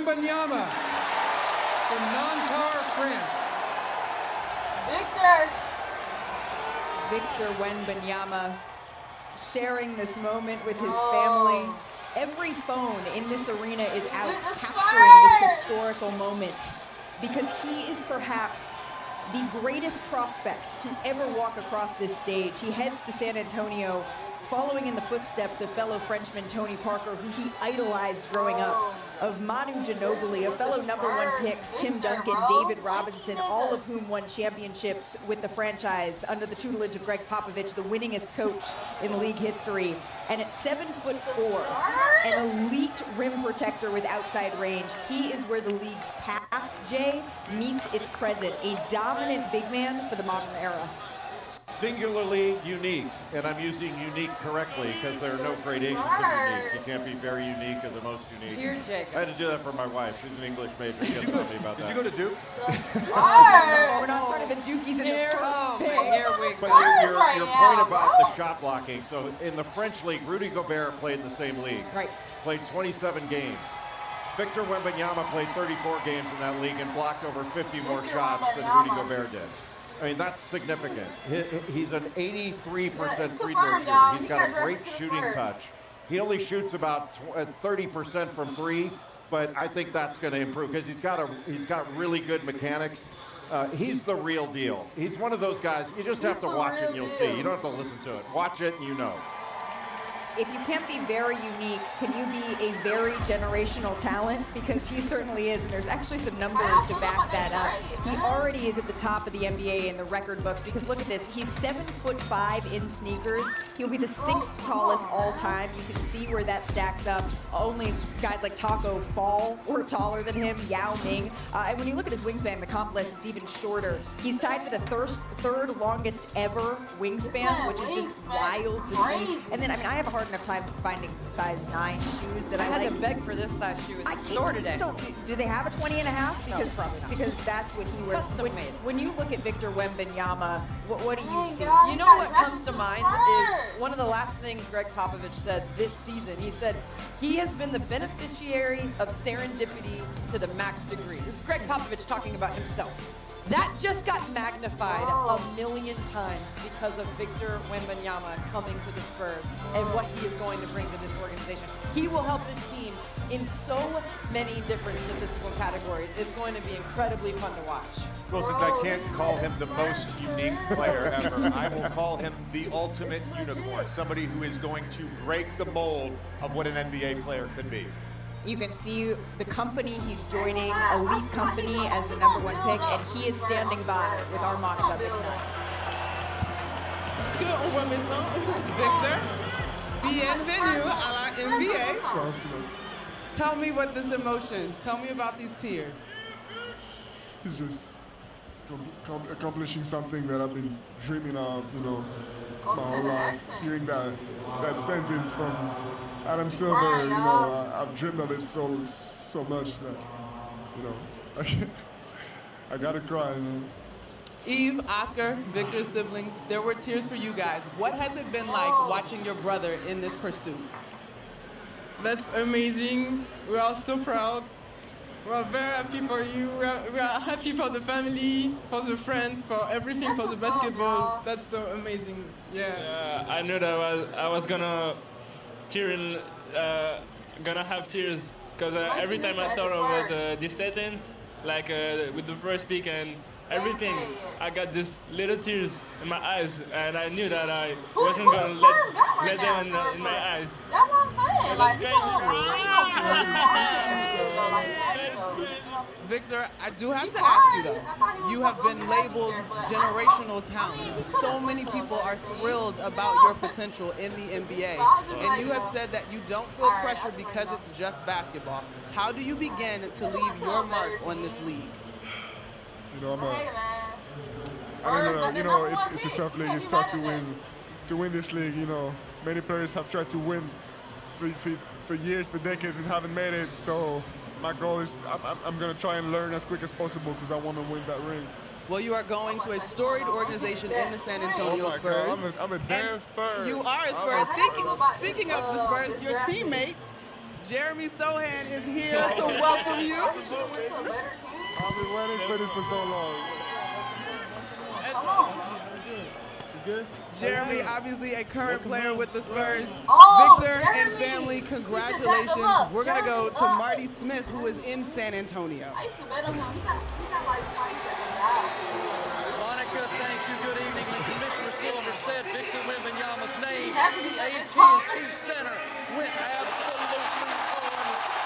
Wembanyama from Nanterre, France. Victor Wembanyama sharing this moment with his family. Every phone in this arena is out capturing this historical moment because he is perhaps the greatest prospect to ever walk across this stage. He heads to San Antonio following in the footsteps of fellow Frenchman Tony Parker, who he idolized growing up, of Manu Ginobili, a fellow #1 picks, Tim Duncan, David Robinson, all of whom won championships with the franchise under the tutelage of Greg Popovich, the winningest coach in league history. And at 7'4", an elite rim protector with outside range, he is where the league's past, Jay, meets its present, a dominant big man for the modern era. Singularly unique, and I'm using unique correctly because there are no gradations of unique. You can't be very unique or the most unique. Here, Jacob. I had to do that for my wife. She's an English major. She tell me about that. Did you go to Duke? We're not starting the Dukies in Here, here we But go. your point about the shot blocking. So in the French league, Rudy Gobert played in the same league. Right. Played 27 games. Victor Wembanyama played 34 games in that league and blocked over 50 more shots than Rudy Gobert did. I mean, that's significant. He's an 83% free throw shooter. He's got a great shooting touch. He only shoots about 30% from three, but I think that's going to improve because he's got really good mechanics. He's the real deal. He's one of those guys, you just have to watch it and you'll see. You don't have to listen to it. Watch it and you know. If you can't be very unique, can you be a very generational talent? Because he certainly is, and there's actually some numbers to back that up. He already is at the top of the NBA in the record books, because look at this. He's 7'5" in sneakers. He'll be the 6th tallest all time. You can see where that stacks up. Only guys like Taco Fall were taller than him, Yao Ming. And when you look at his wingspan, the comp list, it's even shorter. He's tied for the third longest ever wingspan, which is just wild to see. And then, I mean, I have a hard enough time finding size 9 shoes that I had like. to beg for this size shoe in the store today. So, do they have a 20 and a half? No, Because, probably not. because that's what he wears. Custom made. When you look at Victor Wembanyama, what do you see? You know what comes to mind is one of the last things Greg Popovich said this season. He said he has been the beneficiary of serendipity to the max degree. This is Greg Popovich talking about himself. That just got magnified a million times because of Victor Wembanyama coming to the Spurs and what he is going to bring to this organization. He will help this team in so many different statistical categories. It's going to be incredibly fun to watch. Well, since I can't call him the most unique player ever, I will call him the ultimate unicorn, somebody who is going to break the mold of what an NBA player could be. You can see the company he's joining, Elite Company, as the #1 pick, and he is standing by with our Monica Victor. Est-ce qu'on voit mes sons? Victor, bienvenue à la NBA. Gracias. Tell me what this emotion, tell me about these tears. It's just accomplishing something that I've been dreaming of, you know, my whole life. Hearing that sentence from Adam Silver, you know, I've dreamed of it so much that, you know, I gotta cry, man. Eve, Oscar, Victor's siblings, there were tears for you guys. What has it been like watching your brother in this pursuit? That's amazing. We are so proud. We are very happy for you. We are happy for the family, for the friends, for everything, for the basketball. That's so amazing. Yeah, I knew that I was gonna have tears because every time I thought about this sentence, like with the first pick and everything, I got this little tears in my eyes, and I knew that I wasn't gonna let them in my eyes. That's what I'm saying. That's Victor, I do have to ask you though, you have been labeled generational talent. So many people are thrilled about your potential in the NBA, and you have said that you don't feel pressure because it's just basketball. How do you begin to leave your mark on this league? You know, I don't know. You know, it's a tough league. It's tough to win this league. You know, many players have tried to win for years, for decades, and haven't made it. So my goal is I'm going to try and learn as quick as possible because I want to win that ring. Well, you are going to a storied organization in the San Antonio Spurs. I'm a damn Spurs. You are a Spurs. Speaking of the Spurs, your teammate Jeremy Sohan is here to welcome you. I've been waiting for this for so long. You good? Jeremy, obviously a current player with the Spurs. Oh, Victor and Jeremy. family, You should back him congratulations. up. We're going to go Jeremy to up. Marty Smith, who is in San Antonio. I used to bet on him. He got like 5 Monica, thank you. Good evening. When Commissioner Silver said Victor Wembanyama's name, happy to get this AT&T Center went absolutely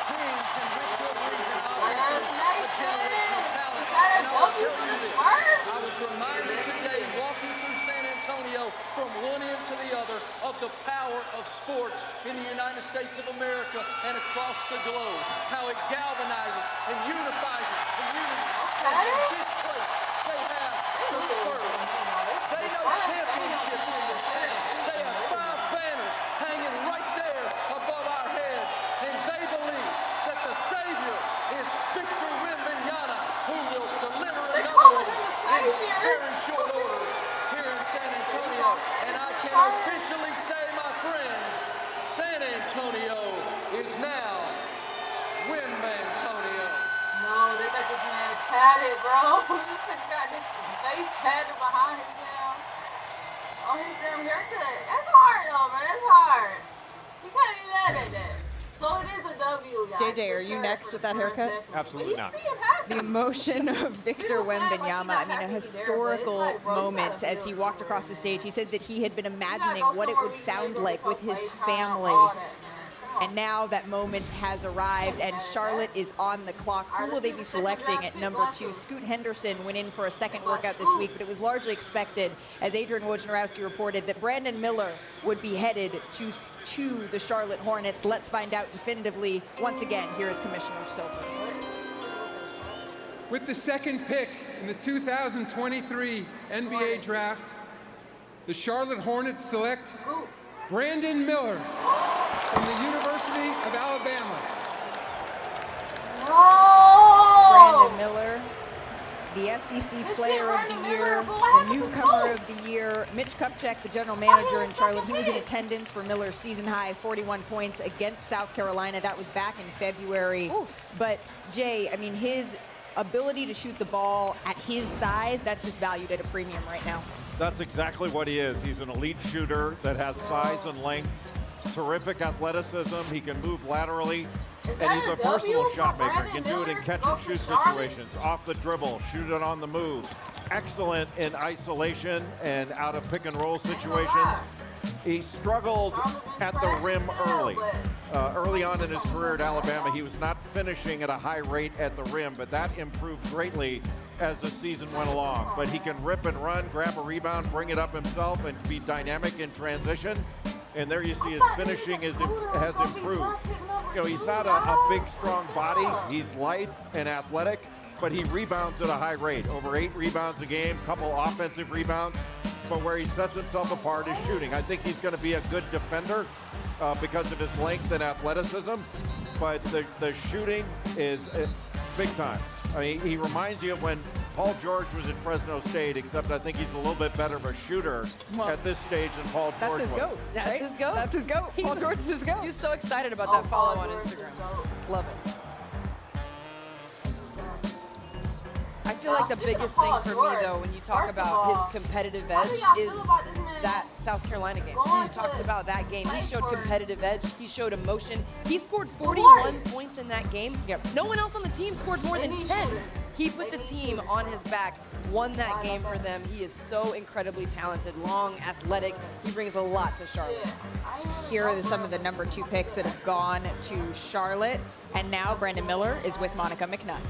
unhinged, and with good reason, obviously, Spurs a Nation. generational talent. Is that a And I will W tell for you the this, Spurs? I was reminded today, walking through San Antonio, from one end to the other, of the power of sports in the United States of America and across the globe. How it galvanizes and unifies communities. And in this place, they have the Spurs. They know championships in this town. They have 5 banners hanging right there above our heads. And they believe that the Savior is Victor Wembanyama, who will deliver another one in very short order here in San Antonio. And I can officially say, my friends, San Antonio is now Wembantonio. No, they got this man tatted, bro. This got his face tatted behind his damn, on his damn haircut. That's hard though, man. That's hard. You can't be mad at that. So it is a W, guys. JJ, for are you sure, next for with that sure, haircut? definitely. Absolutely But not. you see it happen. The emotion of Victor People say, like, Wembanyama, he's not I mean, a happy to be there, but it's historical like, bro, you moment gotta as he feel walked across the something. stage. He said that he had been You gotta imagining go what it somewhere would we can sound go like to with his FaceTime, family. all that, man. Come on. And now that moment has arrived, and Charlotte is on the clock. Who will they be selecting at number 2? Scoot Henderson went in for a second workout this week, but it was largely expected, as Adrian Wojnarowski reported, that Brandon Miller would be headed to the Charlotte Hornets. Let's find out definitively. Once again, here is Commissioner Silver. With the second pick in the 2023 NBA Draft, the Charlotte Hornets select Brandon Miller from the University of Alabama. No! Brandon Miller, the SEC This Player shit of Brandon the Miller, Year, but what the happened to Newcomer Scoot? of the Year. Mitch Kupchak, the general he manager in was Charlotte, second he was in pick. attendance for Miller's season-high 41 points against South Carolina. That was back in February. But, Jay, I mean, his ability to shoot the ball at his size, that's just valued at a premium right now. That's exactly what he is. He's an elite shooter that has size and length, terrific athleticism. He can move laterally, Is and that he's a a versatile W shot for maker. Brandon Can do it in Miller to catch go and to shoot Charlotte? situations, off the dribble, shoot it on the move. Excellent in isolation and out of pick and roll situations. He struggled at the rim early. Early on in his career at Alabama, he was not finishing at a high rate at the rim, but that improved greatly as the season went along. But he can rip and run, grab a rebound, bring it up himself, and be dynamic in transition. And there you see his finishing has improved. You know, he's not a big, strong body. He's lithe and athletic, but he rebounds at a high rate. Over 8 rebounds a game, couple offensive rebounds. But where he sets himself apart is shooting. I think he's going to be a good defender because of his length and athleticism. But the shooting is big time. I mean, he reminds you of when Paul George was at Fresno State, except I think he's a little bit better of a shooter at this stage than Paul George That's his was. goat. That's right? his goat. That's his goat. Paul George is his goat. He was so excited about that follow on Instagram. Love it. I feel like the Speaking of biggest thing Paul for me, George, though, when you talk first of about all, his competitive how edge, do y'all feel is about this man that South Carolina game. going You talked to about that game. He play showed for competitive edge. He showed emotion. He scored The 41 Warriors. points in that game. Yep. No one else on the team scored more They than need 10. shooters. He put They the need team shooters. on his back, won that game for them. He is so incredibly talented, long, athletic. He brings a lot to Charlotte. Here are some of the number 2 picks that have gone to Charlotte. And now Brandon Miller is with Monica McNutt.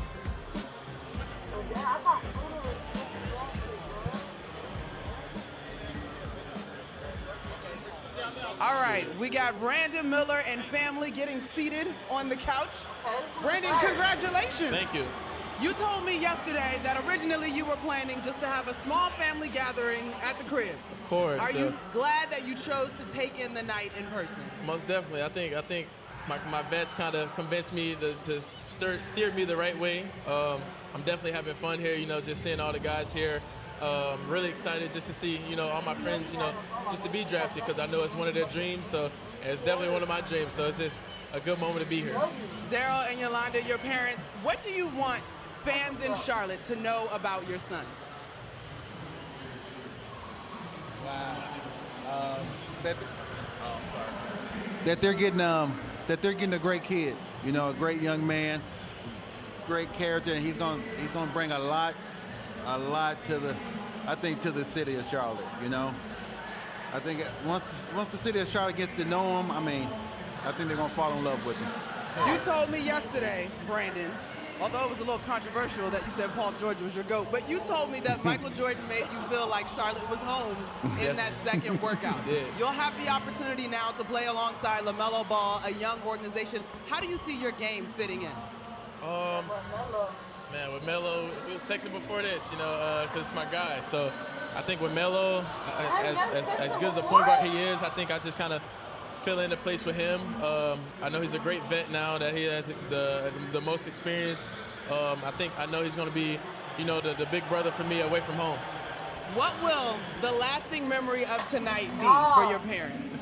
All right, we got Brandon Miller and family getting seated on the couch. Brandon, congratulations. Thank you. You told me yesterday that originally you were planning just to have a small family gathering at the crib. Of course. Are you glad that you chose to take in the night in person? Most definitely. I think my vets kind of convinced me to steer me the right way. I'm definitely having fun here, you know, just seeing all the guys here. Really excited just to see, you know, all my friends, you know, just to be drafted because I know it's one of their dreams. So And it's definitely one of my dreams, so it's just a good moment to be here. Daryl and Yolanda, your parents, what do you want fans in Charlotte to know about your son? That they're getting a great kid, you know, a great young man, great character, and he's gonna bring a lot to the city of Charlotte. You know, I think once the city of Charlotte gets to know him, I mean, I think they're gonna fall in love with him. You told me yesterday, Brandon, although it was a little controversial that you said Paul George was your GOAT, but you told me that Michael Jordan made you feel like Charlotte was home in that second workout. You'll have the opportunity now to play alongside LaMelo Ball, a young organization. How do you see your game fitting in? Man, with Melo, we was texting before this, you know, because it's my guy. So I think with Melo, as good as a point guard he is, I think I just kind of fill in the place with him. I know he's a great vet now that he has the most experience. I know he's going to be, you know, the big brother for me away from home. What will the lasting memory of tonight be for your parents?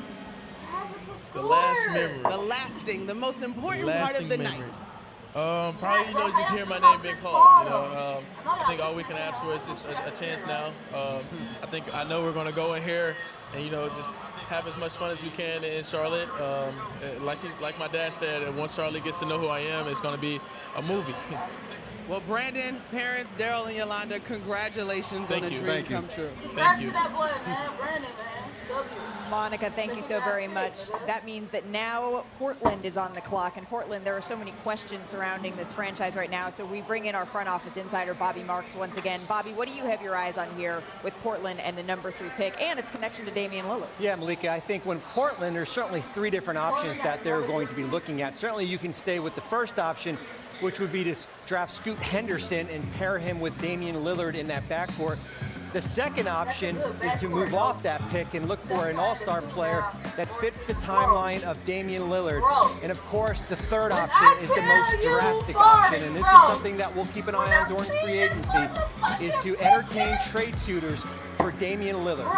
The last memory. The most important part of the night. Probably, you know, just hearing my name being called. You know, I think all we can ask for is just a chance now. I know we're going to go in here and, you know, just have as much fun as we can in Charlotte. Like my dad said, once Charlotte gets to know who I am, it's going to be a movie. Well, Brandon, parents, Daryl, and Yolanda, congratulations on a dream come true. Congrats to that boy, man. Brandon, man. W. Monica, thank you so very much. That means that now Portland is on the clock. And Portland, there are so many questions surrounding this franchise right now. So we bring in our front office insider, Bobby Marks, once again. Bobby, what do you have your eyes on here with Portland and the number 3 pick and its connection to Damian Lillard? Yeah, Malika, I think when Portland, there's certainly 3 different options that they're going to be looking at. Certainly you can stay with the first option, which would be to draft Scoot Henderson and pair him with Damian Lillard in that backcourt. The second option is to move off that pick and look for an all-star player that fits the timeline of Damian Lillard. And of course, the third option is the most drastic option, and this is something that we'll keep an eye on during free agency, is to entertain trade suitors for Damian Lillard.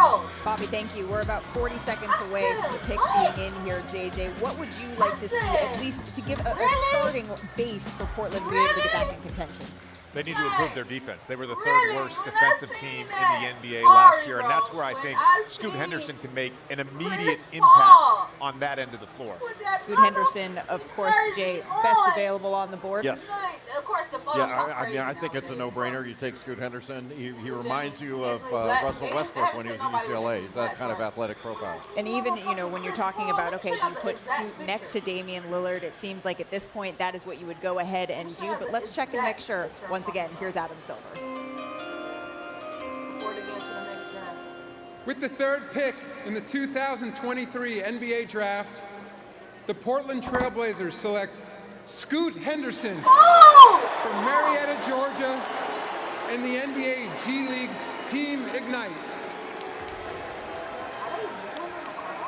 Bobby, thank you. We're about 40 seconds away from the pick being in here, JJ. What would you like to see, at least to give a starting base for Portland to be able to get back in contention? They need to improve their defense. They were the third worst defensive team in the NBA last year, and that's where I think Scoot Henderson can make an immediate impact on that end of the floor. Scoot Henderson, of course, Jay, best available on the board. Yes. Of course, the I think it's a no-brainer. You take Scoot Henderson. He reminds you of Russell Westbrook when he was at UCLA. He's that kind of athletic profile. And even, you know, when you're talking about, okay, do you put Scoot next to Damian Lillard, it seems like at this point that is what you would go ahead and do. But let's check and make sure. Once again, here's Adam Silver. With the 3rd pick in the 2023 NBA Draft, the Portland Trailblazers select Scoot Henderson from Marietta, Georgia, and the NBA G League's Team Ignite.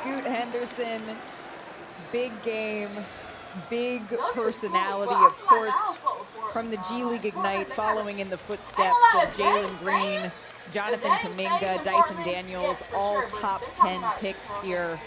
Scoot Henderson, big game, big personality, of course, from the G League Ignite, following in the footsteps of Jalen Green, Jonathan Kuminga, Dyson Daniels, all top 10 picks here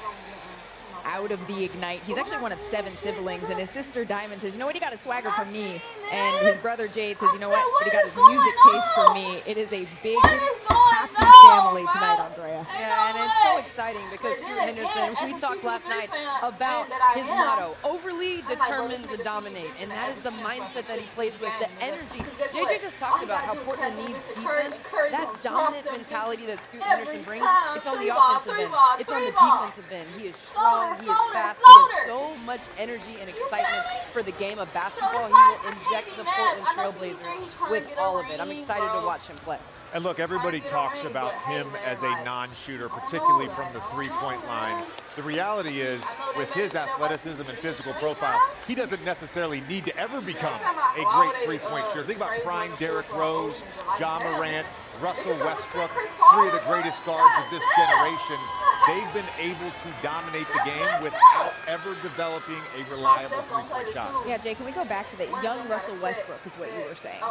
out of the Ignite. He's actually one of 7 siblings, and his sister Diamond says, you know what, he got a swagger from me. And his brother Jade says, you know what, but he got his music taste from me. It is a big, happy family tonight, Andrea. Yeah, and it's so exciting because Scoot Henderson, we talked last night about his motto, overly determined to dominate, and that is the mindset that he plays with, the energy. JJ just talked about how Portland needs defense. That dominant mentality that Scoot Henderson brings, it's on the offensive end, it's on the defensive end. He is strong, he is fast, he has so much energy and excitement for the game of basketball. He will inject the Portland Trailblazers with all of it. I'm excited to watch him play. And look, everybody talks about him as a non-shooter, particularly from the three-point line. The reality is, with his athleticism and physical profile, he doesn't necessarily need to ever become a great three-point shooter. Think about prime Derrick Rose, Ja Morant, Russell Westbrook, 3 of the greatest guards of this generation. they've been able to dominate the game without ever developing a reliable three-point shot. Yeah, Jay, can we go back to the young Russell Westbrook is what you were saying.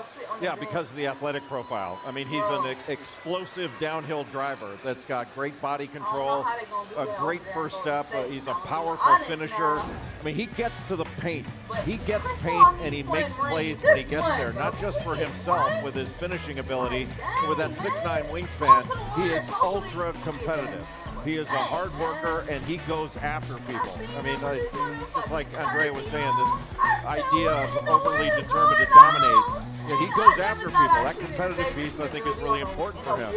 Yeah, because of the athletic profile. I mean, he's an explosive downhill driver that's got great body control, a great first step. He's a powerful finisher. I mean, he gets to the paint. He gets paint and he makes plays when he gets there, not just for himself with his finishing ability, but with that 6'9" wingspan, he is ultra competitive. He is a hard worker, and he goes after people. I mean, just like Andrea was saying, this idea of overly determined to dominate. Yeah, he goes after people. That competitive piece, I think, is really important for him.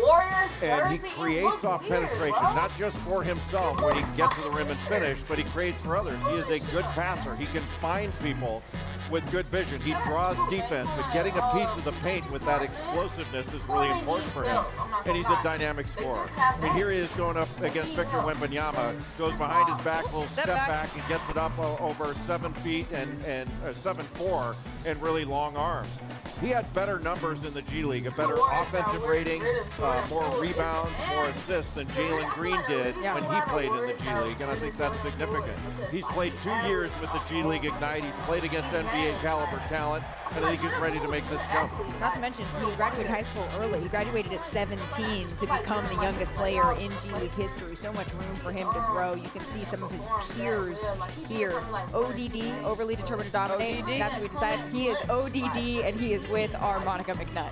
And he creates off penetration, not just for himself when he gets to the rim and finish, but he creates for others. He is a good passer. He can find people with good vision. He draws defense, but getting a piece of the paint with that explosiveness is really important for him. And he's a dynamic scorer. I mean, here he is going up against Victor Wembanyama, goes behind his back, little step back, and gets it up over 7 feet and 7'4", and really long arms. He had better numbers in the G League, a better offensive rating, more rebounds, more assists than Jalen Green did when he played in the G League, and I think that's significant. He's played 2 years with the G League Ignite. He's played against NBA caliber talent, and I think he's ready to make this jump. Not to mention, he graduated high school early. He graduated at 17 to become the youngest player in G League history. So much room for him to grow. You can see some of his peers here. ODD, overly determined to dominate. ODD. That's what we decided. He is ODD, and he is with our Monica McNutt.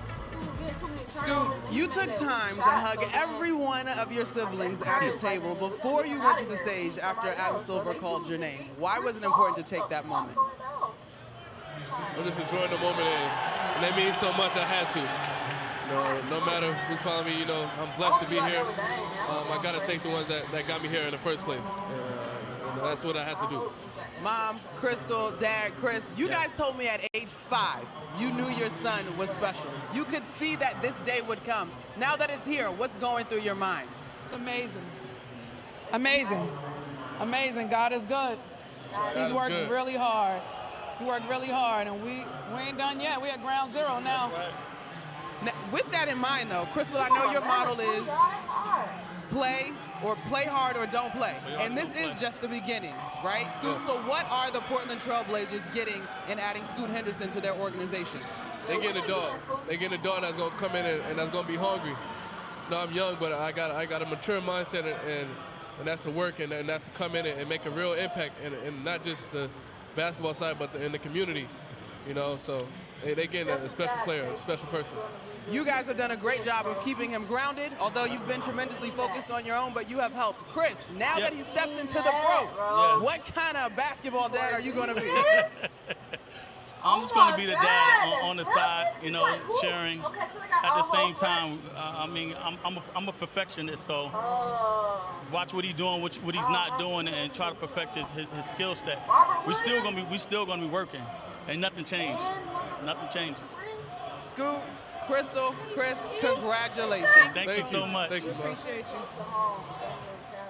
Scoot, you took time to hug every one of your siblings at the table before you went to the stage after Adam Silver called your name. Why was it important to take that moment? I'm just enjoying the moment, and that means so much. I had to. No matter who's calling me, I'm blessed to be here. I got to thank the ones that got me here in the first place. That's what I had to do. Mom, Crystal, Dad, Chris, you guys told me at age 5 you knew your son was special. You could see that this day would come. Now that it's here, what's going through your mind? It's amazing. Amazing. Amazing. God is good. He's worked really hard. He worked really hard, and we ain't done yet. We're at ground zero now. Now, with that in mind, though, Crystal, I know your model is play hard or don't play. And this is just the beginning, right, Scoot? So what are the Portland Trailblazers getting in adding Scoot Henderson to their organization? They getting a dog. They getting a dog that's going to come in and that's going to be hungry. I'm young, but I got a mature mindset, and that's to work, and that's to come in and make a real impact, and not just the basketball side, but in the community, So they getting a special player, a special person. You guys have done a great job of keeping him grounded, although you've been tremendously focused on your own, but you have helped. Chris, now that he steps into the pros, what kind of basketball dad are you going to be? I'm just going to be the dad on the side, cheering. At the same time, I'm a perfectionist, so watch what he's doing, what he's not doing, and try to perfect his skill set. We still going to be working, and nothing changed. Nothing changes. Scoot, Crystal, Chris, congratulations. Thank you so much. Thank you, Appreciate you.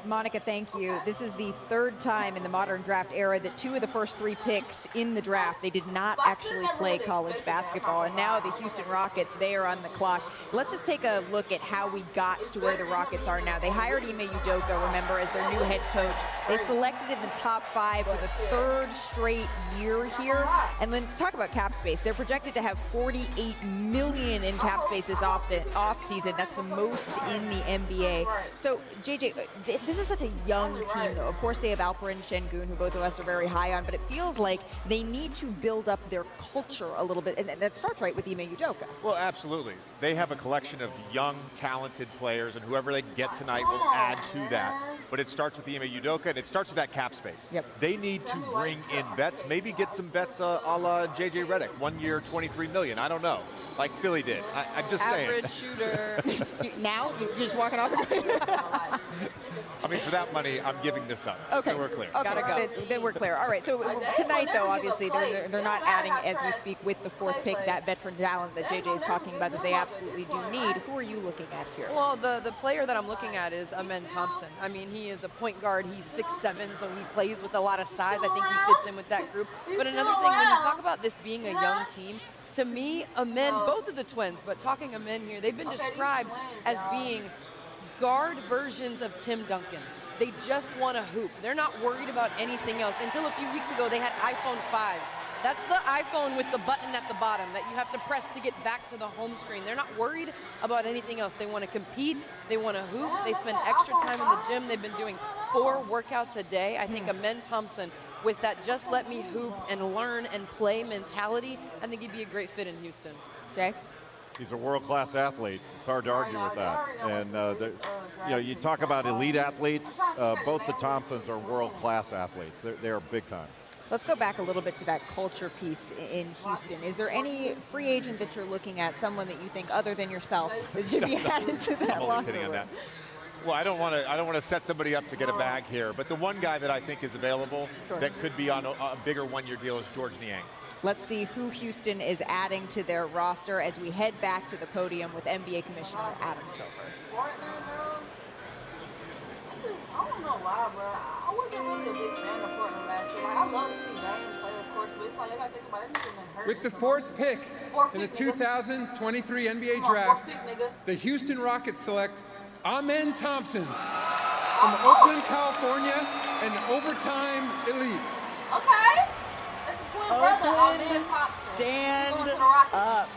Monica, thank you. This is the third time in the modern draft era that 2 of the first 3 picks in the draft, they did not actually play college basketball. And now the Houston Rockets, they are on the clock. Let's just take a look at how we got to where the Rockets are now. They hired Ime Udoka, remember, as their new head coach. They selected in the top 5 for the 3rd straight year here. And then talk about cap space. They're projected to have $48 million in cap space this off season. That's the most in the NBA. So, JJ, this is such a young team, though. Of course, they have Alperen Şengün, who both of us are very high on, but it feels like they need to build up their culture a little bit, and that starts right with Ime Udoka. Well, absolutely. They have a collection of young, talented players, and whoever they get tonight will add to that. But it starts with Ime Udoka, and it starts with that cap space. Yep. They need to bring in vets, maybe get some vets a la JJ Redick, 1 year, $23 million. I don't know, like Philly did. I'm just Average saying. shooter. Now you're just walking off. I mean, for that money, I'm giving this up. Okay. So we're clear. Okay. Gotta go. Then we're clear. All right. So tonight, though, obviously, they're not adding, as we speak, with the 4th pick, that veteran talent that JJ is talking about that they absolutely do need. Who are you looking at here? Well, the player that I'm looking at is Amen Thompson. I mean, he is a point guard. He's 6'7", so he plays with a lot of size. I think he fits in with that group. But another thing, when you talk about this being a young team, to me, Amen, both of the twins, but talking Amen here, they've been described as being guard versions of Tim Duncan. They just want to hoop. They're not worried about anything else. Until a few weeks ago, they had iPhone 5s. That's the iPhone with the button at the bottom that you have to press to get back to the home screen. They're not worried about anything else. They want to compete. They want to hoop. They spend extra time in the gym. They've been doing 4 workouts a day. I think Amen Thompson, with that just let me hoop and learn and play mentality, I think he'd be a great fit in Houston. Jay? He's a world-class athlete. It's hard to argue with that. And you talk about elite athletes. Both the Thompsons are world-class athletes. They are big time. Let's go back a little bit to that culture piece in Houston. Is there any free agent that you're looking at, someone that you think other than yourself that should be added to that locker Kidding on room? that. Well, I don't want to set somebody up to get a bag here, but the one guy that I think is available that could be on a bigger one-year deal is George Niang. Let's see who Houston is adding to their roster as we head back to the podium with NBA Commissioner Adam Silver. I don't know why, bro. I wasn't really a big fan of Portland last year. Like, I love to see Dame play, of course, but it's like, I gotta think about it. He's been hurt. With the 4th pick in the 2023 NBA Draft, the Houston Rockets select Amen Thompson from Oakland, California, an overtime elite. Okay. That's the twin brother, Amen Oakland, Thompson. stand up.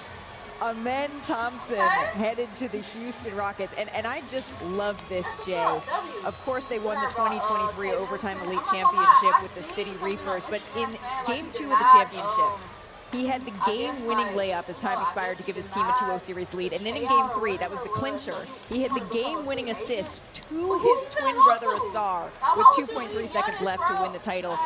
Amen Thompson headed to the Houston Rockets. And I just love this, Jay. Of course, they won the 2023 Overtime Elite Championship with the City Reapers. But in Game 2 of the championship, he had the game-winning layup as time expired to give his team a 2-0 series lead. And then in Game 3, that was the clincher, he had the game-winning assist to his twin brother Asar with 2.3 seconds left to win the title.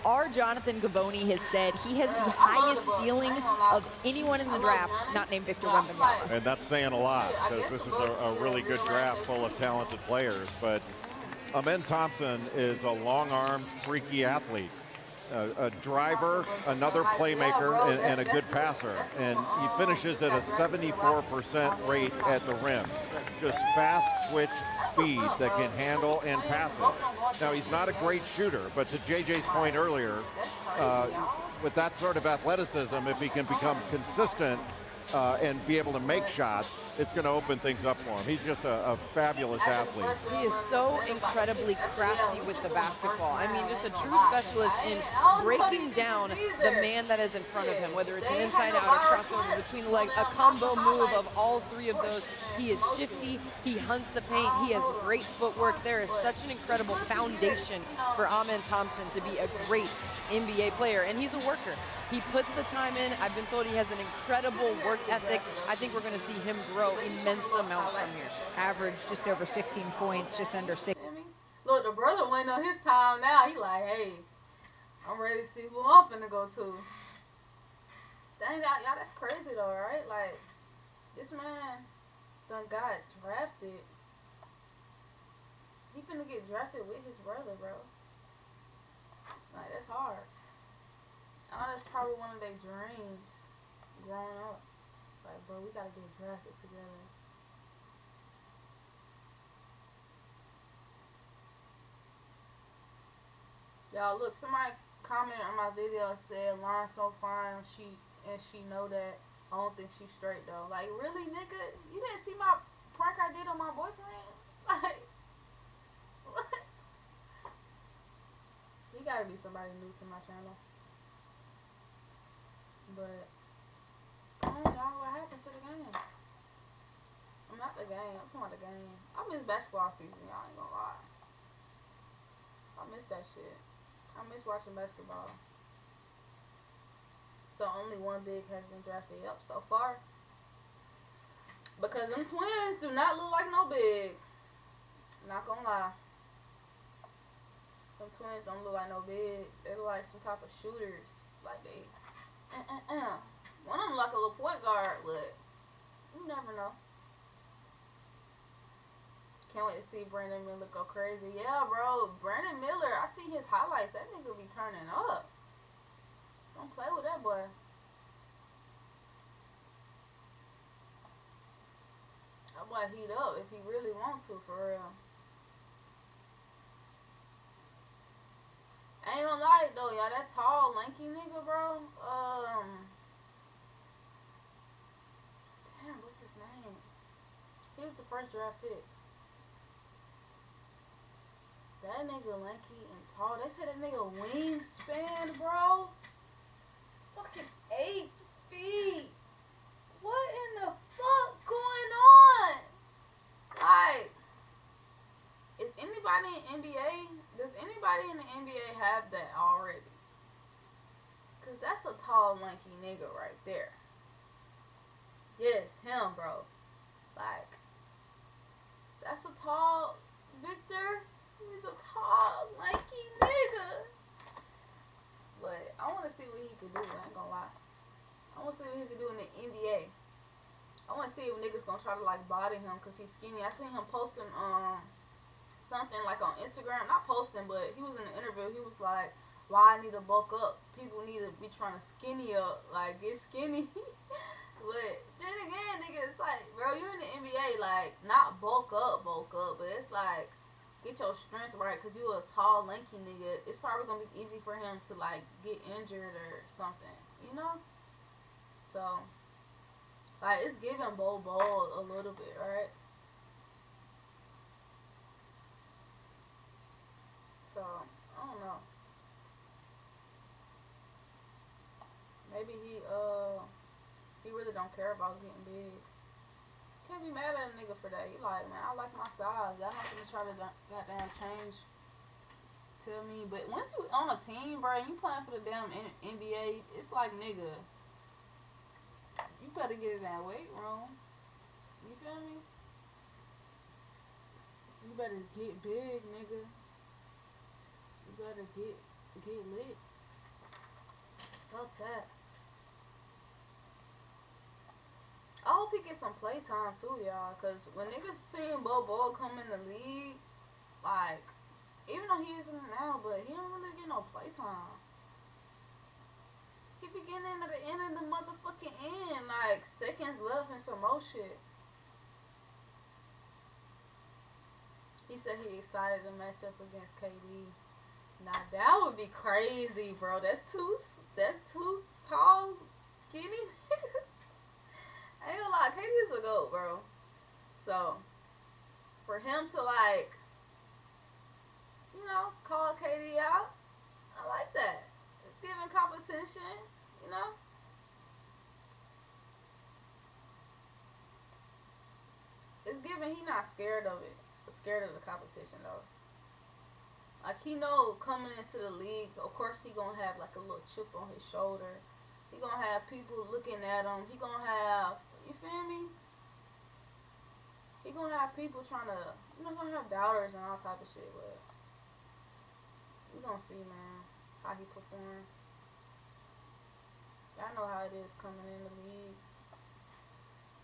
Our Jonathan Givony has said he has the highest ceiling of anyone in the draft not named Victor Wembanyama. And that's saying a lot, because this is a really good draft full of talented players. But Amen Thompson is a long-armed, freaky athlete. A driver, another playmaker, and a good passer. And he finishes at a 74% rate at the rim. Just fast twitch speed that can handle and pass it. Now, he's not a great shooter, but to JJ's point earlier, with that sort of athleticism, if he can become consistent and be able to make shots, it's going to open things up for him. He's just a fabulous athlete. He is so incredibly crafty with the basketball. I mean, just a true specialist in breaking down the man that is in front of him, whether it's an inside out, a crossover between the legs, a combo move of all 3 of those. He is shifty. He hunts the paint. He has great footwork. There is such an incredible foundation for Amen Thompson to be a great NBA player, and he's a worker. He puts the time in. I've been told he has an incredible work ethic. I think we're going to see him grow immense amounts from here. Average just over 16 points, just under 6. Look, the brother waiting on his time now. He like, hey, I'm ready to see who I'm finna go to. Dang, y'all, that's crazy though, right? Like, this man done got drafted. He finna get drafted with his brother, bro. Like, that's hard. I know that's probably one of their dreams growing up. Like, bro, we gotta get drafted together. Y'all, look, somebody commented on my video and said, "Line so fine, she know that. I don't think she's straight though." Like, really, nigga? You didn't see my prank I did on my boyfriend? Like, what? He gotta be somebody new to my channel. But, I don't know what happened to the game. I'm not the game. I'm talking about the game. I miss basketball season, y'all. Ain't gonna lie. I miss that shit. I miss watching basketball. So only one big has been drafted up so far. Because them twins do not look like no big. Not gonna lie. Them twins don't look like no big. They look like some type of shooters. Like they... One of them like a little point guard, but you never know. Can't wait to see Brandon Miller go crazy. Yeah, bro. Brandon Miller, I see his highlights. That nigga be turning up. Don't play with that boy. That boy heat up if he really want to, for real. I ain't gonna lie though, y'all. That tall, lanky nigga, bro. Damn, what's his name? He was the first draft pick. That nigga lanky and tall. They said that nigga wingspan, bro. It's fucking 8 feet. What in the fuck going on? Like, is anybody in NBA? Does anybody in the NBA have that already? Cause that's a tall, lanky nigga right there. Yes, him, bro. Like, that's a tall Victor. He's a tall, lanky nigga. But I want to see what he could do. I ain't gonna lie. I want to see what he could do in the NBA. I want to see if niggas gonna try to like body him because he's skinny. I seen him posting something like on Instagram. Not posting, but he was in an interview. He was like, "Why I need to bulk up? People need to be trying to skinny up, like get skinny." But then again, nigga, it's like, bro, you're in the NBA, like not bulk up, but it's like get your strength right because you a tall, lanky nigga. It's probably gonna be easy for him to like get injured or something, you know. So, like, it's giving Bol a little bit, right? So, I don't know. Maybe he really don't care about getting big. Can't be mad at a nigga for that. He like, man, I like my size. Y'all not gonna try to goddamn change tell me. But once you on a team, bro, and you playing for the damn NBA, it's like, nigga, you better get in that weight room. You feel me? You better get big, nigga. You better get lit. Fuck that. I hope he gets some playtime too, y'all. Cause when niggas seeing Bol come in the league, like, even though he isn't now, but he don't really get no playtime. He be getting in at the end of the motherfucking end, like seconds left and some more shit. He said he excited to match up against KD. Now that would be crazy, bro. That's two tall, skinny niggas. I ain't gonna lie, KD is a GOAT, bro. So, for him to, like, you know, call KD out, I like that. It's giving competition, you know? It's giving he not scared of it. Scared of the competition, though. Like, he know coming into the league, of course he gonna have, like, a little chip on his shoulder. He gonna have people looking at him. He gonna have, you feel me? He gonna have people trying to, you know, gonna have doubters and all type of shit, but we gonna see, man, how he perform. Y'all know how it is coming in the league.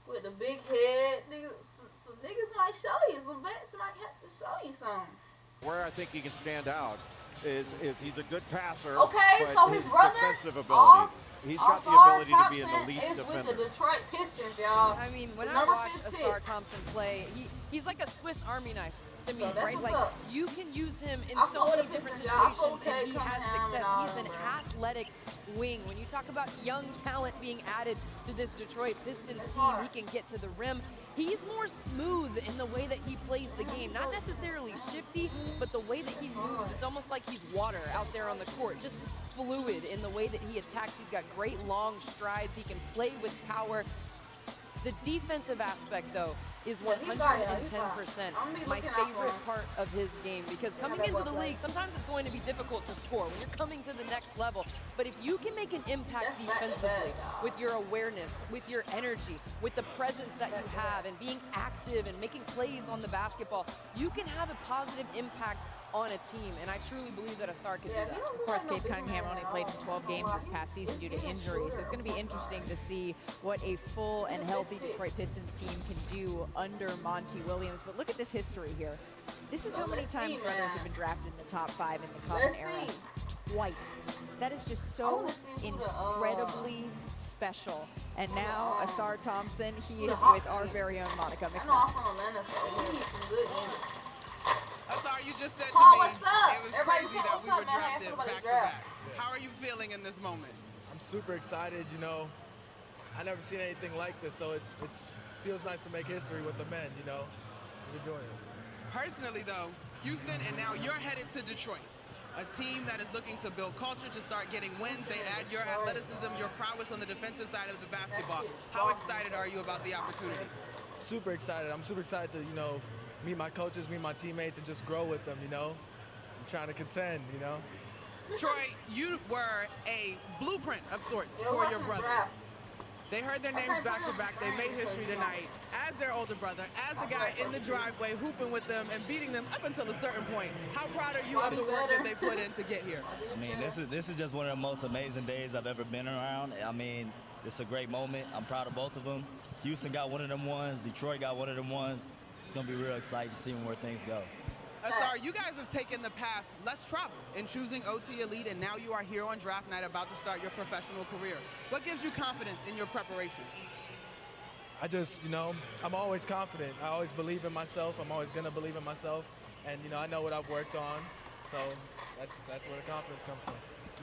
With the big head, niggas, some niggas might show you, some vets might have to show you something. Where I think he can stand out is he's a good passer. Okay, so his brother, defensive ability. He's got the ability to be an elite is defender. with the Detroit Pistons, y'all. I mean, when I watch Asar Thompson play, he's like a Swiss Army knife to me, So that's right? what's Like, up. you can use him in I so fuck many with the different Pistons, y'all. I fuck situations, with and he Cade has Cunningham success. and all He's an them, bro. athletic wing. When you talk about young talent being added to this Detroit Pistons team, hard. he can get to the rim. He's more smooth in the way that he plays the game. Not necessarily shifty, but the way that he moves. It's almost like he's water out there on the court. Just fluid in the way that he attacks. He's got great long strides. He can play with power. The defensive aspect, though, is 110% my favorite part of his game, because coming into the league, sometimes it's going to be difficult to score when you're coming to the next level. But if you can make an impact defensively with your awareness, with your energy, with the presence that you have, and being active and making plays on the basketball, you can have a positive impact on a team, and I truly believe that Asar can do that. Of course, Cade Cunningham only played in 12 games this past season due to injury, so it's going to be interesting to see what a full and healthy Detroit Pistons team can do under Monty Williams. But look at this history here. This is how many times runners have been drafted in the top 5 in the common era. Twice. That is just so incredibly special. And now Asar Thompson, he is with our very own Monica I know I'm McNutt. from Atlanta, so we need some good niggas. Asar, you just said Paul, to me what's up? it was Everybody crazy say that what's we up, were man. I drafted ain't somebody back to back. draft. How are you feeling in this moment? I'm super excited, you know. I never seen anything like this, so it feels nice to make history with the men, you know. We're doing it. Personally, though, Houston, and now you're headed to Detroit. A team that is looking to build culture, to start getting wins. They add your athleticism, your prowess on the defensive side of the basketball. How excited are you about the opportunity? Super excited. I'm super excited to, meet my coaches, meet my teammates, and just grow with them, I'm trying to contend, Troy, you were a blueprint of sorts for your brothers. They heard their names back to back. They made history tonight as their older brother, as the guy in the driveway hooping with them and beating them up until a certain point. How proud are you of the work that they put in to get here? I mean, this is just one of the most amazing days I've ever been around. I mean, it's a great moment. I'm proud of both of them. Houston got one of them ones. Detroit got one of them ones. It's going to be real exciting to see where things go. Asar, you guys have taken the path less traveled in choosing OT Elite, and now you are here on draft night about to start your professional career. What gives you confidence in your preparation? I just, I'm always confident. I always believe in myself. I'm always going to believe in myself. And, I know what I've worked on. So that's where the confidence comes from.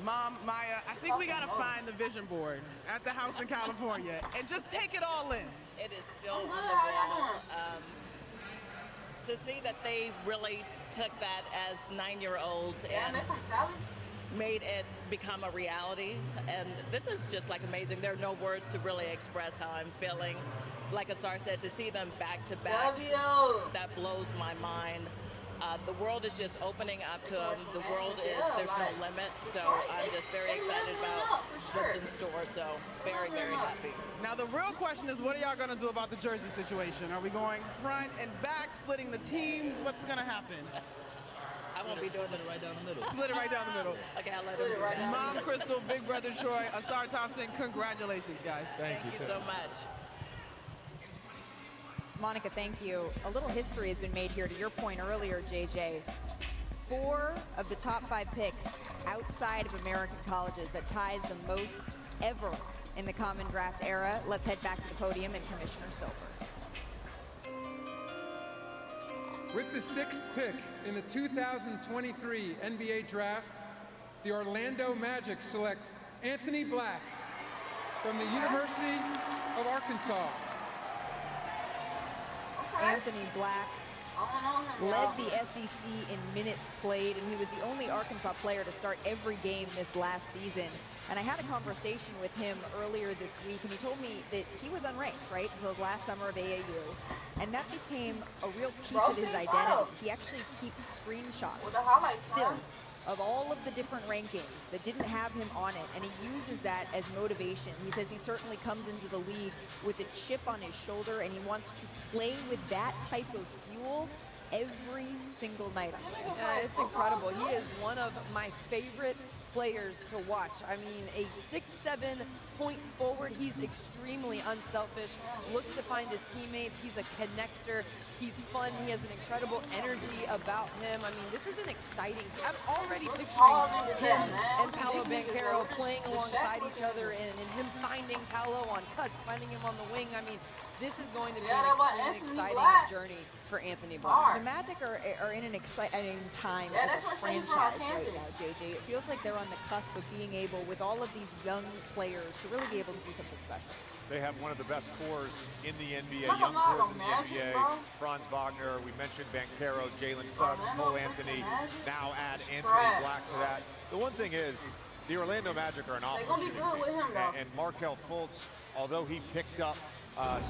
Mom, Maya, I think we got to find the vision board at the house in California and just take it all in. It is still on the wall. To see that they really took that as 9-year-olds and made it become a reality. And this is just like amazing. There are no words to really express how I'm feeling. Like Asar said, to see them back to back, that blows my mind. The world is just opening up to them. The world there's no limit. So I'm just very excited about what's in store. So very, very happy. Now the real question is, what are y'all going to do about the jersey situation? Are we going front and back, splitting the teams? What's going to happen? I won't be doing it right down the middle. Split it right down the middle. Okay, I'll let him do it. Mom Crystal, big brother Troy, Asar Thompson, congratulations, guys. Thank you so much. Monica, thank you. A little history has been made here, to your point earlier, JJ. 4 of the top 5 picks outside of American colleges. That ties the most ever in the Common Draft era. Let's head back to the podium and Commissioner Silver. With the 6th pick in the 2023 NBA Draft, the Orlando Magic select Anthony Black from the University of Arkansas. Anthony Black led the SEC in minutes played, and he was the only Arkansas player to start every game this last season. And I had a conversation with him earlier this week, and he told me that he was unranked, right, until his last summer of AAU. And that became a real piece of his identity. He actually keeps screenshots still of all of the different rankings that didn't have him on it, and he uses that as motivation. He says he certainly comes into the league with a chip on his shoulder, and he wants to play with that type of fuel every single night. It's incredible. He is one of my favorite players to watch. I mean, a 6'7" point forward. He's extremely unselfish, looks to find his teammates. He's a connector. He's fun. He has an incredible energy about him. I mean, this is an exciting. I'm already picturing him and Paolo Banchero playing alongside each other, and him finding Paolo on cuts, finding him on the wing. I mean, this is going to be an exciting journey for Anthony Black. The Magic are in an exciting time as a franchise right now, JJ. It feels like they're on the cusp of being able, with all of these young players, to really be able to do something special. They have one of the best cores in the NBA, young cores in the NBA. Franz Wagner, we mentioned Banchero, Jalen Suggs, Cole Anthony. Now add Anthony Black to that. The one thing is, the Orlando Magic are an awful They're gonna be good with him, though. And Markelle Fultz, although he picked up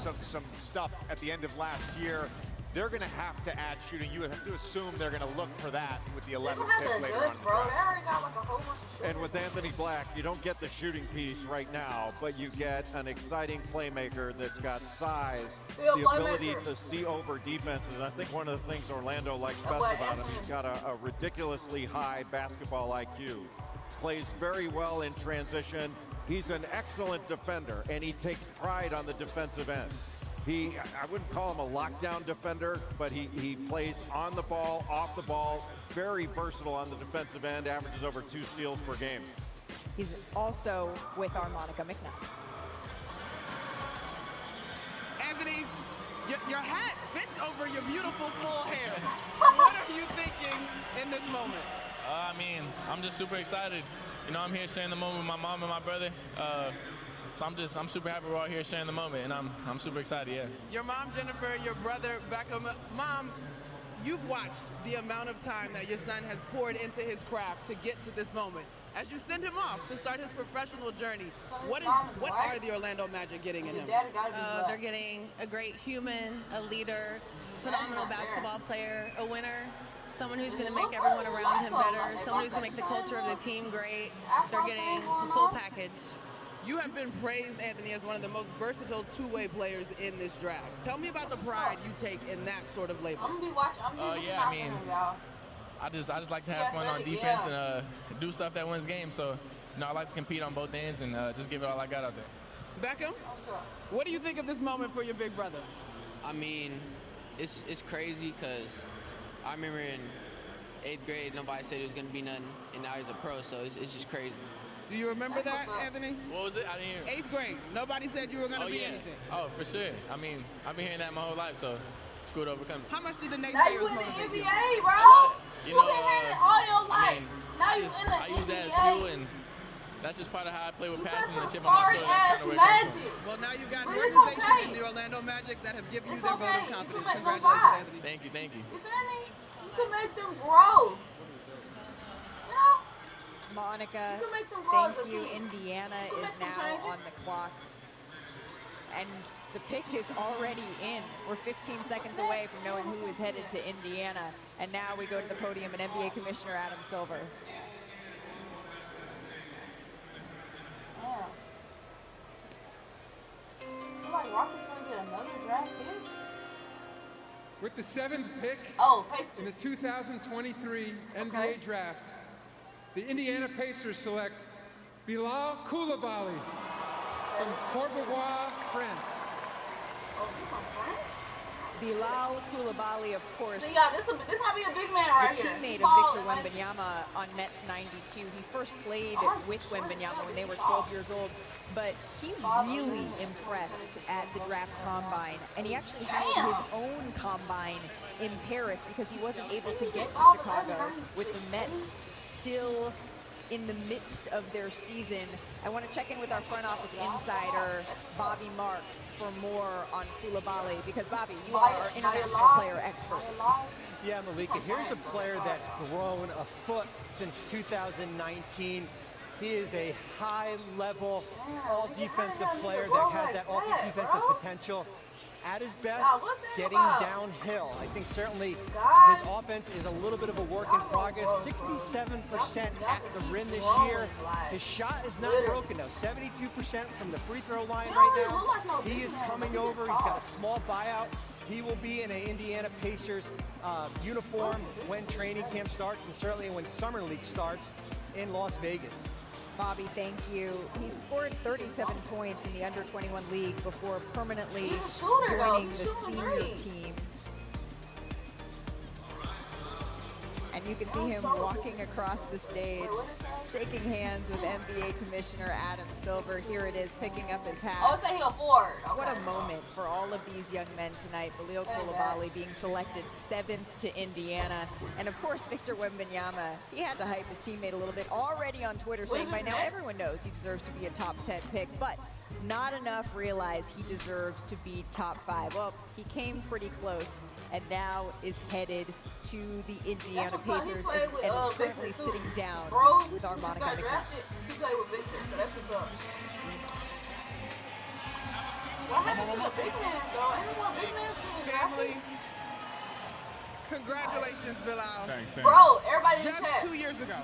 some stuff at the end of last year, they're going to have to add shooting. You have to assume they're going to look for that with the 11th pick later on in the draft. And with Anthony Black, you don't get the shooting piece right now, but you get an exciting playmaker that's got size, the ability to see over defenses. I think one of the things Orlando likes best about him, he's got a ridiculously high basketball IQ. Plays very well in transition. He's an excellent defender, and he takes pride on the defensive end. I wouldn't call him a lockdown defender, but he plays on the ball, off the ball, very versatile on the defensive end, averages over 2 steals per game. He's also with our Monica McKnight. Anthony, your hat fits over your beautiful full hair. What are you thinking in this moment? I mean, I'm just super excited. You know, I'm here sharing the moment with my mom and my brother. So I'm super happy we're all here sharing the moment, and I'm super excited, yeah. Your mom, Jennifer, your brother, Beckham. Mom, You've watched the amount of time that your son has poured into his craft to get to this moment. As you send him off to start his professional journey, what are the Orlando Magic getting in him? They're getting a great human, a leader, phenomenal basketball player, a winner, someone who's going to make everyone around him better, someone who's going to make the culture of the team great. They're getting the full package. You have been praised, Anthony, as one of the most versatile two-way players in this draft. Tell me about the pride you take in that sort of label. I'm gonna be watching. I'm gonna be Yeah, I mean, I just like to have fun on defense and do stuff that wins games. So, I like to compete on both ends and just give it all I got out there. Beckham, what do you think of this moment for your big brother? I mean, it's crazy because I remember in 8th grade, nobody said he was going to be nothing, and now he's a pro, so it's just crazy. Do you remember that, Anthony? What was it? I didn't hear. 8th grade. Nobody said you were going to be anything. Oh, for sure. I mean, I've been hearing that my whole life, so it's cool to overcome it. How much did the Now naysayers you in the motivate you? NBA, bro. You You've know, been hearing it all your life. Now you in the I use that at NBA. school, and that's just part of how I play with passion and a chip on my Sorry shoulder. That's ass kind of where it comes Magic. from. Well, now you got But it's organizations okay. in the Orlando Magic that have given It's you their vote okay. of You confidence. can make them Congratulations, vibe. Anthony. Thank you, thank you. You feel me? You can make them grow. You know? Monica, You can make them grow thank as a you. team. Indiana You can make is some now changes. on the clock. And the pick is already in. We're 15 seconds away from knowing who is headed to Indiana. And now we go to the podium and NBA Commissioner Adam Silver. I feel like Rockets gonna get another draft pick. With the 7th pick Pacers. in the 2023 NBA Draft, the Indiana Pacers select Bilal Coulibaly from Courbevoie, France. Bilal Coulibaly, of course. So yeah, this might be a big man right the here. teammate Tall of Victor and Wembanyama on Mets 92. He first played with Wembanyama when they were 12 years old, but he really impressed at the draft combine, and he actually had his own combine in Paris because he wasn't able to get to Chicago with the Mets still in the midst of their season. I want to check in with our front office insider, Bobby Marks, for more on Coulibaly, because Bobby, you are our international player expert. Yeah, Malika, here's a player that's grown a foot since 2019. He is a high-level, all-defensive player that has that all-defensive potential. At his best, getting downhill. I think certainly his offense is a little bit of a work in progress. 67% at the rim this year. His shot is not broken, though. 72% from the free throw line right now. He is coming over. He's got a small buyout. He will be in an Indiana Pacers uniform when training camp starts, and certainly when Summer League starts in Las Vegas. Bobby, thank you. He scored 37 points in the under-21 league before permanently joining the senior team. And you can see him walking across the stage, shaking hands with NBA Commissioner Adam Silver. Here it is, picking up his hat. Oh, say he'll forward. What a moment for all of these young men tonight. Bilal Coulibaly being selected 7th to Indiana. And of course, Victor Wembanyama, he had to hype his teammate a little bit already on Twitter, saying by now everyone knows he deserves to be a top 10 pick, but not enough realize he deserves to be top 5. Well, he came pretty close and now is headed to the Indiana Pacers and is currently sitting down with our Monica McNair. He played with Victor, so that's what's up. What happened to the big man's, though? Anyone big man's getting drafted? Family, congratulations, Bilal. Thanks. Bro, everybody in Just chat. 2 years ago,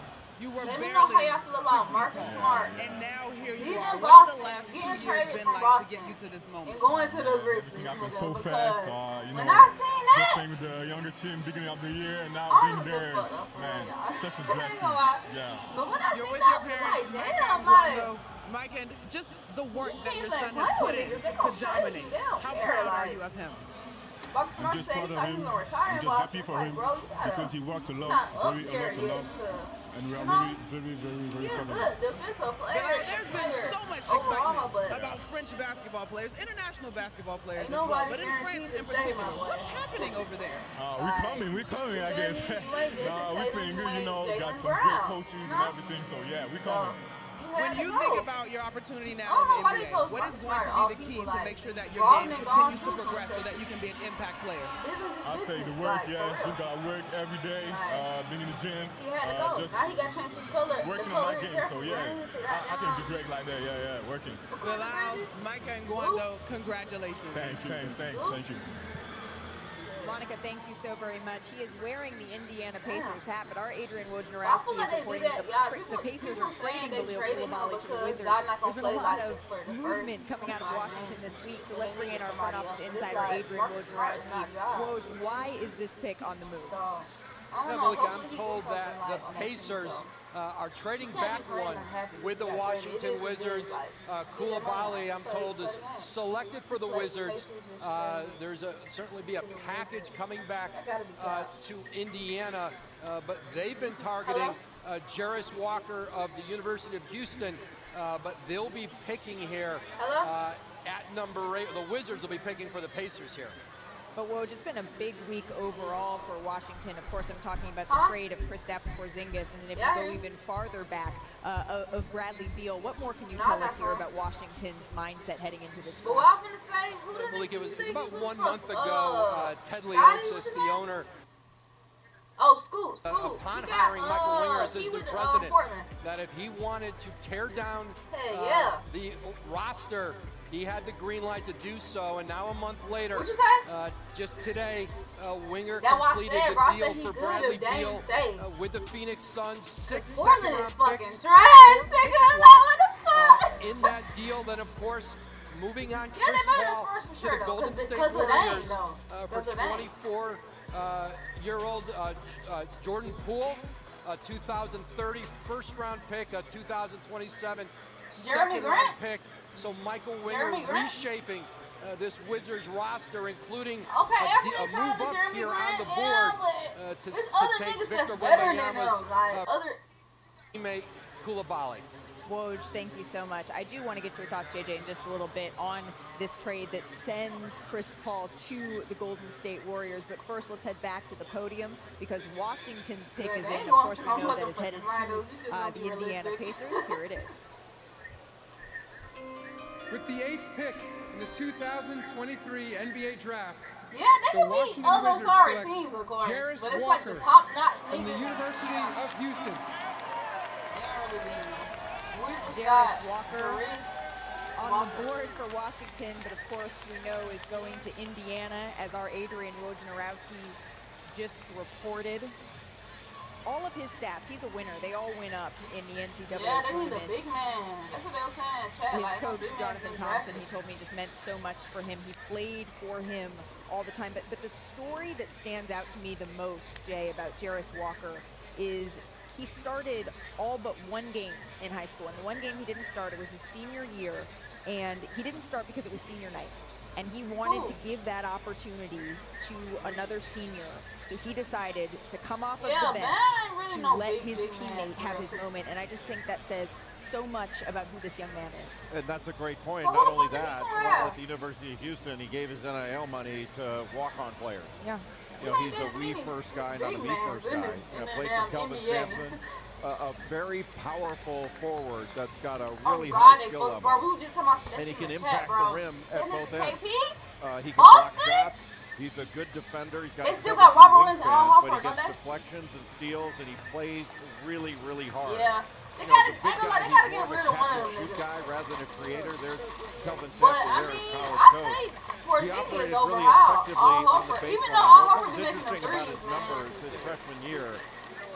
you were Let me barely know how y'all feel about 6 Marcus feet Smart. tall. And now here you Leaving are. What's Boston, the last 2 getting years traded been from like Boston to get you to this moment? and going to the Grizzlies, It happened nigga, so because fast. when I seen Just that, playing with the younger team beginning of the year and now I being don't give a there, fuck, man, such a I ain't blessing. gonna lie. Yeah. But when I You're seen with that, your I was parents, like, Mike damn, and like, Lonzo. Mike, and just the work that your teams son ain't has playing put with in niggas. They to gonna trade dominate. you. They don't How care, proud are like- you of him? Marcus I'm Smart just said proud he of thought he was him. gonna retire I'm in just Boston. happy It's for like, him bro, you gotta, because he worked a lot, not up very, a there lot, a lot. yet And we are you know? very He's a proud of him. good defensive player. There's been so much overall, excitement but about French basketball players, international basketball players Ain't as well, nobody but in France guaranteed to in stay, particular. my boy. What's happening over there? We coming, I guess. Jason we Tatum playing good, you know, playing got Jaylen some Brown. great coaches and everything, so yeah, we coming. You When you think about your opportunity now in the NBA, what is going to be the key to make sure that your game continues to progress so that you can be an impact player? I say the work, just gotta work every day, being in the gym. He had to go. Now he got changed his color. Working on my game, so I can be great like that, working. Well, Micah and Gwando, congratulations. Thank you. Monica, thank you so very much. He is wearing the Indiana Pacers hat, but our Adrian Wojnarowski is reporting the Pacers are trading Khalil Koulibaly to the Wizards. There's been a lot of movement coming out of Washington this week, so let's bring in our front office insider, Adrian Wojnarowski. Woj, why is this pick on the move? Malika, I'm told that the Pacers are trading back one with the Washington Wizards. Koulibaly, I'm told, is selected for the Wizards. There's certainly be a package coming back to Indiana, but they've been targeting Jarace Walker of the University of Houston, but they'll be picking here at number 8. The Wizards will be picking for the Pacers here. But Woj, it's been a big week overall for Washington. Of course, I'm talking about the trade of Kristaps Porzingis, and then if you go even farther back, of Bradley Beal. What more can you tell us here about Washington's mindset heading into this But draft? what I'm going to say, who did Malik, it was about 1 from? month ago, Ted Leonsis, the owner, Scoop. upon hiring Michael Winger as his new president, that if he wanted to tear down the roster, he had the green light to do so, and now a month later, What'd you say? just today, Winger That's why I completed said, bro, I the said deal he for good Bradley if Dame Beal stay. with the Phoenix Suns. 6 Portland is second-round fucking picks trash, nigga. What the fuck? in that deal. Then, of course, moving on Yeah, Chris they better Paul Spurs for to sure, the though, Golden State because of Dame, Warriors though. for Because of Dame. 24-year-old Jordan Poole, a 2030 first-round pick, a 2027 Jeremy second-round Grant. pick. So Michael Winger Jeremy Grant. reshaping this Wizards roster, including everything a sounds move up Jeremy here Grant, on the yeah, board but to other take niggas Victor that's better than Wembanyama's them, like other. teammate Koulibaly. Woj, thank you so much. I do want to get your thoughts, JJ, in just a little bit on this trade that sends Chris Paul to the Golden State Warriors. But first, let's head back to the podium because Washington's pick is in. Of course, we know that it's headed to the Indiana Pacers. Here it is. With the 8th pick in the 2023 NBA Draft, Yeah, they can beat other sorry teams, of course. Jarace But it's Walker like the top-notch from the niggas. University of Houston. Jarace Walker on the board for Washington, but of course we know is going to Indiana, as our Adrian Wojnarowski just reported. All of his stats, he's a winner. They all win up in the NCAA Yeah, they need tournament. a big man. That's what they were saying in chat. His Like, coach, big man's Jonathan getting Thompson, drafted. he told me just meant so much for him. He played for him all the time. But the story that stands out to me the most, Jay, about Jarace Walker is he started all but one game in high school. And the one game he didn't start, it was his senior year. And he didn't start because it was senior night. And he wanted to give that opportunity to another senior. So he decided to come off of the bench to let his teammate have his moment. And I just think that says so much about who this young man is. And that's a great point. Not only that, while at the University of Houston, he gave his NIL money to walk-on players. Yeah. You know, he's a we first guy, not a me first guy. You know, played for Kelvin Sampson, a very powerful forward that's got a really high skill level. Bro, we were just talking about that And he shit can in the impact chat, bro. the rim at both ends. He can Boston? block shots. He's a good defender. He's got They still a got Robert Williams and Al wingspan, but Horford, he don't gets they? deflections and steals, and he plays really, really hard. Yeah. They You know, gotta, the big they guy, gotta he's get more rid a of one of them catch-and-shoot niggas. guy rather than a creator. There's Kelvin But Sampson. I There's mean, Howard I Coach. take He Porzingis operated over really Al effectively on the Horford. Even baseline. though Al What Horford was be making them interesting about threes, his man. numbers his freshman year,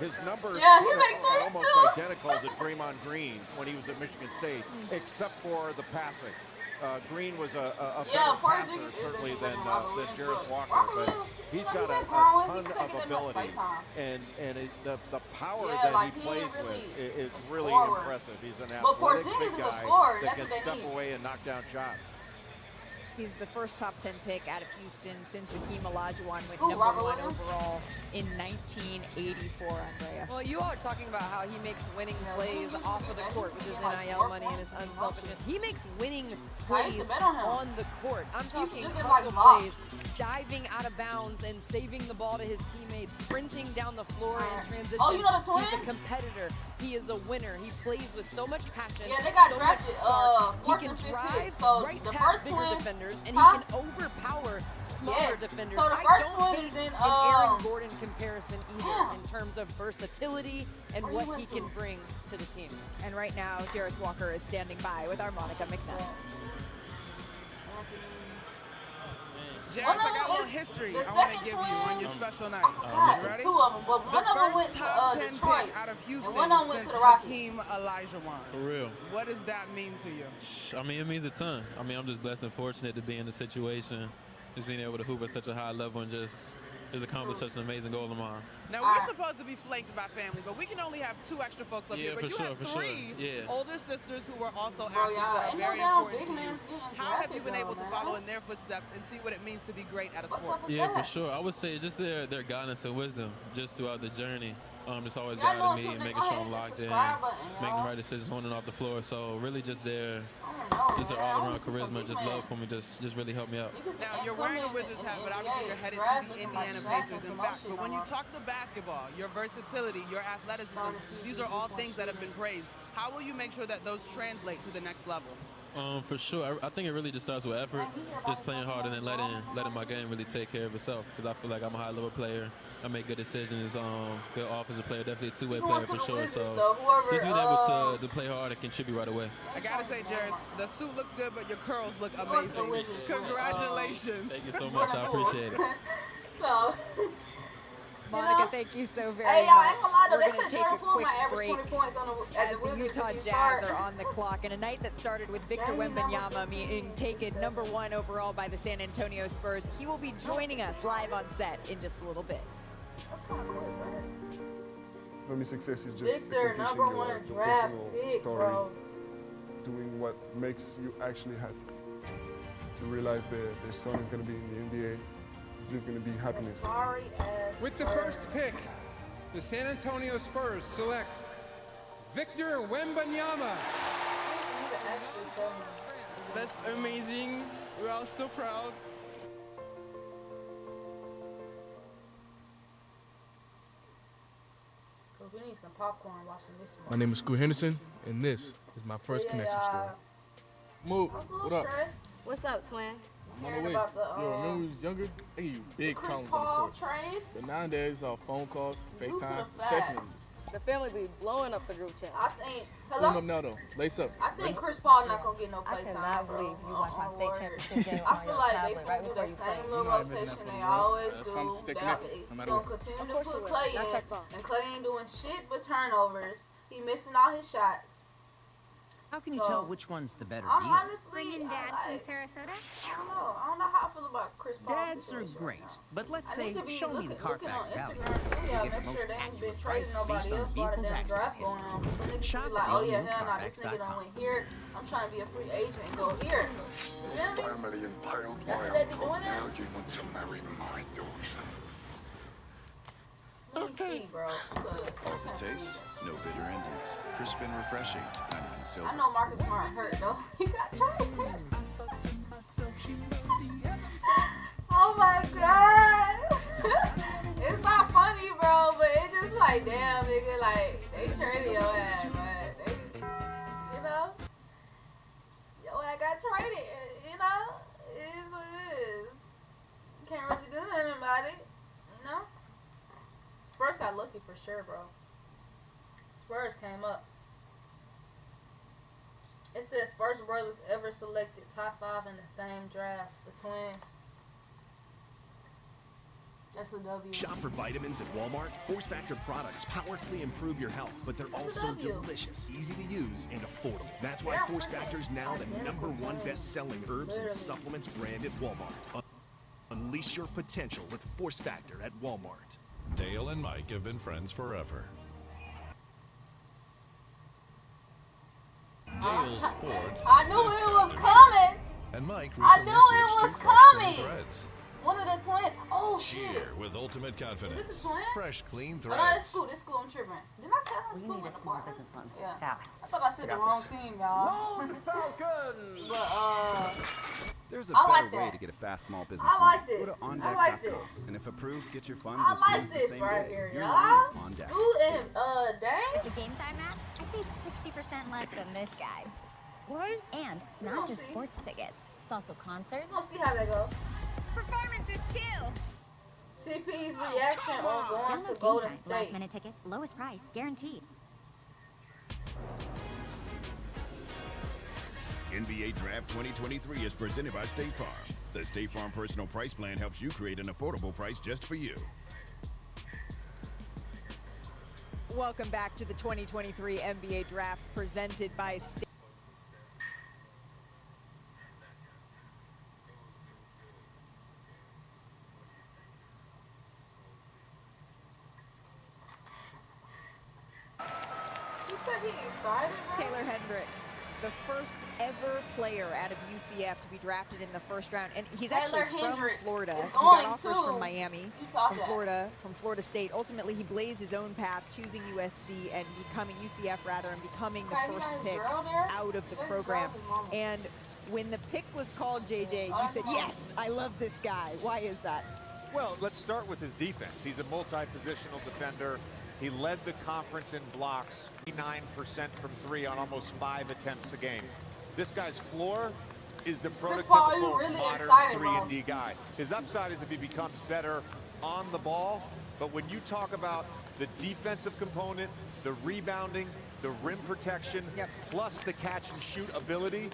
his numbers Yeah, he make are threes almost too. identical to Draymond Green when he was at Michigan State, except for the passing. Green was a better passer, certainly, than Jarace Walker, but he's got a ton of ability, and the power Yeah, that like, he he plays really with is a really scorer. impressive. He's an But athletic Porzingis big is a guy scorer. that That's can what they step need. away and knock down shots. He's the first top 10 pick out of Houston since Hakeem Olajuwon went Who, number Robert 1 Williams? overall in 1984, Andrea. Well, you all are talking about how he makes winning plays off of the court with his NIL money and his unselfishness. He makes winning plays bet on him. on the court. I'm talking just get, hustle like, plays, diving out of bounds and saving the ball to his teammates, sprinting down the floor in transition. Oh, you know the Twins? He's a competitor. He is a winner. He plays with so much passion. Yeah, they got so drafted, much spark. fourth He and can fifth drive pick. So right the past first bigger twin- defenders, and huh? he can overpower smaller Yes. defenders. So the I first don't twin hate is in, an Aaron Gordon comparison either in terms of versatility and Where you what he went can to? bring to the team. And right now, Jarris Walker is standing by with our Monica McNutt. Jarris, One of I got them a little is history the I want to second give twin. you on your special night. Gosh, You ready? it's two of them, but one of them went to top 10 Detroit, pick out of Houston and one of them went since to the Rockets. Hakeem Olajuwon. For real. What does that mean to you? I mean, it means a ton. I mean, I'm just blessed and fortunate to be in the situation, just being able to hoop at such a high level and just accomplish such an amazing goal of mine. Now, we're supposed to be flanked by family, but we can only have 2 extra folks up Yeah, here. But for you sure, have for sure. 3 Yeah. older sisters who were also Bro, athletes y'all, that are ain't no very damn important big to you. man's getting How have you drafted, been able to man? follow in their footsteps and see what it means to be great at a What's sport? up with Yeah, that? for sure. I would say just their guidance and wisdom just throughout the journey. Just always Y'all know guiding me too, and nigga. making Go sure ahead I'm and locked in, subscribe button, making y'all. the right decisions on and off the floor. So really just their just their man. I all-around wanna see some charisma, big just love mans. for me, just really helped me out. Now, you're wearing a Wizards hat, but obviously you're headed to the Indiana Pacers, in fact. But when you talk to basketball, your versatility, your athleticism, these are all things that have been praised. How will you make sure that those translate to the next level? For sure. I think it really just starts with effort, just playing hard and then letting my game really take care of itself. Because I feel like I'm a high-level player. I make good decisions. Good offensive player, definitely a two-way player for sure. So just being able to play hard and contribute right away. I gotta say, Jarris, the suit looks good, but your curls look amazing. Congratulations. Thank you so much. I appreciate it. So, Monica, thank you so very hey, much. y'all, ain't gonna lie though, We're they gonna said take Jordan a Poole quick might average break 20 points at as the the Wizards Utah if he Jazz start. are on the clock in a night that started with Victor Wembanyama being taken #1 overall by the San Antonio Spurs. He will be joining us live on set in just a little bit. For me, success is just Victor, accomplishing #1 your draft personal pick, story, bro. doing what makes you actually happy. To realize that their son is going to be in the NBA, it's just going to be happiness. Sorry ass. With the first pick, the San Antonio Spurs select Victor Wembanyama. That's amazing. We are so proud. We need some popcorn watching this one. My name is Scoot Henderson, and this is my first Yeah, connection yeah. story. Move. I was a What little up? stressed. What's up, twin? I'm on Hearing the way. about the, Yo, remember when we was younger? They give you big Chris problems on the Paul court. trade. But nowadays, it's all phone calls, Due to FaceTime, the text me. facts. The family be blowing up the group chat. I think. Pull them Hello. up now, though. Lace up. I think Chris Paul not gonna get no I playtime. cannot bro. believe you watched my On state Warriors. championship game I on feel your like tablet they right finna do before that you same played. little You know I missed rotation that they for you. always That's do. why I'm sticking They it, no matter gonna what. continue Of to course put you will. Clay Not in, check ball. and Clay ain't doing shit but turnovers. He missing all his shots. How can you So, tell which one's the better I'm deal? honestly, Bringing Dad I from Sarasota. I don't know. I don't know how I feel about Chris Paul. Dads are great, but let's I say, need to be show me the looking Carfax on Valley. Instagram too, You yeah, get the make sure most they ain't been accurate trading price nobody based on else while the vehicle's damn accident draft going history. on. So niggas Shop be like, at oh yeah, all hell nah, this nigga done Carfax.com. went here. I'm trying to be a free agent and go here. You feel me? Family impaled That's my what they be uncle. doing now? Now you want to marry my daughter. Let me see, bro. All the taste, no bitter endings. Crisp and refreshing, Huntington Silver. I know Marcus Smart hurt though. He got traded. Oh my god. It's not funny, bro, but it's just like, damn, nigga, like, they traded your ass, but they, you know, your ass got traded, you know? It is what it is. Can't really do nothing about it, you know? Spurs got lucky for sure, bro. Spurs came up. It says first brothers ever selected top 5 in the same draft, the twins. That's a W. Shop for vitamins at Walmart. Force Factor products powerfully improve your health, but they're That's a also W. delicious, easy to use, and affordable. That's why They're Force perfect. Factor is now the Identical #1 twins. best-selling herbs and Literally. supplements brand at Walmart. Unleash your potential with Force Factor at Walmart. Dale and Mike have been friends forever. Dale sports. I knew this it was guy's a coming. shirt, And Mike I recently knew it switched was to fresh clean coming. threads. One of the twins. Oh shit. Cheer with ultimate confidence. Is this a twin? Fresh clean Oh, no, that's threads. school. This school. I'm tripping. Didn't I tell him We school need a was small acquired? business loan. Yeah. Fast. I thought I said the Got wrong this. team, y'all. Lone Falcons. But There's a I like better way that. to get a fast small business I like loan. Go this. to I OnDeck.com. like this. And if approved, get your funds I as soon like as the this same right day. here, Your y'all. loan is on deck. Scoot and Dang. The Game Time app, I paid 60% less than this guy. What? And it's We not gonna just see. sports tickets. It's also concerts. We'll see how that goes. Performances too. CP's reaction on going Download to Game Golden Time. State. Last minute tickets, lowest price, guaranteed. NBA Draft 2023 is presented by State Farm. The State Farm Personal Price Plan helps you create an affordable price just for you. Welcome back to the 2023 NBA Draft presented by State. You said he excited, bro? Taylor Hendricks, the first ever player out of UCF to be drafted in the first round. And he's Taylor actually from Hendricks Florida. is He going got offers to from Miami, Utah from Jazz. Florida, from Florida State. Ultimately, he blazed his own path, choosing USC and becoming UCF rather, and becoming the Okay, he first got his pick girl there? out of the That's program. his mama. And when the pick was called, JJ, Oh, you that's said, his mama. yes, I love this guy. Why is that? Well, let's start with his defense. He's a multi-positional defender. He led the conference in blocks, 39% from three on almost 5 attempts a game. This guy's floor is the Chris Paul, prototypical you really modern excited, 3-and-D guy. His upside is if he becomes better on the ball, but when you talk about the defensive component, the rebounding, the rim protection, plus the catch and shoot ability,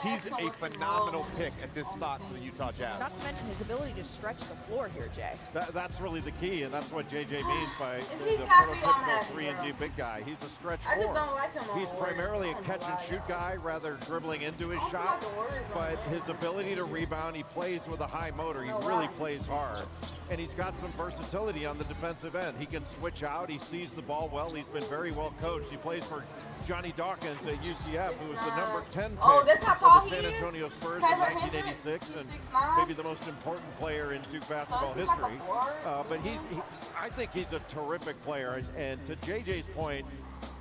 he's a phenomenal pick at this spot for the Utah Jazz. Not to mention his ability to stretch the floor here, Jay. That's really the key, and that's what JJ means by he's the happy, I'm prototypical happy, 3-and-D big guy. He's a stretch I just four. don't like him on He's Warriors. primarily a I'm catch and gonna shoot guy, rather dribbling into his I don't shot. feel like the Warriors But don't his ability to rebound, he plays with a high motor. He No, really why? plays hard, and he's got some versatility on the defensive end. He can switch out. He sees the ball well. He's been very well coached. He plays for Johnny Dawkins at UCF, who was the number 10 pick Oh, that's how tall of the he San is? Antonio Spurs Taylor in Hendricks? 1986, He's and 6'9"? maybe the most important player in Duke basketball So is he like a history. forward? But I think he's a terrific player, and to JJ's point,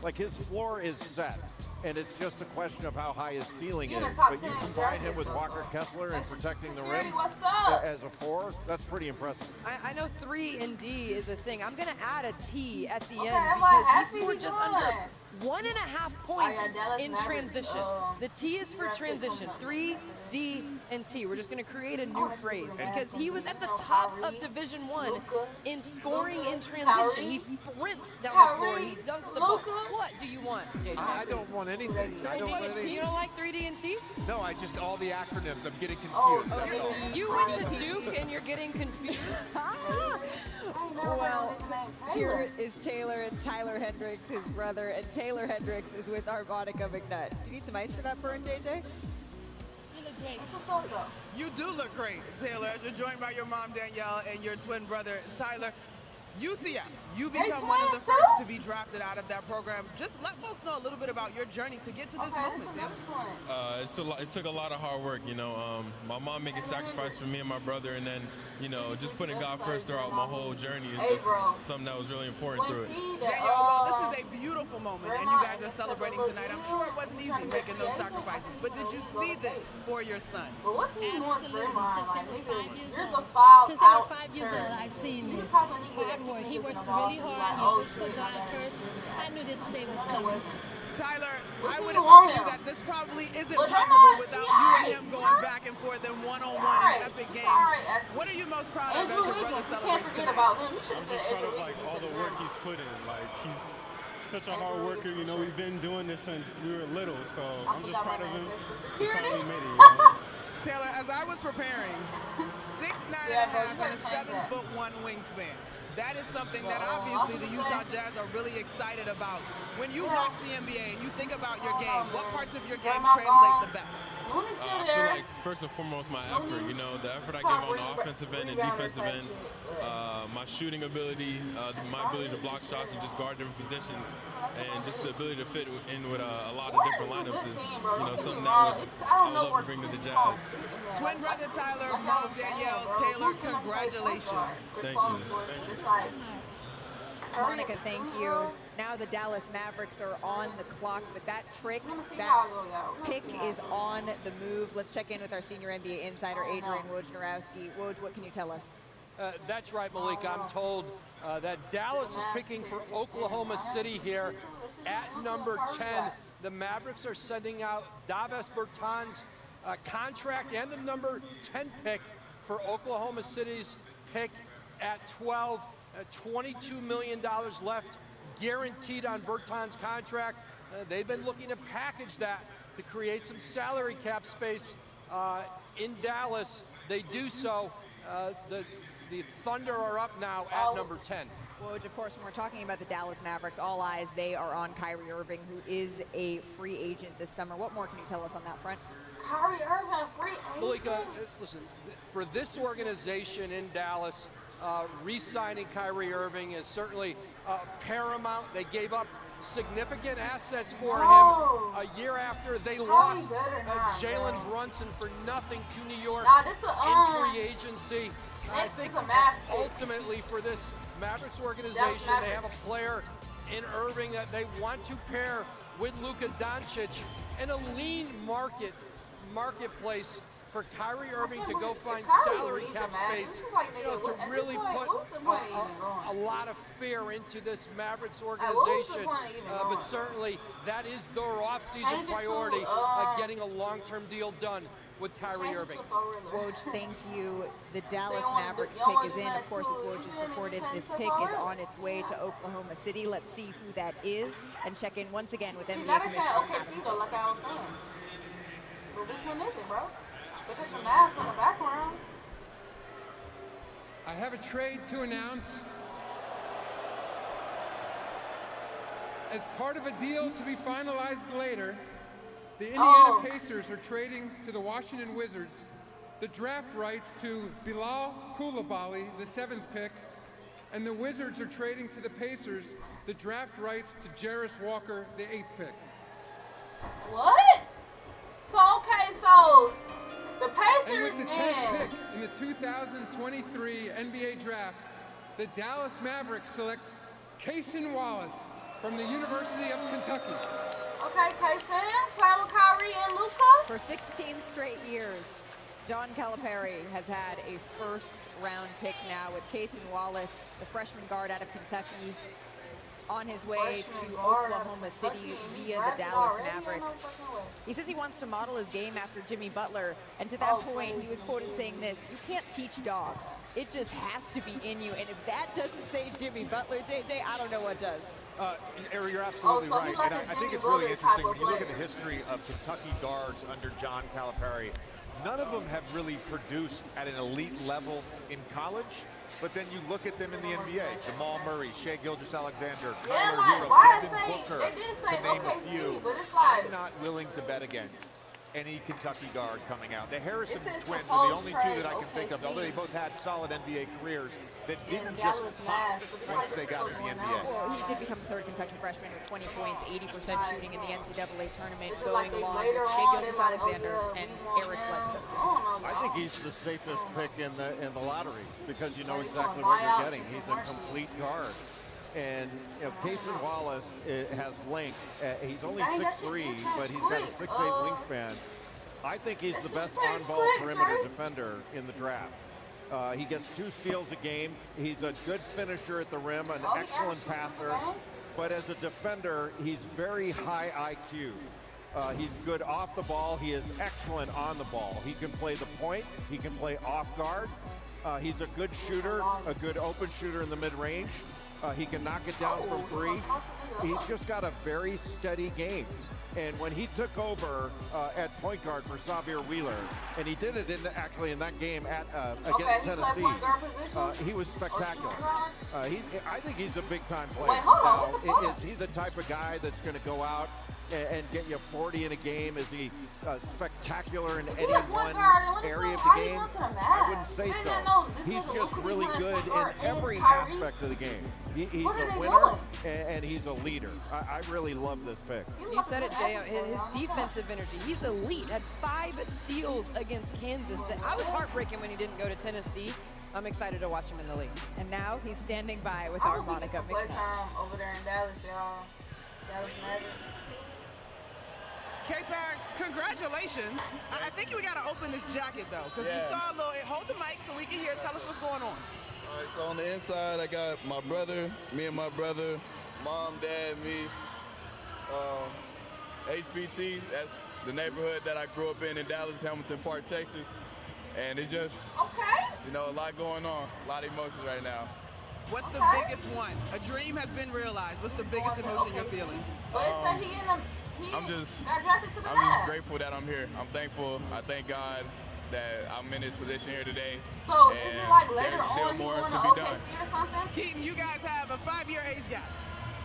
like his floor is set, and it's just a question of how high his ceiling He's is. in the top But you 10 combine him draft with picks Walker also. Kessler and protecting the Security, rim what's up? as a four, that's pretty impressive. I know 3-and-D is a thing. I'm gonna add a T at the Okay, end I'm like, because happy he scored he just won. under 1.5 points Oh, yeah, Dallas in Mavericks, transition. The T is for draft pick transition. comes up. 3, D, and T. We're just gonna create a new Oh, that's phrase super because bad. he was at the You know, top Kyrie, of Division 1 Luka, in scoring Luka, in transition. Kyrie, He sprints down the floor. Kyrie, He dunks the Luka. ball. What do you want, JJ? I don't want anything. I don't want anything. You don't like 3D and T? No, I just, all the acronyms, I'm getting confused. Oh, that's all. You went to Duke and you're getting confused? Well, here is Taylor and Tyler Hendricks, his brother, and Taylor Hendricks is with our Monica McNutt. Do you need some ice for that burn, JJ? What's up, though? You do look great, Taylor, as you're joined by your mom, Danielle, and your twin brother, Tyler. UCF, you They become one of the twins, first too? to be drafted out of that program. Just let folks know a little bit about your journey to get to this moment, Taylor. It took a lot of hard work, you know. My mom making sacrifice for me and my brother, and then, you know, just putting God first throughout my whole journey is Hey, just bro. something that was really important through it. Danielle, well, this is a beautiful moment, and you guys are celebrating tonight. I'm sure it wasn't easy making those sacrifices, but did you see this for your son? But what team wants Absolutely. Draymond? Like, Since nigga, they were 5 years you're old. the foul Since they were out 5 years turn. old, I've seen You this. talking nigga that Hard work. He niggas works involved really to be hard. like, He oh, puts for shit, God my bad. first. I knew this day was coming. Tyler, What I team would you want argue him? that this probably isn't Well, possible Draymond, without he you and alright, him he going alright. back and forth in one-on-one alright, in epic he's games. alright. What are you most proud of as Andrew your brother Wiggins, we can't celebrates forget tonight? about him. You should I'm have just said proud Andrew of like Wiggins. all the work he's put in. Like he's such a hard worker. You know, we've been doing this since we were little, so I'm just proud of him. He finally made it. You know? Taylor, as I was preparing, 6'9" Yeah, and bro, a you half and a gotta change that. 7'1" wingspan. That is something that obviously the Utah Jazz are really excited about. When you watch the NBA and you think about your game, what parts of your game translate the best? Mooney's still I there. feel like first and foremost my effort, you know, the effort I give on the offensive end and defensive end, my shooting ability, my ability to block shots and just guard different positions, and just the ability to fit in with a lot of different lineups is, you know, something that I would love to bring to the Jazz. Twin brother Tyler, mom Danielle, Taylor, congratulations. Thank you. It's like, Monica, thank you. Now the Dallas Mavericks are on the clock, but that trick, that how it goes. pick is on the move. Let's check in with our senior NBA insider, Adrian Wojnarowski. Woj, what can you tell us? That's right, Malika. I'm told that Dallas is picking for Oklahoma City here at number 10. The Mavericks are sending out Davis Bertans' contract and the number 10 pick for Oklahoma City's pick at 12. $22 million left guaranteed on Bertans' contract. They've been looking to package that to create some salary cap space in Dallas. They do so. The Thunder are up now at number 10. Woj, of course, when we're talking about the Dallas Mavericks, all eyes, they are on Kyrie Irving, who is a free agent this summer. What more can you tell us on that front? Kyrie Irving, free agent? Malika, listen, for this organization in Dallas, re-signing Kyrie Irving is certainly paramount. They gave up significant assets for him a year after they lost Jalen Brunson for nothing to New York in free agency. I think ultimately for this Mavericks organization, they have a player in Irving that they want to pair with Luka Doncic in a lean marketplace for Kyrie Irving to go find salary cap space, to really put a lot of fear into this Mavericks organization. But certainly that is their offseason priority, getting a long-term deal done with Kyrie Irving. Woj, thank you. The Dallas Mavericks pick is in. Of course, as Woj just reported, this pick is on its way to Oklahoma City. Let's see who that is and check in once again with NBA Commissioner Adam Silver. though, like I was saying. But which one is it, bro? Look at the Mavs in the background. I have a trade to announce. As part of a deal to be finalized later, the Indiana Pacers are trading to the Washington Wizards the draft rights to Bilal Coulibaly, the 7th pick, and the Wizards are trading to the Pacers the draft rights to Jarris Walker, the 8th pick. What? So, okay, so the And Pacers with the 10th pick in the 2023 NBA draft, the Dallas Mavericks select Cason Wallace from the University of Kentucky. Okay, Cason, playing with Kyrie and Luka. For 16 straight years, John Calipari has had a first-round pick now with Cason Wallace, the freshman guard out of Kentucky, on his way to Oklahoma City via the Dallas Mavericks. He says he wants to model his game after Jimmy Butler, and to that point, he was quoted saying this: "You can't teach dog. It just has to be in you, and if that doesn't say Jimmy Butler, JJ, I don't know what does." Ari, you're absolutely right. And I think it's really interesting when you look at the history of Kentucky guards under John Calipari. None of them have really produced at an elite level in college, but then you look at them in the NBA. Jamal Murray, Shai Gilgeous-Alexander, Tyler Hero, Devin Booker, to name a few. But it's like, I'm not willing to bet against any Kentucky guard coming out. The Harrison twins are the only two that I can think of, although they both had solid NBA careers, that didn't just pop once they got to the NBA. Well, he did become the third Kentucky freshman with 20 points, 80% shooting in the NCAA tournament, going along with Shai Gilgeous-Alexander and Eric Bledsoe. I think he's the safest pick in the lottery because you know exactly what you're getting. He's a complete guard. And Cason Wallace has length. He's only 6'3", but he's got a 6'8" wingspan. I think he's the best on-ball perimeter defender in the draft. He gets 2 steals a game. He's a good finisher at the rim, an excellent passer. But as a defender, he's very high IQ. He's good off the ball. He is excellent on the ball. He can play the point. He can play off guard. He's a good shooter, a good open shooter in the mid-range. He can knock it down from 3. He's just got a very steady game. And when he took over at point guard for Xavier Wheeler, and he did it in that game against Tennessee, he was spectacular. I think he's a big-time player. Wait, hold on, what the fuck? Is he the type of guy that's going to go out and get you 40 in a game? Is he spectacular in any one area of the game? I wouldn't say so. He's just really good in every aspect of the game. He's a winner and he's a leader. I really love this pick. You said it, Jay. His defensive energy. He's elite. Had 5 steals against Kansas. I was heartbroken when he didn't go to Tennessee. I'm excited to watch him in the league. And now he's standing by with I our hope he Monica gets some play McNutt. time over there in Dallas, y'all. Dallas Mavericks. K-Star, congratulations. I think we got to open this jacket, though, because we saw a little, hold the mic so we can hear. Tell us what's going on. All right, so on the inside, I got my brother, me and my brother, mom, dad, me, HBT. That's the neighborhood that I grew up in Dallas, Hamilton Park, Texas. And it just, you know, a lot going on, a lot of emotions right now. What's the biggest one? A dream has been realized. What's the biggest emotion you're feeling? But it said I'm just got drafted to the I'm Mavs. just grateful that I'm here. I'm thankful. I thank God that I'm in this position here today. So and is it like later there's still on he more going to to be done. OKC or something? Keaton, you guys have a 5-year age gap.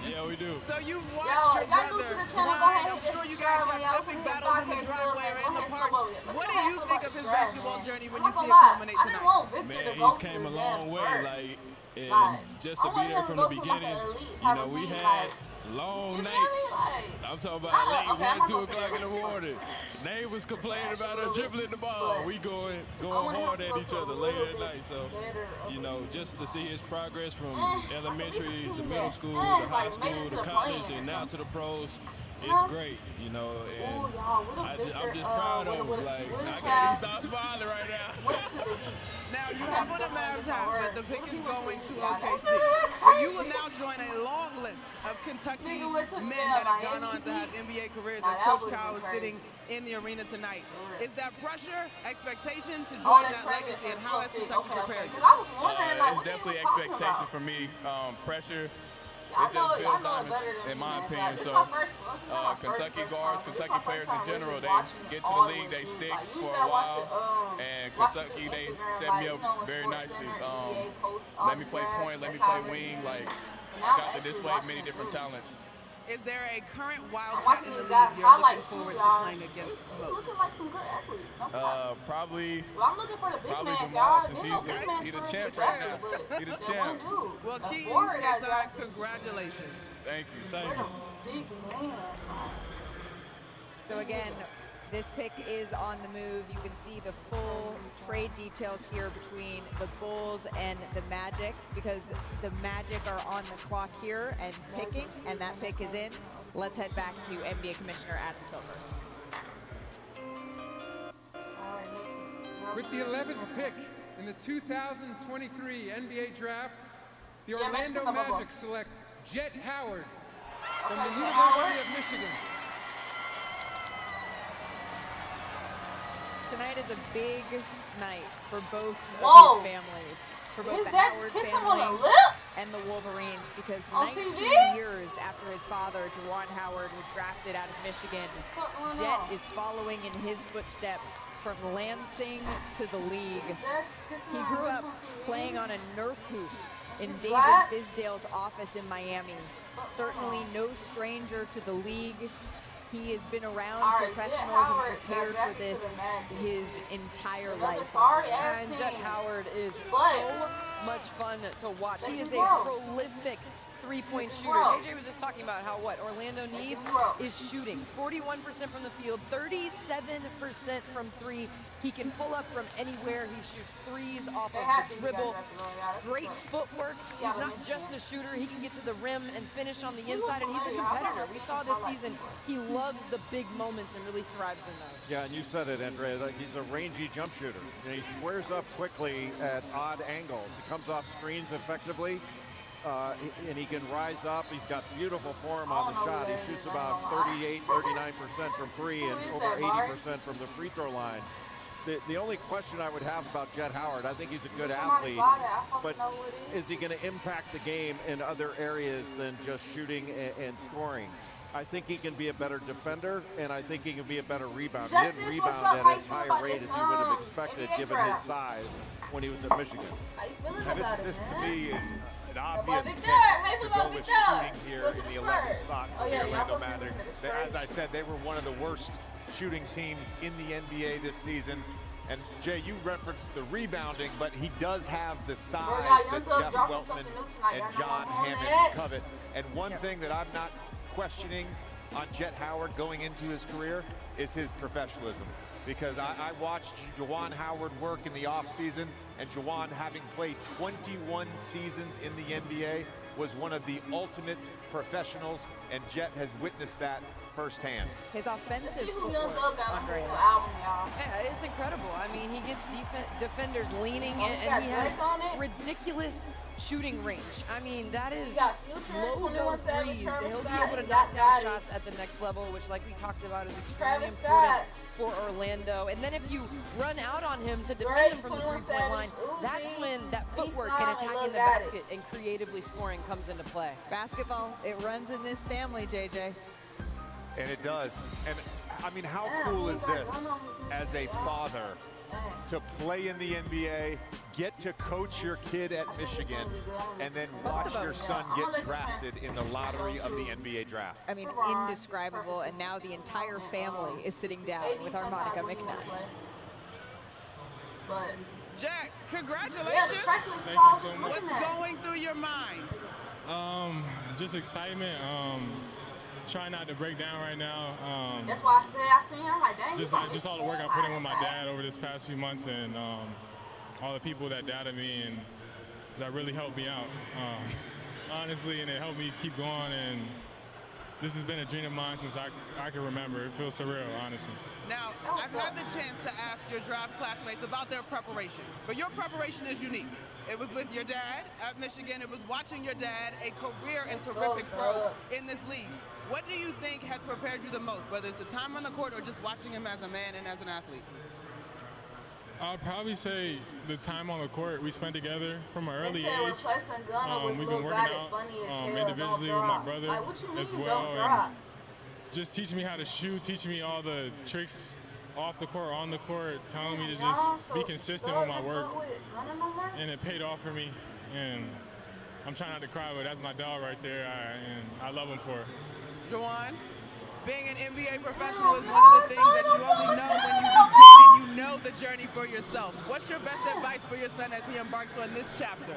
Yeah, we do. So you watched Yo, your if y'all new brother to the channel, go grind. ahead and I'm hit sure you subscribe guys and have y'all epic can get battles in the podcast driveway or in the park. What do you think of his basketball journey when you see it culminate I didn't tonight? want Victor Man, to go he's to came the a long damn way. Spurs. Like, and Like, just I to be want there him to from go the to, like, beginning, an elite you type know, of we team, had like, long you feel me? nights. Like, I'm talking about okay, late I'm 1, not 2 gonna o'clock say in the that. morning. Neighbors complaining about her dribbling the ball. But We going wanna hard have to at go each to a other little late at bit night. So, better of you a know, just to see his progress from at elementary least a to team middle that, school like, to high made it school to to the college play-in and or now to the pros, You it's know? great, you know, Ooh, and y'all, what a Victor, I'm just proud of him. what a Like, I child can't even stop smiling right now. went to the Heat. Now, you Okay, have on the Steph Mavs Curry hat, but works. the pick What if is he went to going the to Heat, y'all? That OKC. shit is But you will crazy. now join a long list of Kentucky Nigga went to men the that have Miami gone on to have Heat. NBA careers Nah, as that Coach would've Kyle been is sitting crazy. in the arena tonight. Is that pressure, expectation to Oh, join that that trade legacy, and is how has big. Kentucky Okay, prepared you? because I was wondering, like, It's what he definitely was talking expectation about. for me. Pressure. I It know just it builds better diamonds, than in me, my man. opinion. Like, this So, is my first, this is not my Kentucky first guards, time, but this Kentucky is my first players in time general, really they watching get to all the the league, way they through. stick Like, for usually a I watch while, and watch Kentucky, through they Instagram, set like, me you up know, when very Sports nicely. Center, NBA post all Let me the play drafts, point, let me that's how play I really wing. see Like, it. I And got I'm to actually display watching many it different through. talents. Is there a current I'm Wildcat watching in the these league guys you're looking highlights too, forward to y'all. playing against They most? looking like some good athletes. Don't lie. Probably. Well, I'm looking for the big Probably man, Jamal, y'all. since There's no big man he the for champ the right drafted, now. but He the that champ. one dude. Well, the Keaton, forward got K-Star, drafted. congratulations. Thank you. What a big man. So again, this pick is on the move. You can see the full trade details here between the Bulls and the Magic, because the Magic are on the clock here and picking, and that pick is in. Let's head back to NBA Commissioner Adam Silver. With the 11th pick in the 2023 NBA Draft, the Orlando Magic select Jet Howard from the University of Michigan. Tonight is a big night for both Whoa. of these families. For both His the dad Howard just kissed him on family the lips? and the Wolverines, because On 19 TV? years after his father, Juwan Howard, was drafted out of Michigan, going Jet on? is following in his footsteps from Lansing to the league. He grew up playing on a Nerf hoop in He's David black? Fizdale's office in Miami. Certainly no stranger to the league. He has been around All right, Jet professionals Howard and prepared got for drafted this to the Magic. his entire Another life. sorry-ass And Jet team. Howard is But- so much fun to watch. They He is can a grow. prolific three-point They can shooter. grow. AJ was just talking about how what Orlando needs grow. is shooting. 41% from the field, 37% from three. He can pull up from anywhere. He shoots threes off They of had the to, dribble. you guys have to know, y'all. Great footwork. He's Yeah, not but- just a shooter. He can get to the rim and finish on the He inside, and he's a looks familiar. I competitor. thought We that's saw just this how, like, season. He loves the big moments and really thrives in those. Yeah, and you said it, Andrea. Like, he's a rangy jump shooter. And he squares up quickly at odd angles. He comes off screens effectively, and he can rise up. He's got beautiful form on the shot. He shoots about 38, 39% from three and over 80% from the free throw line. The only question I would have about Jet Howard, I think he's a good athlete, but is he going to impact the game in other areas than just shooting and scoring? I think he can be a better defender, and I think he can be a better rebounder. He Justice, didn't what's rebound up? How at you as feel high about a rate this, as you would have NBA expected draft? given his size when he was at Michigan. How you feeling And about it, this to man? me is an boy obvious Victor, pick how you to feel go about with Victor? shooting here Go to in the the 11th Spurs. spot Oh, for yeah, the y'all Orlando supposed to be Magic. looking at the As I said, they were one of the worst shooting teams in the NBA this season. And Jay, you referenced the rebounding, but he does have the size y'all, that Young Thug Jeff dropping Weltman something new tonight. and Y'all know John I'm on Hammond it. covet. And one thing that I'm not questioning on Jet Howard going into his career is his professionalism. Because I watched Juwan Howard work in the offseason And Juwan, having played 21 seasons in the NBA, was one of the ultimate professionals, and Jet has witnessed that firsthand. His offensive See who footwork, Young Thug got on Andre. the album, y'all. Yeah, it's incredible. I mean, he gets defenders leaning, Oh, he and got he has Drake on it? ridiculous shooting range. I mean, that is He got Future, low 21 threes. Savage, He'll Travis be Scott, able to and knock Got down Gotti. shots at the next level, which, like we talked about, is extremely Travis important Scott. for Orlando. And then if you run out on him to defend Drake, him from the 21 three-point line, Savage, that's Uzi, when that footwork Beast and Nine, attacking Lil the Gotti. basket and creatively scoring comes into play. Basketball, it runs in this family, JJ. And it does. And I mean, how cool is this as a father to play in the NBA, get to coach your kid at Michigan, and then watch your son get drafted in the lottery of the NBA draft? I mean, indescribable, and now the entire family is sitting down with Armonica McKnight. But Jack, congratulations. yeah, the track list Thank falls you so just much. looking What's at. going through your mind? Just excitement. Trying not to break down right now. That's why I said I seen her. I'm like, dang. Just all the work I put in with my dad over this past few months, and all the people that doubted me and that really helped me out, honestly, and it helped me keep going. And this has been a dream of mine since I can remember. It feels surreal, honestly. Now, I've had the chance to ask your draft classmates about their preparation, but your preparation is unique. It was with your dad at Michigan. It was watching your dad, a career and terrific pro in this league. What do you think has prepared you the most, whether it's the time on the court or just watching him as a man and as an athlete? I'll probably say the time on the court we spent together from an early They said age. replacing Gunna with We've Lil been working Gotti out funny as hell, individually don't with my drop. brother Like, what you mean as don't well, drop? and just teaching me how to shoot, teaching me all the tricks off the court, on the court, telling me to just be consistent with my work, and it paid off for me. And I'm trying not to cry, but that's my dog right there, and I love him for it. Juwan, being an NBA professional is one of the things that you only know when you begin and you know the journey for yourself. What's your best advice for your son as he embarks on this chapter?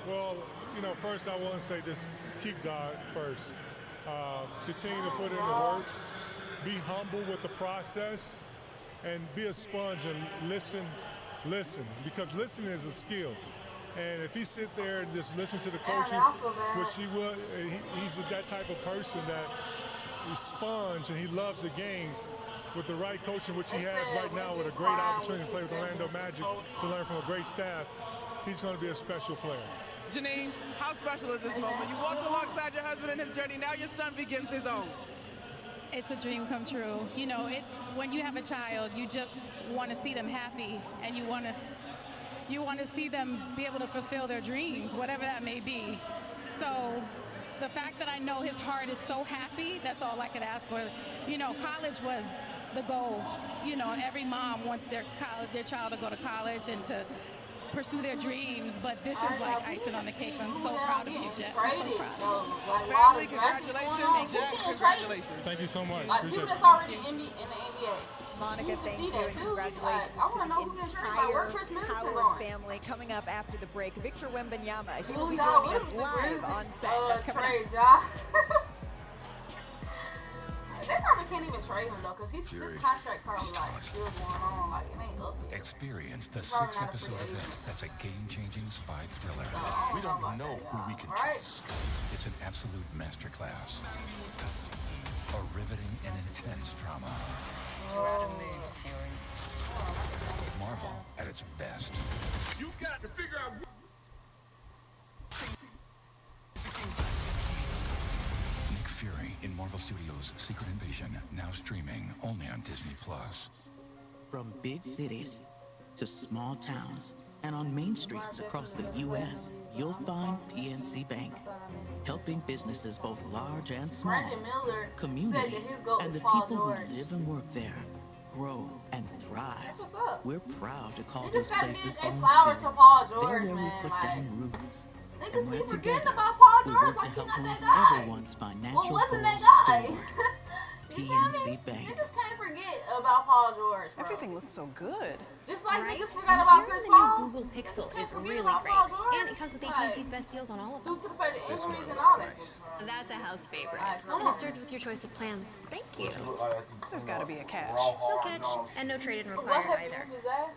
Well, you know, first I want to say this, keep God first. Continue to put in the work, be humble with the process, and be a sponge and listen, because listening is a skill. And if he sit there and just listen to the coaches, which he will, he's that type of person that he's sponge and he loves the game with the right coaching, which he has right now with a great opportunity to play with Orlando Magic, to learn from a great staff. He's going to be a special player. Janine, how special is this moment? You walked alongside your husband in his journey. Now your son begins his own. It's a dream come true. You know, when you have a child, you just want to see them happy, and you want to see them be able to fulfill their dreams, whatever that may be. So the fact that I know his heart is so happy, that's all I could ask for. You know, college was the goal. You know, every mom wants their child to go to college and to pursue their dreams, but this is like icing on the cake. I'm so proud of you, Jet. I'm so proud of you. Well, family, congratulations. Jack, congratulations. Thank you so much. Like, Appreciate people it. that's already in the NBA. Monica, You can thank see you, that and too. congratulations Like, I to wanna know who the gets traded. Like, where entire Chris Middleton Howard going? family. Coming up after the break, Victor Wembanyama. He will Ooh, be y'all, joining what us if the live on Grizzlies, set. That's coming up. trade, y'all? They probably can't even trade him though, because his contract probably like still going on. Like, it ain't up yet. Experience the Probably not a 6-episode free agent. event that's a game-changing spy thriller. We don't know who we can trust. It's an absolute masterclass. A riveting and intense drama. Marvel at its best. You got to figure out. Nick Fury in Marvel Studios' Secret Invasion, now streaming only on Disney+. From big cities to small towns and on main streets across the U.S., you'll find PNC Bank, helping businesses both large and small, Brandon Miller said that communities, his goal and is the Paul people George. who live and work there grow and thrive. That's what's up. We're proud to call Niggas these gotta places give their home flowers too. to Paul They're George, where we man. put Like, down roots. niggas And be we're forgetting together. about Paul We George work like to he help not move that guy. everyone's financial Well, wasn't that goals guy? forward. You feel me? PNC Bank. Niggas can't forget about Paul George, bro. Everything looks so good. Just like Right? niggas forgot about Hearing Chris the new Paul. Google Niggas Pixel can't is forget really about great, Paul George. and it comes with Like, AT&T's best deals on all of them. due to the fact that This one injuries and looks all that. nice. That's a house favorite. Nice. And it's served with your choice of plans. Thank you. There's got to be a catch. No catch, and no trade-in What required have you either. used his ass?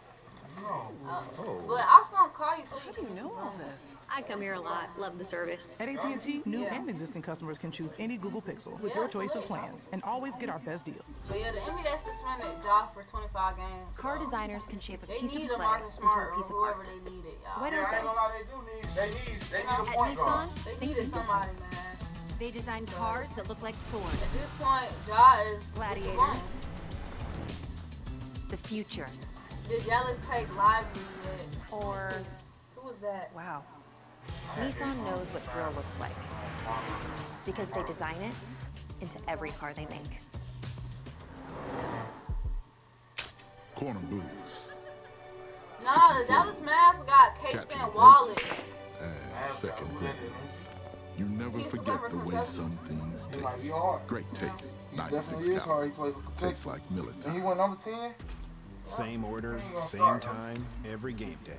But I was gonna call you. How do you know all this? I come here a lot. Love the service. At AT&T, new and existing customers can choose any Google Pixel with your choice of plans and always get our best deal. But yeah, the NBA suspended Ja for 25 games. Car designers can shape a They piece of need clay a Marcus into Smart a piece or of whoever art. they need it, So y'all. why don't I ain't gonna lie, they need a point guard. They needed somebody, man. They design cars that look like At swords. this point, Ja is Gladiators. The future. Did Dallas take Lively yet? Or Who was that? Wow. Nissan knows what thrill looks like because they design it into every car they make. Corner booze. Nah, the Dallas Mavs got Kason Wallace. And second wins. You never He's forget from the way Kentucky. some things He might be taste. hard. Great taste. He 96 definitely is hard. He calories. played for Kentucky. Tastes like military. And he went number 10. Same order, He ain't gonna same start. time, every game day.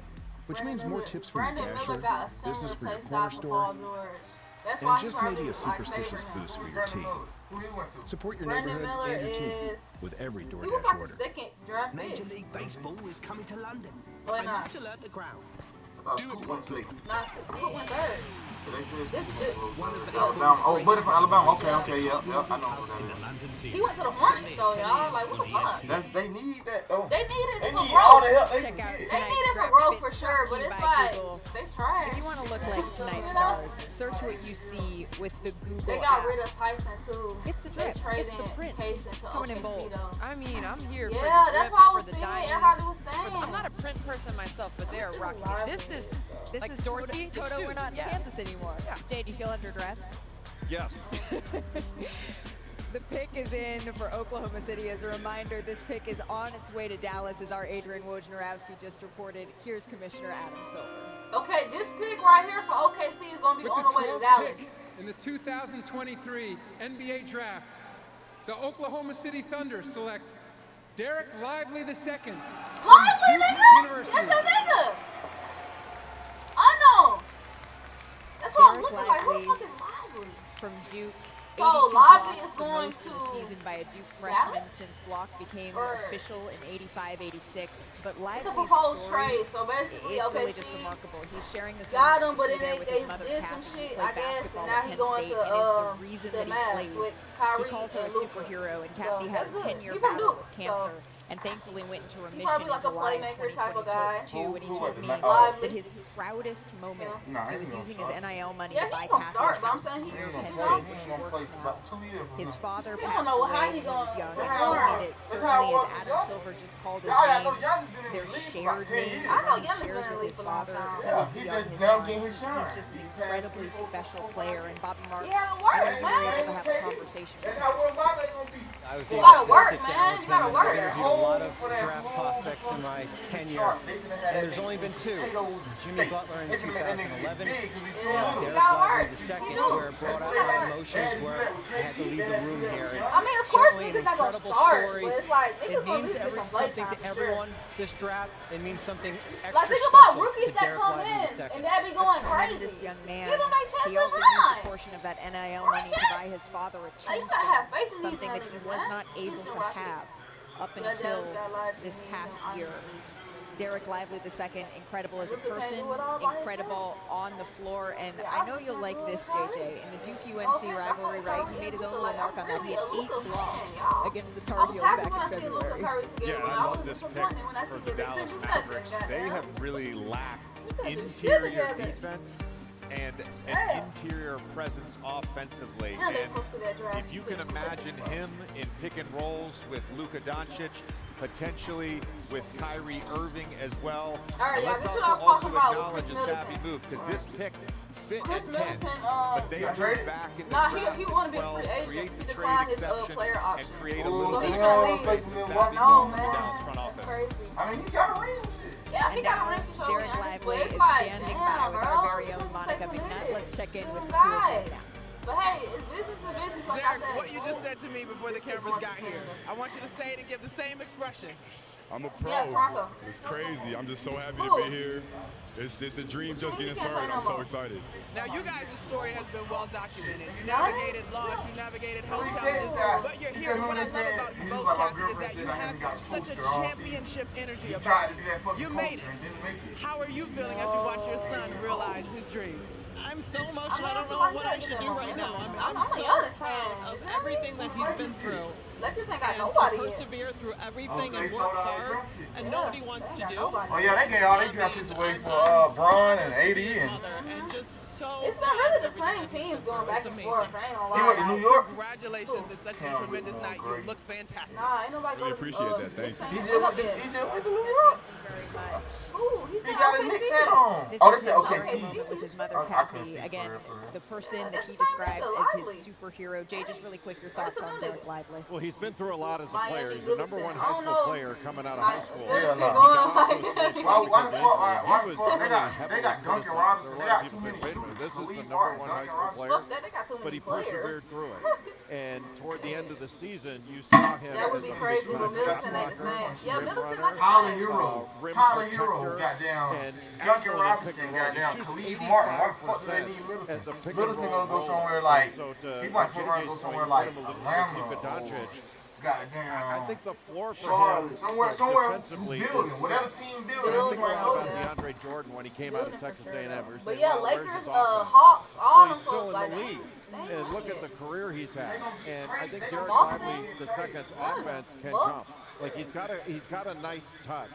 Which Brandon means more Miller- tips from your Brandon dasher, Miller got a similar business for your play corner style to Paul store, George. That's and why just he maybe probably a superstitious like boost for him. your team. Who he went to? Support your Brandon neighborhood Miller and your team is. with every He was DoorDash like the order. second draft pick. Major League Baseball is coming to London. Why I not? must alert the crowd. Scoot went to. Nah, Scoot went third. They said This Alabama. Oh, Buddy from Alabama. Okay, yep, I know who that is. He went to the Hornets though, y'all. Like, what the fuck? They need that though. They need it They for need all the growth. help they Check can out get. They need it for growth for sure, but it's like they trash. If you want to look like tonight's stars, search what you see with the Google They got app. rid of Tyson too. It's the They drip. traded It's the Prince. Case into Coming in OKC bold. though. I mean, I'm here for Yeah, the that's drip, what I for was the saying. diamonds. Everybody was for saying. I'm not a print person myself, but they're rocking it. This is like Dorothy. the Toto, shoe. we're not in Yeah. Kansas anymore. Jay, do you feel underdressed? Yes. The pick is in for Oklahoma City. As a reminder, this pick is on its way to Dallas, as our Adrian Wojnarowski just reported. Here's Commissioner Adam Silver. Okay, this pick right here for OKC is gonna be With on the the way to 12th Dallas. pick in the 2023 NBA Draft, the Oklahoma City Thunder select Derek Lively II. Lively, nigga! That's your nigga! I know! That's what I'm Derek looking like. Who the Lively fuck is Lively? From Duke. So 82 Lively blocks, is the going most in to the season by a Duke freshman Dallas? since block became Or- official in 85-86. But It's Lively's a proposed story, trade, so basically, it's really OKC just remarkable. He's sharing this got moment him, but with then his they mother, did some Catherine, shit, who I played guess, basketball and at now he Penn going State to and is the reason the that he Mavs plays. with He Kyrie calls her a and Luka. superhero, and So, Kathy had a that's good. 10-year He from battle Duke, with cancer, so- and thankfully went into remission probably like in a July of playmaker type of guy. 2022, and he Who told at the me Lively? that his proudest moment, Nah, he he was gonna using start. his NIL money Yeah, to he buy ain't gonna Kathy start, a but I'm house saying he here in ain't Penn gonna State, play. where He she gonna play works for about now. 2 years. His father We don't passed know how away he when he gonna- was young. that's I how think it that works. That's certainly, how it as works. Adam Y'all- Silver just called his Y'all got name, no Giannis been in their the league for shared about 10 name. years. I know he Giannis shares been in the with league his for a long father, time. that Yeah, was he young just his now son. getting his shine. He's just an incredibly special player, and Bobby Marks, He gotta I work, know we were man. able to have a conversation That's with how Will Barkley gonna be. I was You able gotta to work, sit down man. with You gotta him. work. I've interviewed a lot of draft prospects in my tenure, and there's only been two. Jimmy Butler in 2011, You Derek gotta Lively work. the He second, do. where it brought out my emotions, where I had to leave the room here. And I mean, of course certainly an niggas not gonna incredible start, story. but it's like, It niggas gonna at means least get some play something time to for sure. everyone, this draft. It means something extra Like, think about special rookies to that Derek come Lively in, II. and that be going crazy. Tremendous young man. Give them their chance He to also used a shine. portion of that NIL Right, money to Chad? buy his father a Like, you tombstone, gotta have faith in these something that he niggas, was man. not able Houston to Rockets. have up Yeah, until Dallas got Lively, this man, past honestly. year. Derek Lively II, incredible as a Luka can't person, do it all by incredible on the floor, and Yeah, I know you'll like this, JJ. In the Duke-UNC rivalry, right, he made his own little mark on that. He had 8 blocks against the I Tar was Heels happy back when I in seen Luka February. Curry together. Yeah, but I I love was this pick disappointed when I for see the that they Dallas couldn't do nothing. Mavericks. They Goddamn. have really lacked couldn't do shit interior together. defense and Yeah. an interior presence offensively. Yeah, they And posted that draft. if you can imagine him in pick and rolls with Luka Doncic, potentially with Kyrie Irving as well. All right, And y'all, let's this is what I was also talking about with acknowledge Chris a savvy Middleton. move, because this pick fit Chris at 10, Middleton, but they got moved traded? back in the Nah, draft he wanted to be a 12, free agent. create He the declined trade his exception, player and option. create a So little he's bit gonna of leave. space and savvy No, move from the man. Dallas front That's office. crazy. I mean, he got a ring and shit. Yeah, he And got a now ring for sure. Derek man. Lively But is it's like, standing damn, by with bro, our very you own supposed to Monica take a McNutt. minute. Let's check in with the two of them Guys. now. But hey, it's business is business, like I Derek, said. what you just said to me before the cameras got here, I want you to say it and give the same expression. I'm a pro. Yeah, Toronto. It's crazy. I'm just so happy Who? to be here. It's a dream just getting started. I'm so excited. Now, you guys' story has been well documented. You navigated loss, you navigated health challenges, but you're here. What I love about you both, Captain, is that you have such a championship energy about you. You made it. How are you feeling as you watch your son realize his dream? I'm so emotional. I don't know what I should do right now. I'm so proud of everything that he's been through. Lakers ain't got And nobody to yet. persevere through everything and work hard and know what he wants to do. Oh yeah, they gave all they draft picks away for Bron and AD and. Just so It's been really the same teams going back and forth. I ain't gonna lie. He went to New York. Congratulations, it's such a tremendous night. You look fantastic. Nah, ain't nobody Really appreciate that. Thank you. DJ went to New York. Ooh, he He said got a OKC. Knicks hat on. This Oh, is they said his OKC. story with his mother, I couldn't Kathy. see Again, for real. the person that That's he the same describes nigga, as his Lively. superhero. Jay, just really quick, your thoughts on Derek Lively. Well, he's been through a lot as a Miami player. He's the number one Livingston. high I don't school know. player coming out of high school. Yeah, He no. got off to a slow start Why because the of fuck? injury. Why He the was fuck? They really got heavily Duncan criticized. Robinson. There They were a lot got of too people many saying, wait a minute, this is the shooters. number one high school player. Fuck that, they got too But many he persevered players. through it. And toward the end of the season, you saw him That would as be a crazy, big-time but Middleton shot ain't the blocker, same. Yeah, rim Middleton runner, not the Tyler same. Hero. rim Tyler protector, Hero, goddamn. and Duncan excellent in Robinson, pick and roll. goddamn. He shoots Khalid Martin. Why the fuck do they 85% need Middleton? as a pick and Middleton roll gonna go role. somewhere like, So to he might fuck around and go JJ's somewhere point, like put him with Atlanta Luka or Doncic. goddamn. I think the floor for Charlotte. him Somewhere defensively building. is Whatever set. team I building, think he might about go there. DeAndre Jordan when he came out of Texas A&M. We were But saying, yeah, well, where's Lakers, his offense? Hawks, all Well, them he's still folks in like the that. league. And look at the career he's had. And I think Derek Boston? Lively, the second's offense can Bucks? come. Like he's got a nice touch.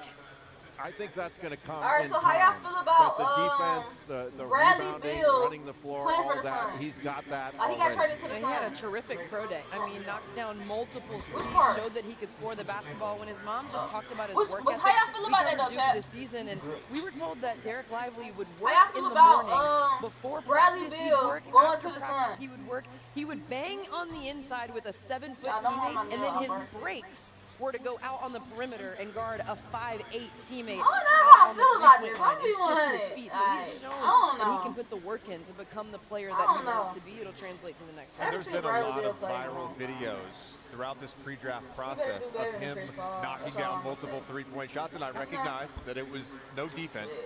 I think that's going to come. All right, in so how y'all time. feel about, But the defense, the Bradley rebounding, Beal running the floor, playing for all the that, Suns? he's got that. He got already. traded to the And he had a Suns. terrific pro day. I mean, knocked down multiple threes, part? showed that he could score the basketball when his mom just talked about his Which- work but ethic. how y'all feel about that, though, Duke Chad? this season, and we were told that Derek Lively would work y'all feel in the about, mornings before Bradley practice. Beal He'd work going after to the practice. Suns? He would work. He would bang on the inside with a 7-foot I don't want my teammate, and nail then his on breaks were to go out on the perimeter and guard a 5'8" teammate. I don't know out how I on the feel about three-point this. line. I'm feeling It's just his it. feet. So Like, he's shown I don't that he know. can put the work in to become the player I that don't he wants know. to be. It'll translate to the next Never level. There's been a Bradley lot Beal of play. viral videos throughout this pre-draft better process do better of than him Chris Paul. knocking That's all down I'm gonna multiple three-point shots, and I recognize that it was no defense.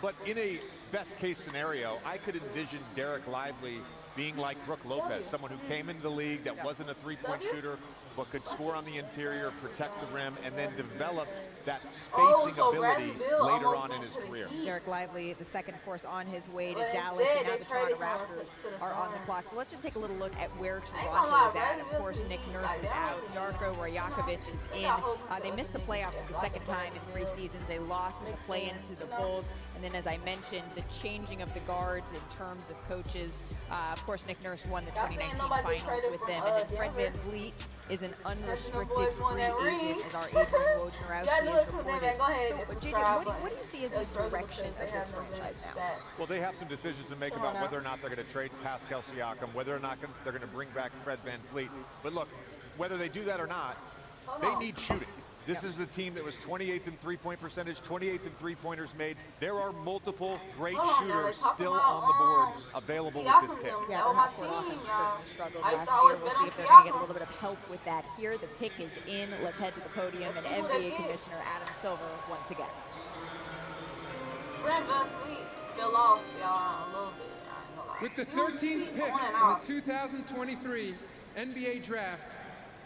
But in a best-case scenario, I could envision Derek Lively being like Brook Lopez, someone who came into the league that wasn't a three-point shooter, but could score on the interior, protect the rim, and then develop that spacing so ability Bradley Beal later almost on in went his to the career. Heat. Derek Lively, the second, of course, on his way to But Dallas, instead, and now they the Toronto traded him Raptors to the are on the Suns. clock. So let's just take a little look at where gonna lie, Toronto is at. Bradley Of Beal course, to Nick the Heat, Nurse like, is that out. would be Darko Rajakovic is They in. got hope for They the missed the Knicks. playoffs for the second time in 3 seasons. They lost in the play-in to the Bulls. And then, as I mentioned, the changing of the guards in terms of coaches. Of course, Nick Nurse won the Y'all saying 2019 nobody get finals traded with from, them. And then Fred Denver? Van Vliet is an boys unrestricted won free that ring. agent, as our Adrian Wojnarowski Y'all knew has it too, reported. man. Go ahead and So, JJ, subscribe what do you see as the direction of this franchise now? Well, they have some decisions to make Come about on now. whether or not they're going to trade Pascal Siakam, whether or not they're going to bring back Fred Van Vliet. But look, whether they do that or not, they need shooting. This is a team that was 28th in three-point percentage, 28th in three-pointers made. There are multiple great Hold on, now, shooters they talk still about, on the board available with this Siakam pick. them. Yeah, That was the my half-court team, offense y'all. certainly struggled I used last to always year. bet We'll on see if they're going to get a Siakam. little bit of help with that here. The pick is in. Let's head to the podium Let's and see who they NBA get. Commissioner Adam Silver once again. Fred Van Vliet fell off, y'all, a little bit. I ain't gonna lie. With the He was 13th pick on and in the off. 2023 NBA Draft,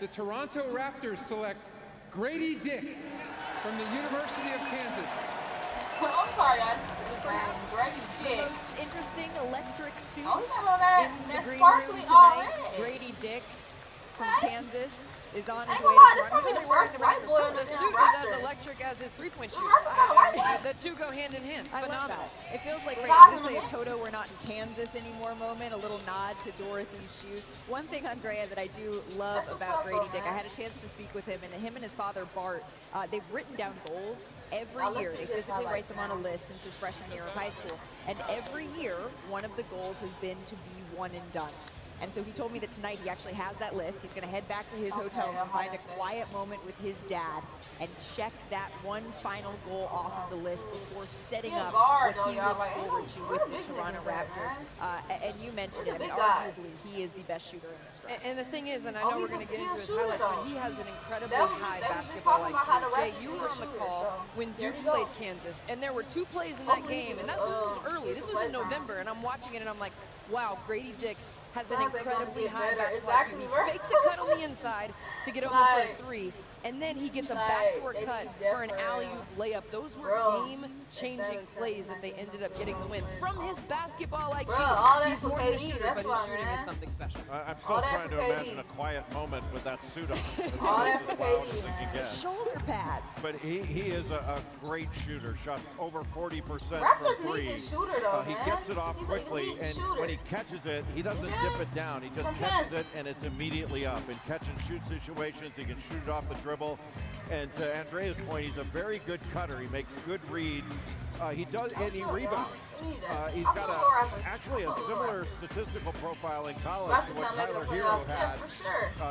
the Toronto Raptors select Grady Dick from the University of Kansas. I'm sorry, guys. Grady The Dick. most interesting electric suit Oh, he's not on that. in the That's green sparkly room tonight. already. Grady Dick from Kansas is on his Ain't way gonna lie, to this might be the Toronto. first white boy on The the suit damn is as Raptors. electric as his three-point The shooter. Raptors got a white boy. The two go hand in hand. I love Phenomenal. that. It feels like Size right, is of this the a Toto we're not in Kansas anymore moment, a little nod to Dorothy's shoes. One thing, Andrea, that I do love That's what's about up, Grady though, Dick, I man. had a chance to speak with him, and him and his father, Bart, they've written down goals every Now, let's year. see They this physically highlight write them on a list since his freshman year of high school. And every year, one of the goals has been to be one and done. And so he told me that tonight he actually has that list. He's going to head back to his hotel room, find a quiet moment with his dad, and check that one final goal off of the list before setting up what he looks forward to with the Toronto Raptors. And you mentioned it. I mean, arguably, he is the best shooter in this draft. And the thing is, and I know we're going to get into his highlights, but he has an incredibly high basketball IQ. Jay, you were on the call when Duke played Kansas, and there were 2 plays in that game, and that was early. This was in November, and I'm watching it, and I'm like, wow, Grady Dick has an incredibly high basketball IQ. He faked a cut on the inside to get over for a 3, and then he gets a backdoor cut for an alley-oop layup. Those were game-changing plays that they ended up getting the win. From his basketball IQ, he's more than a shooter, but his shooting is something special. I'm still trying to imagine a quiet moment with that suit on. Shoulder pads. But he is a great shooter. Shot over 40% Raptors from 3. need a shooter, though, He man. gets it off He's a quickly, elite and shooter. when he catches it, he doesn't dip it down. He just catches it, and it's immediately up. In catch-and-shoot situations, he can shoot it off the dribble. And to Andrea's point, he's a very good cutter. He makes good reads. He does, and he rebounds. He's got actually a similar statistical profile in college to what Tyler Hero had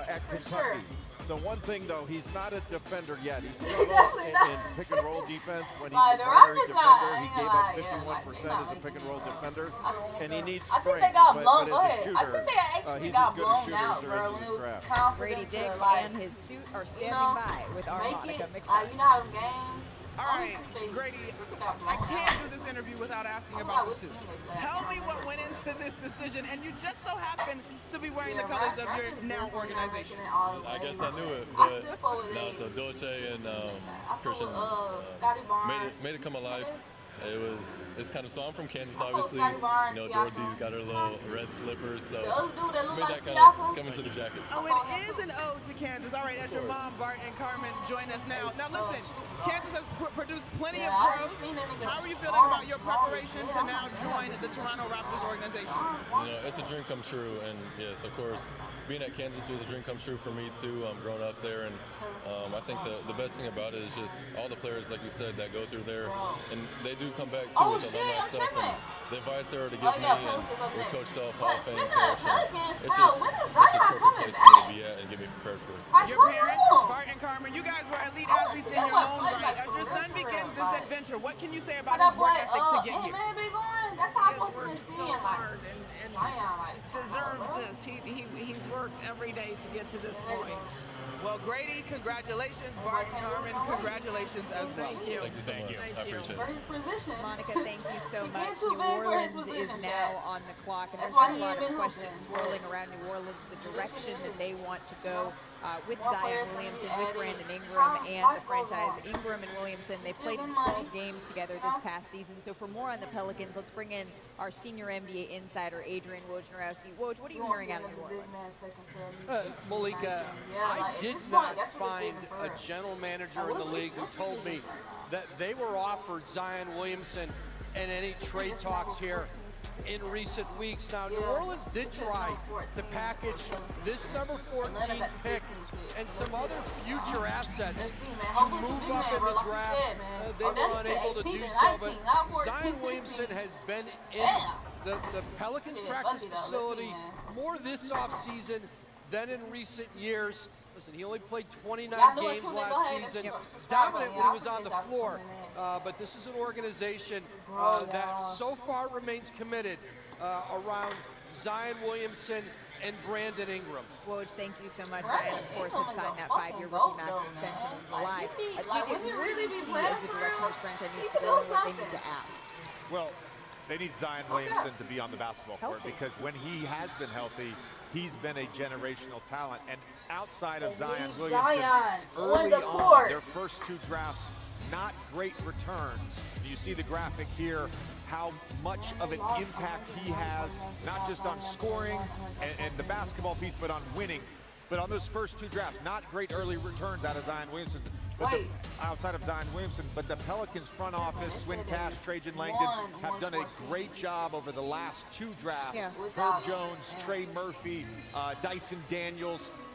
at Kentucky. The one thing, though, he's not a defender yet. He's still in pick and roll defense. When he's a primary defender, he gave up 51% as a pick and roll defender, and he needs strength. I think they got blown. But as a shooter, I think they actually he's got as good a blown shooter out, as there bro. is When in it this was draft. confident Grady Dick to, like, and his suit are standing by with our Monica McNutt. you know how them games. All right, Grady, I can't do this interview without asking about the suit. Tell me what went into this decision, and you just so happen to be wearing the colors of your now organization. I guess I knew it, but no, so Dolce and Christian made it come alive. It's kind of, so I'm from Kansas, obviously. You know, Dorothy's got her little red slippers, so made that kind of come into the jacket. Oh, it is an ode to Kansas. All right, as your mom, Bart and Carmen, join us now. Now listen, Kansas has produced plenty of pros. How are you feeling about your preparation to now join the Toronto Raptors organization? You know, it's a dream come true, and yes, of course, being at Kansas was a dream come true for me too. I'm growing up there, and I think the best thing about it is just all the players, like you said, that go through there, and they do come back too with alumni stuff, and the advice they were to give me, and with Coach Self, Hall of Fame coach, it's just a perfect place for me to be at and get me prepared for it. Your parents, Bart and Carmen, you guys were elite athletes in your own right. As your son begins this adventure, what can you say about his work ethic to get here? That's how I'm supposed to be seeing, like, Deserves this. He's worked every day to get to this point. Well, Grady, congratulations. Bart and Carmen, congratulations as well. Thank you so much. I appreciate it. for his position. Monica, thank you so He much. getting too New big for his Orleans is position, now Chad. on the clock, and That's there's why been he a lot ain't of been questions hooping. swirling around New Orleans, the direction that they want to go with More Zion players gonna Williamson, be with added. Brandon Ingram, and the Life goes franchise. on. Ingram and Williamson, they played Still in good 12 money. games together this past season. So for more on the Pelicans, let's bring in our senior NBA insider, Adrian Wojnarowski. Woj, what are you hearing out of New Orleans? Malika, I did not find a general manager in the league who told me that they were offered Zion Williamson in any trade talks here in recent weeks. Now, New Orleans did try to package this number 14 pick and some other future assets to move up in the draft. They were unable to do so, but Zion Williamson has been in the Pelicans practice facility more this offseason than in recent years. Listen, he only played 29 games last season, dominant when he was on the floor. But this is an organization that so far remains committed around Zion Williamson and Brandon Ingram. Woj, thank you so much. Zion, of course, had signed that 5-year rookie max extension in July. What do you really see as the direction this franchise needs to go and what they need to add? Well, they need Zion Williamson to be on the basketball court because when he has been healthy, he's been a generational talent. And outside of Zion Williamson, early on, their first 2 drafts, not great returns. You see the graphic here, how much of an impact he has, not just on scoring and the basketball piece, but on winning. But on those first 2 drafts, not great early returns out of Zion Williamson. But outside of Zion Williamson, but the Pelicans front office, Swin Cash, Trajan Langdon, have done a great job over the last 2 drafts. Herb Jones, Trey Murphy, Dyson Daniels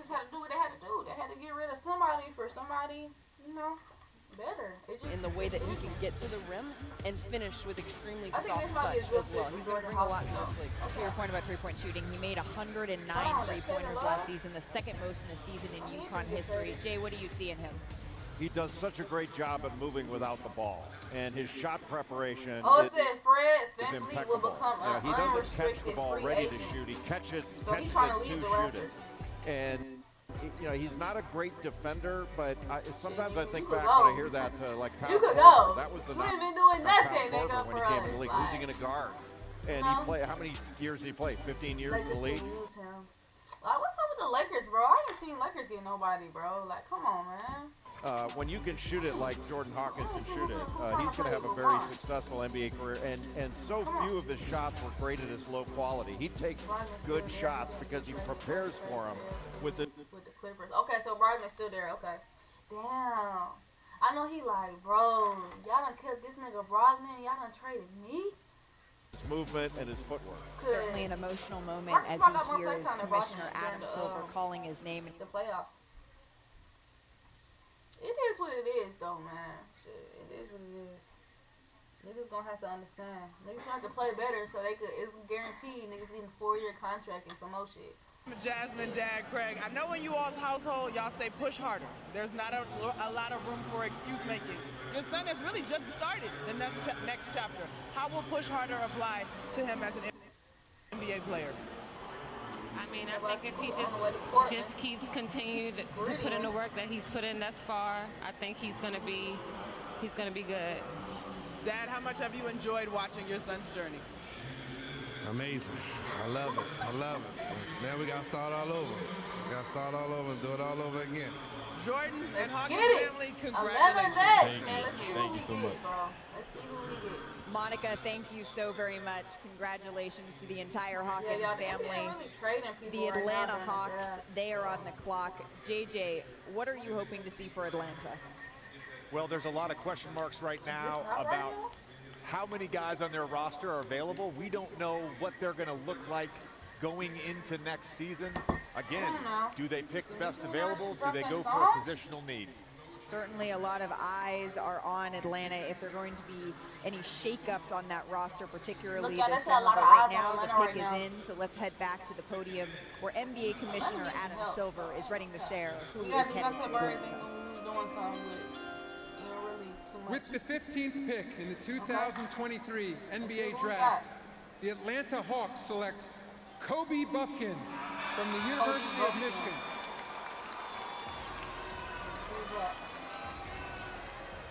just had to do what they had to do. They had to get rid of somebody for somebody, you know, better. It's just, in the way that he can get to the rim and finish with extremely I think soft this might be a touch good as well. fit for He's going to Jordan bring a lot to Hawkins, this league. To your point about three-point shooting, he made 109 three-pointers last season, the second most in a season in UConn history. Jay, what do you see in him? He does such a great job at moving without the ball, and his shot preparation Oh, it is, said Fred is VanVleet will impeccable. become You know, an he doesn't catch the unrestricted ball free ready agent. to shoot. He catches So he's it trying to to lead the shoot Raptors. it. And you know, he's not a great defender, but sometimes I think You back could go. when I hear that like Kyle You could Korver. go. That was the You ain't knock been doing on nothing, Kyle nigga, Korver when he for came to the us, league, like, losing in a guard. And you he know? played, how many years did he play? 15 years in the Lakers league? can use him. Like, what's up with the Lakers, bro? I ain't seen Lakers get nobody, bro. Like, come on, man. When you can shoot it like Jordan Hawkins can shoot it, he's going to have a very successful NBA career. And so few of his shots were graded as low quality. He takes good shots because he prepares for them with the Clippers. Okay, so Rodman's still there. Okay. Damn. I know he like, bro, y'all done kept this nigga Brogdon. Y'all done traded me? his movement and his footwork. Certainly an emotional moment Marcus as Smart got more he hears playtime than Commissioner Brogdon Adam during Silver calling his name. the playoffs. It is what it is, though, man. Shit, it is what it is. Niggas gonna have to understand. Niggas gonna have to play better so they could. It's guaranteed niggas getting a 4-year contract and some more shit. Jasmine, Dad, Craig, I know in you all's household, y'all say push harder. There's not a lot of room for excuse making. Your son has really just started the next chapter. How will push harder apply to him as an NBA player? I mean, I think if he just keeps continuing to put in the work that he's put in thus far, I think he's gonna be good. Dad, how much have you enjoyed watching your son's journey? Amazing. I love it. I love it. Now we gotta start all over. We gotta start all over and do it all over again. Jordan and Hawkins Get it. family, 11 congratulations. vets, man. Let's see who Thank we you so get, much. bro. Let's see who we get. Monica, thank you so very much. Congratulations to the entire Hawkins Yeah, y'all, they're family. really trading people The right now Atlanta during the Hawks, draft. they are on the clock. JJ, what are you hoping to see for Atlanta? Well, there's a lot of question marks right now about how many guys on their roster are available. We don't know what they're going to look like going into next season. Again, do they pick best available? Do they go for a positional need? Certainly a lot of eyes are on Atlanta if there are going to be any shakeups on that roster, particularly Look, this that's a summer. lot of But right eyes on now, Atlanta the pick right is in, so let's head back to the podium where NBA Commissioner Adam Silver is ready to share who You is guys, you headed guys have to already been doing something with, really too much. With the 15th pick in the 2023 NBA who we Draft, the Atlanta Hawks select Kobe Buffkin from the University of Michigan. Who's that?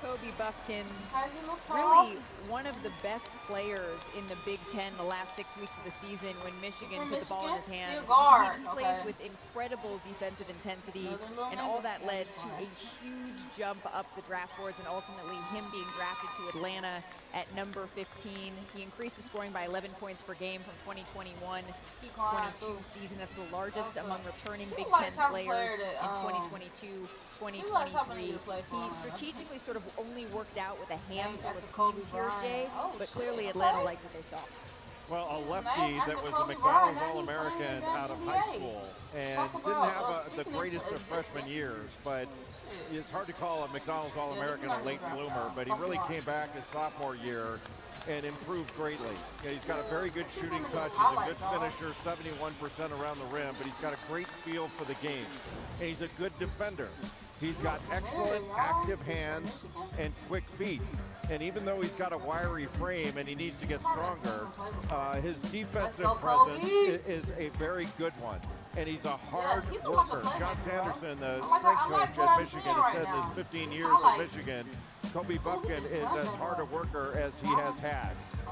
Kobe Buffkin, He looks really one of the best players in the Big Ten the last 6 weeks of the season when Michigan From put the ball in his Michigan? hands. He's a guard, He just plays okay. with incredible defensive intensity, Northern Little and all that led Nuggets. to a huge jump up the draft boards and ultimately him being drafted to Atlanta at number 15. He increased his scoring by 11 points per game from 2021-22 season. That's the largest among returning Big like Ten top players player that, in 2022-2023. like top player to play for He him, strategically sort of only worked out with a handful after of Kobe teams here, Bryant. Jay, Oh, but shit, clearly okay. Atlanta liked what they saw. Well, a lefty after that was a Kobe McDonald's Bryant, now he's All-American playing out of in high the school and Talk didn't about, have the speaking greatest into of freshman existence. years, but it's hard to call a McDonald's All-American a late bloomer, but he Talk really about. came back his sophomore year and improved greatly. Yeah, he's got a very good shooting touch. I He's a like good that. finisher, 71% around the rim, but he's got a great feel for the game. And he's a good defender. He's got excellent active hands and quick feet. And even though he's got a wiry frame and he needs to get stronger, his defensive go, presence Kobe. is a very good one. And he's a hard he look like a worker. John playmaker, bro. Sanderson, the I like strength what coach I'm at seeing Michigan, right has said in now. his 15 These years highlights. at Michigan, Kobe Buffkin is as hard a worker as he has had.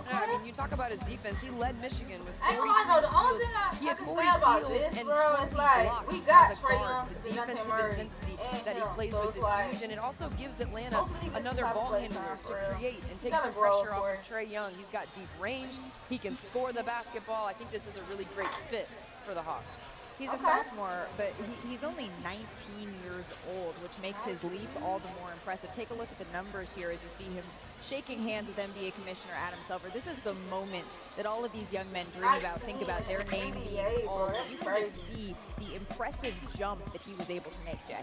Yeah, I mean, you talk about his defense. He led Michigan with I ain't 43 gonna lie, though, the only steals. thing He I had can 40 say about steals this, and bro, 20 is like, blocks we got as a Trae guard. Young, The DeJounte defensive Murray, intensity and that he him. plays So with it's is like, huge, and it also gives Atlanta hopefully he gets another some type of ball play handler time, to for real. create and He take gotta some grow, pressure of off of course. Trae Young. He's got deep range. He can score the basketball. I think this is a really great fit for the Hawks. He's a sophomore, but he's only 19 years old, which makes his leap all the more impressive. Take a look at the numbers here as you see him shaking hands with NBA Commissioner Adam Silver. This is the moment that all of these young men dream about, think about their name being called. You can just see the impressive jump that he was able to make, Jay.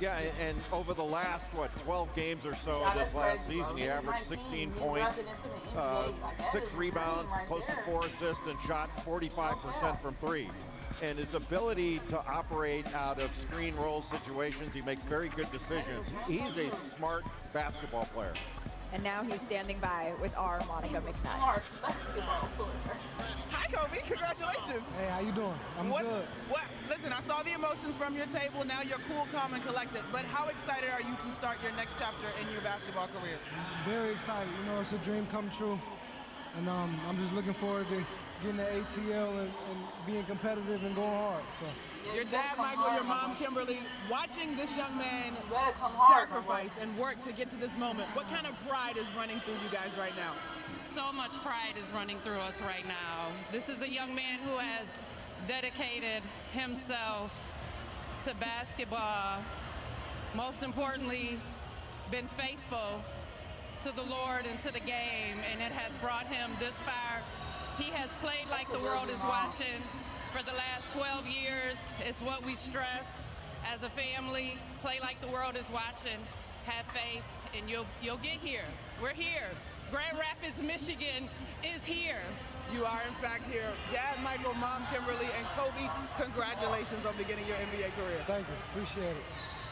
Yeah, and over the last, 12 games or so this last season, he averaged 16 points, 6 rebounds, close to 4 assists, and shot 45% from 3. And his ability to operate out of screen roll situations, he makes very good decisions. He's a smart basketball player. And now he's standing by with our Monica McNutt. Smart basketball player. Hi, Kobe. Congratulations. Hey, how you doing? I'm good. Listen, I saw the emotions from your table. Now you're cool, calm, and collected. But how excited are you to start your next chapter in your basketball career? Very excited. You know, it's a dream come true. And I'm just looking forward to getting the ATL and being competitive and going hard. So. Your dad, Michael, your mom, Kimberly, watching this young man sacrifice and work to get to this moment, what kind of pride is running through you guys right now? So much pride is running through us right now. This is a young man who has dedicated himself to basketball. Most importantly, been faithful to the Lord and to the game, and it has brought him this far. He has played like the world is watching for the last 12 years. It's what we stress as a family. Play like the world is watching. Have faith, and you'll get here. We're here. Grand Rapids, Michigan is here. You are, in fact, here. Dad, Michael, Mom, Kimberly, and Kobe, congratulations on beginning your NBA career. Thank you. Appreciate it.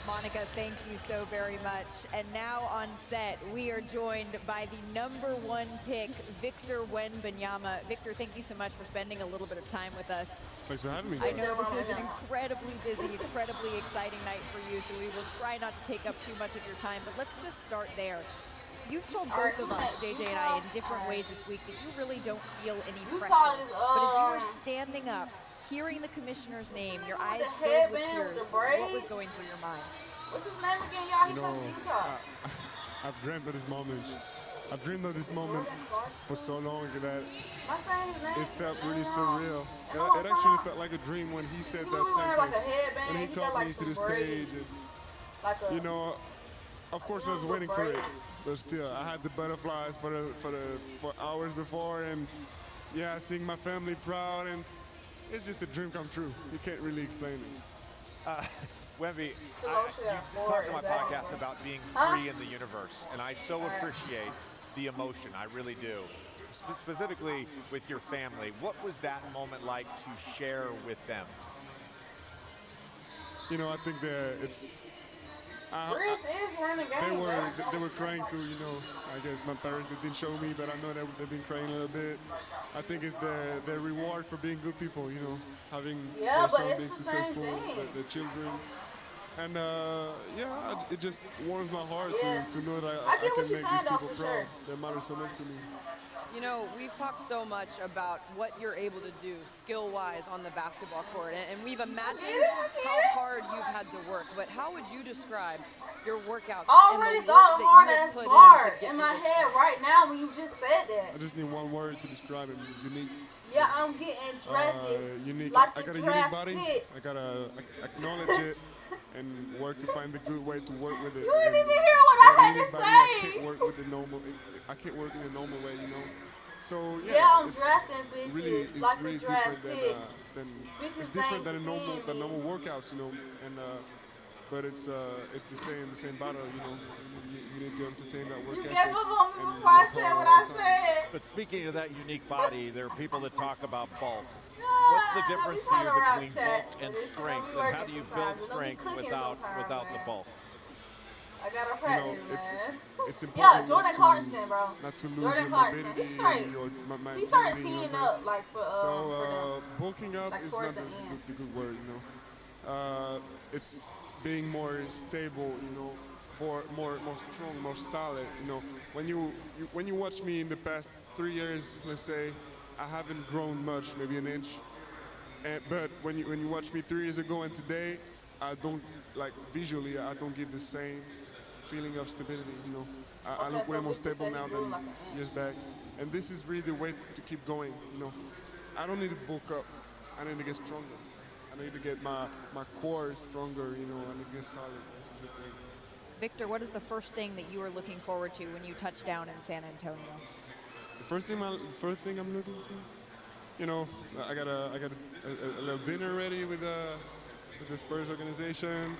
Monica, thank you so very much. And now on set, we are joined by the #1 pick, Victor Wembanyama. Victor, thank you so much for spending a little bit of time with us. Thanks for having me. I know this is an incredibly busy, incredibly exciting night for you, so we will try not to take up too much of your time, but let's just start there. You've told both of us, JJ and I, in different ways this week that you really don't feel any pressure. But as you were standing up, hearing the commissioner's name, your eyes filled with tears, what was going through your mind? What's his name again, y'all? You know, I've dreamt of this moment. I've dreamed of this moment for so long that it felt really surreal. It actually felt like a dream when he said that sentence. When he called me to the stage. And, you know, of course I was waiting for it, but still, I had the butterflies for hours before, and yeah, seeing my family proud, and it's just a dream come true. You can't really explain it. Wemby, you talked on my podcast about being free in the universe, and I so appreciate the emotion. I really do. Specifically with your family, what was that moment like to share with them? You know, I think that it's. They were crying too, you know. I guess my parents didn't show me, but I know that they've been crying a little bit. I think it's the reward for being good people, you know, having their son being successful, the children. And yeah, it just warms my heart to know that I can make these people proud. They matter so much to me. You know, we've talked so much about what you're able to do skill-wise on the basketball court, and we've imagined how hard you've had to work, but how would you describe your workouts I and already the thought work of hard that ass you have bar put in to get in to my this head point? right now when you just said that. I just need one word to describe it, unique. Yeah, I'm getting drafted unique. like I got the a unique draft body. pick. I gotta acknowledge it and work to find the good way to work with it. You didn't And even hear what I had to unique body, say. I can't work with the normal. I can't work in a normal way, you know. So yeah, I'm it's drafting bitches really, it's like really the draft different pick. than Bitches it's different ain't than seeing normal workouts, you know. And but it's the same battle, you know. You need to entertain that work You ethic. gave up on me and before I work said hard what all I the time. said. But speaking of that unique body, there are people that talk about bulk. What's the difference to you between bulk and strength, and how do you build strength without the bulk? I gotta You practice, know, man. it's important Yeah, Jordan Clarkson, bro. not to lose Jordan your Clarkson. mobility He's straight. and your He started activity, you know teeing what I'm up like for So bulking up like is towards not the end. the good word, you know. It's being more stable, you know, more strong, more solid. You know, when you watch me in the past 3 years, let's say, I haven't grown much, maybe an inch. But when you watch me 3 years ago and today, I don't visually. I don't give the same feeling of stability. You know, I look way more stable now than years back. And this is really the way to keep going. You know, I don't need to bulk up. I need to get stronger. I need to get my core stronger. You know, I need to get solid. This is the thing. Victor, what is the first thing that you are looking forward to when you touch down in San Antonio? The first thing I'm looking to, you know, I got a little dinner ready with the Spurs organization.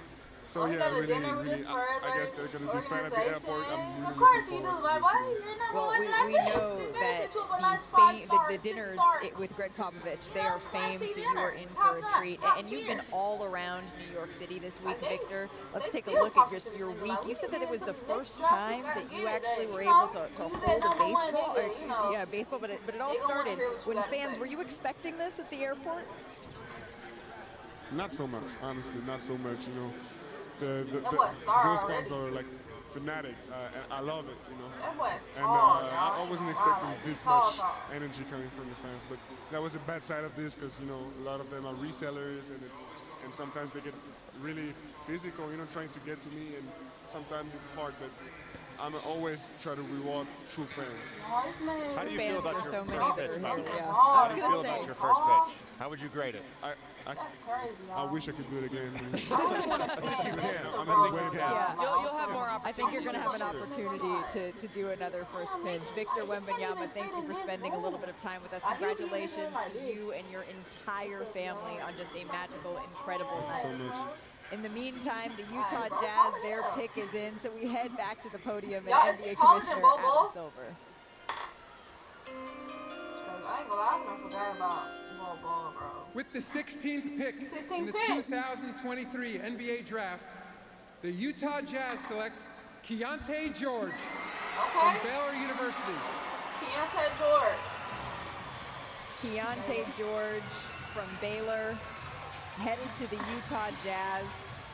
So he yeah, got a really, dinner with his I guess they're gonna be fed at the airport. I'm really Of course looking he do. forward Like, to why this. you're number Well, one? we know that the dinners with Greg Popovich, they are famed, so you are in for a treat. And you've been all around New York City this week, Victor. Let's take a look at just your week. You said that it was the first time that you actually were able to hold a baseball, or excuse me, yeah, baseball, but it all started when fans, were you expecting this at the airport? Not so much, honestly, not so much. You know, That those fans are like fanatics, and I love it. You know, That boy's and tall, I wasn't expecting this much energy coming from the fans, but that was a bad side of this because you know a lot of them are resellers, and sometimes they get really physical. You know, trying to get to me, and sometimes it's hard, but I'm always try to reward true fans. How do you feel about your first pitch? Yeah. How do you feel about your first pitch? How would you grade it? That's crazy. I wish I could do it again. I really want to stand next to him. Yeah, you'll have more opportunities. I think you're going to have an opportunity to do another first pitch. Victor Wembanyama, thank you for spending a little bit of time with us. Congratulations to you and your entire family on just a magical, incredible night. So much. In the meantime, the Utah Jazz, their pick is in, so we head back to the podium and Y'all, NBA it's taller than Commissioner Bobo. Adam Silver. I ain't gonna lie, I forgot about Bobo, bro. With the 16th pick in the 2023 NBA Draft, the Utah Jazz select Keontae George from Baylor University. Keontae George. Keontae George from Baylor, headed to the Utah Jazz.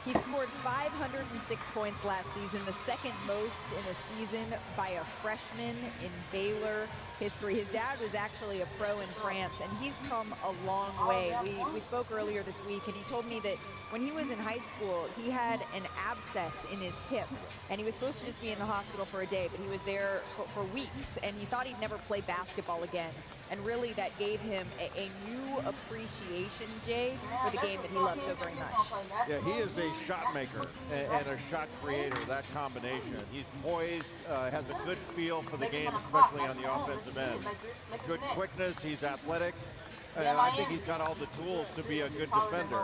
He scored 506 points last season, the second most in a season by a freshman in Baylor history. His dad was actually a pro in France, and he's come a long way. We spoke earlier this week, and he told me that when he was in high school, he had an abscess in his hip, and he was supposed to just be in the hospital for a day, but he was there for weeks, and he thought he'd never play basketball again. And really, that gave him a new appreciation, Jay, for the game that he loves so very much. Yeah, he is a shot maker and a shot creator, that combination. He's poised, has a good feel for the game, especially on the offensive end. Good quickness, he's athletic. I think he's got all the tools to be a good defender.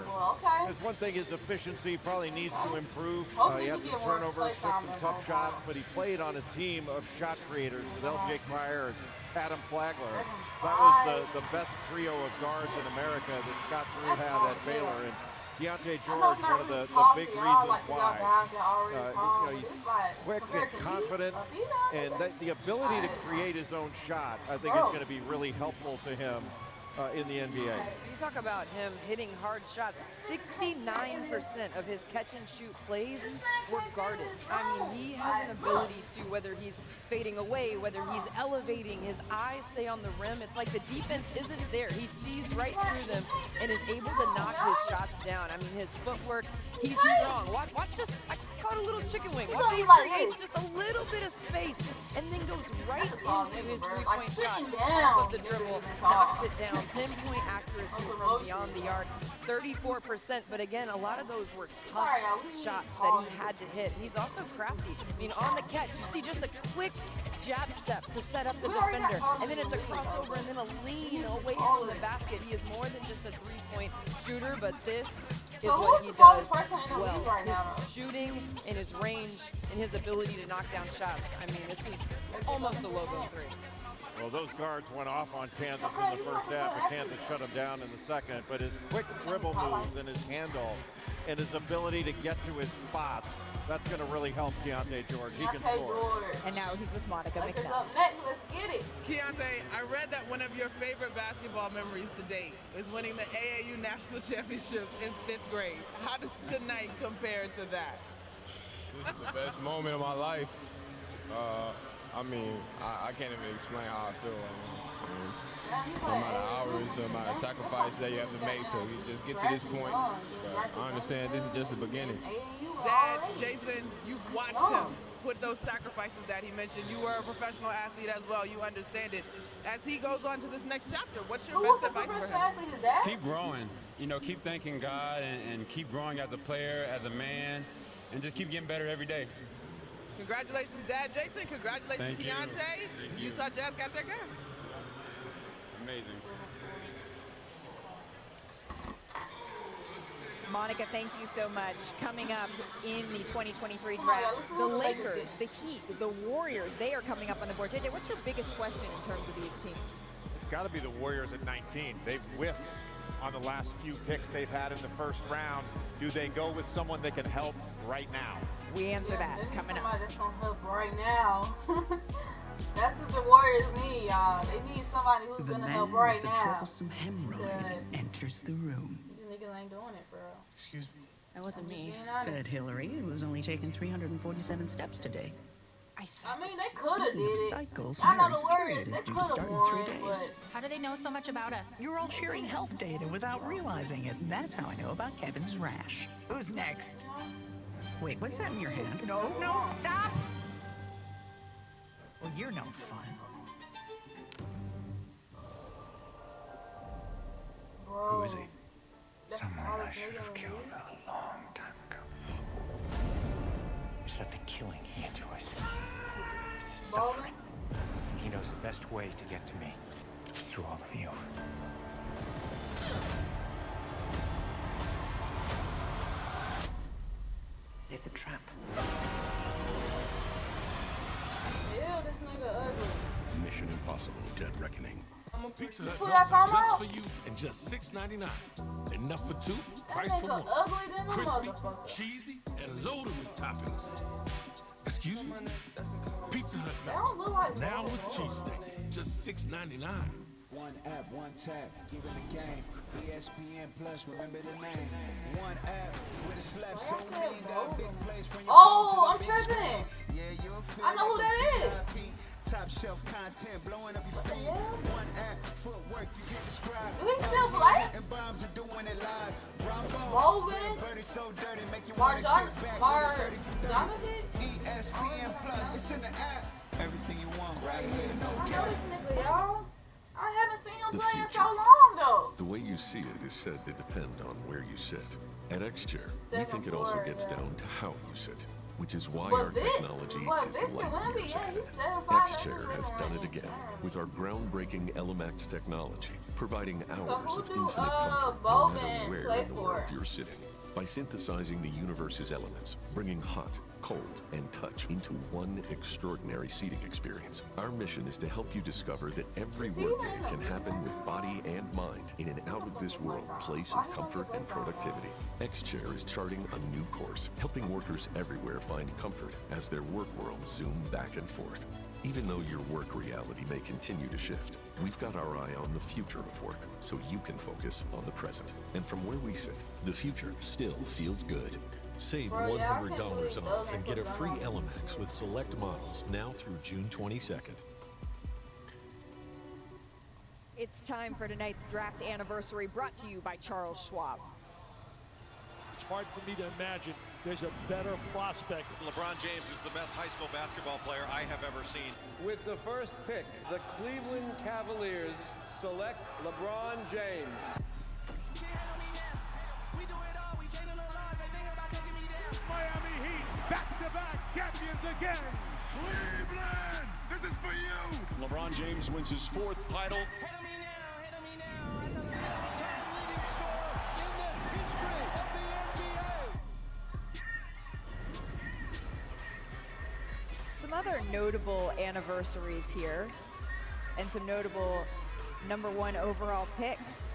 There's one thing, his efficiency probably needs to improve. He had some turnovers, took some tough shots, but he played on a team of shot creators with L.J. Cryer and Adam Flagler. That was the best trio of guards in America that Scott Drew had at Baylor. And Keontae George, one of the big reasons why. He's quick and confident, and the ability to create his own shot, I think, is going to be really helpful to him in the NBA. You talk about him hitting hard shots. 69% of his catch and shoot plays were guarded. I mean, he has an ability to, whether he's fading away, whether he's elevating, his eyes stay on the rim. It's like the defense isn't there. He sees right through them and is able to knock his shots down. I mean, his footwork, he's strong. Watch this. I caught a little chicken wing. Watch he creates just a little bit of space and then goes right into his three-point shot. Off of the dribble, knocks it down. Pinpoint accuracy from beyond the arc, 34%. But again, a lot of those were tough shots that he had to hit. He's also crafty. I mean, on the catch, you see just a quick jab step to set up the defender, and then it's a crossover and then a lean away from the basket. He is more than just a three-point shooter, but this is what he does well. His shooting and his range and his ability to knock down shots. I mean, this is almost a logo three. Well, those guards went off on Kansas in the first half, and Kansas shut him down in the second. But his quick dribble moves and his handle and his ability to get to his spots, that's going to really help Keontae George. He can score. And now he's with Monica Lakers McNutt. up next. Let's get it. Keontae, I read that one of your favorite basketball memories to date is winning the AAU National Championship in 5th grade. How does tonight compare to that? This is the best moment of my life. I mean, I can't even explain how I feel right now. No matter hours, no matter sacrifice that you have to make to just get to this point. But I understand this is just the beginning. Dad, Jason, you've watched him put those sacrifices that he mentioned. You were a professional athlete as well. You understand it. As he goes on to this next chapter, what's your best advice for him? Keep growing. You know, keep thanking God and keep growing as a player, as a man, and just keep getting better every day. Congratulations, Dad. Jason, congratulations, Thank you. Keontae. Thank you. Utah Jazz got their guy. Amazing. Monica, thank you so much. Coming up in the 2023 draft, the Lakers, the Heat, the Warriors, they are coming up on the board. JJ, what's your biggest question in terms of these teams? It's got to be the Warriors at 19. They've whiffed on the last few picks they've had in the first round. Do they go with someone that can help right now? We answer that coming up. Somebody that's going to help right now. That's what the Warriors need, y'all. They need somebody who's going to help right now. The troublesome hemorrhoid enters the room. These niggas ain't doing it for real. Excuse me. That wasn't me, said Hillary, who was only taking 347 steps today. I mean, they could have did it. Cycles, I know Mary's the Warriors, period they is due could to have start in won, 3 days. but How do they know so much about us? You're all sharing health data without realizing it. That's how I know about Kevin's rash. Who's next? Wait, what's that in your hand? No, stop! Well, you're no fun. bro, Who is he? that's Someone the tallest I should nigga have in the killed league. a long time ago. It's not the killing he enjoys. It's the Baldwin? suffering. He knows the best way to get to me is through all of you. It's a trap. Ew, this nigga ugly. Mission Impossible: Dead Reckoning. I'm a Pizza This Hut what I nuts are found just out? for you and just $6.99. Enough for two, price That for nigga one. ugly than a Crispy, motherfucker. cheesy, and loaded with toppings. Excuse me? Pizza Hut That don't look like nuts. Now bone. with cheesesteak, just $6.99. One app, one tab, give it a game. ESPN Plus, remember the name. One app with a slap so mean, got big plays from your Oh, I'm phone to the big tripping. screen. Yeah, you'll feel I know who like that a is. VIP. Top shelf content blowing up your feed. One app, footwork you get described. Do he still play? And bombs are doing it live. Bowman? Birdie so dirty, make you Mar wanna Jon- get back Mar with a 30 for 30. Jonathan? ESPN Plus, it's in the app. Everything you want right here, no I know cap. this nigga, y'all. I haven't seen him The play in future. so long, though. The way you see it is said to depend on where you sit. At X-Chair, we Second think it also floor, gets yeah. down to how you sit, which is why But our Vic- technology but is Victor light Wemby, years yeah, ahead. he's 7'5". X-Chair has done it again with our groundbreaking Elemax technology, providing hours who of do, infinite comfort no Bowman matter where play in the for? world you're sitting. By synthesizing the universe's elements, bringing hot, cold, and touch into one extraordinary seating experience, our mission is to help you discover that every workday can happen with body and mind in an out-of-this-world place of comfort and productivity. X-Chair is charting a new course, helping workers everywhere find comfort as their work worlds zoom back and forth. Even though your work reality may continue to shift, we've got our eye on the future of work, so you can focus on the present. And from where we sit, the future still feels good. Save Bro, yeah, I can't $100 believe off Doug and get a ain't put free that on. Elemax with select models now through June 22nd. It's time for tonight's draft anniversary, brought to you by Charles Schwab. It's hard for me to imagine there's a better prospect. LeBron James is the best high school basketball player I have ever seen. With the first pick, the Cleveland Cavaliers select LeBron James. Miami Heat, back-to-back champions again. Cleveland, this is for you. LeBron James wins his fourth title. Some other notable anniversaries here, and some notable #1 overall picks.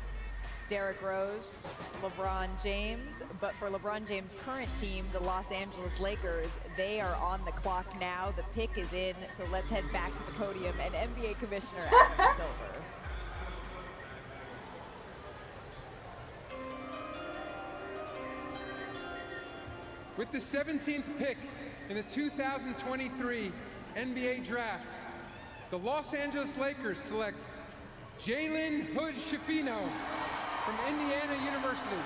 Derrick Rose, LeBron James, but for LeBron James' current team, the Los Angeles Lakers, they are on the clock now. The pick is in, so let's head back to the podium and NBA Commissioner Adam Silver. With the 17th pick in the 2023 NBA Draft, the Los Angeles Lakers select Jalen Hood-Schifino from Indiana University.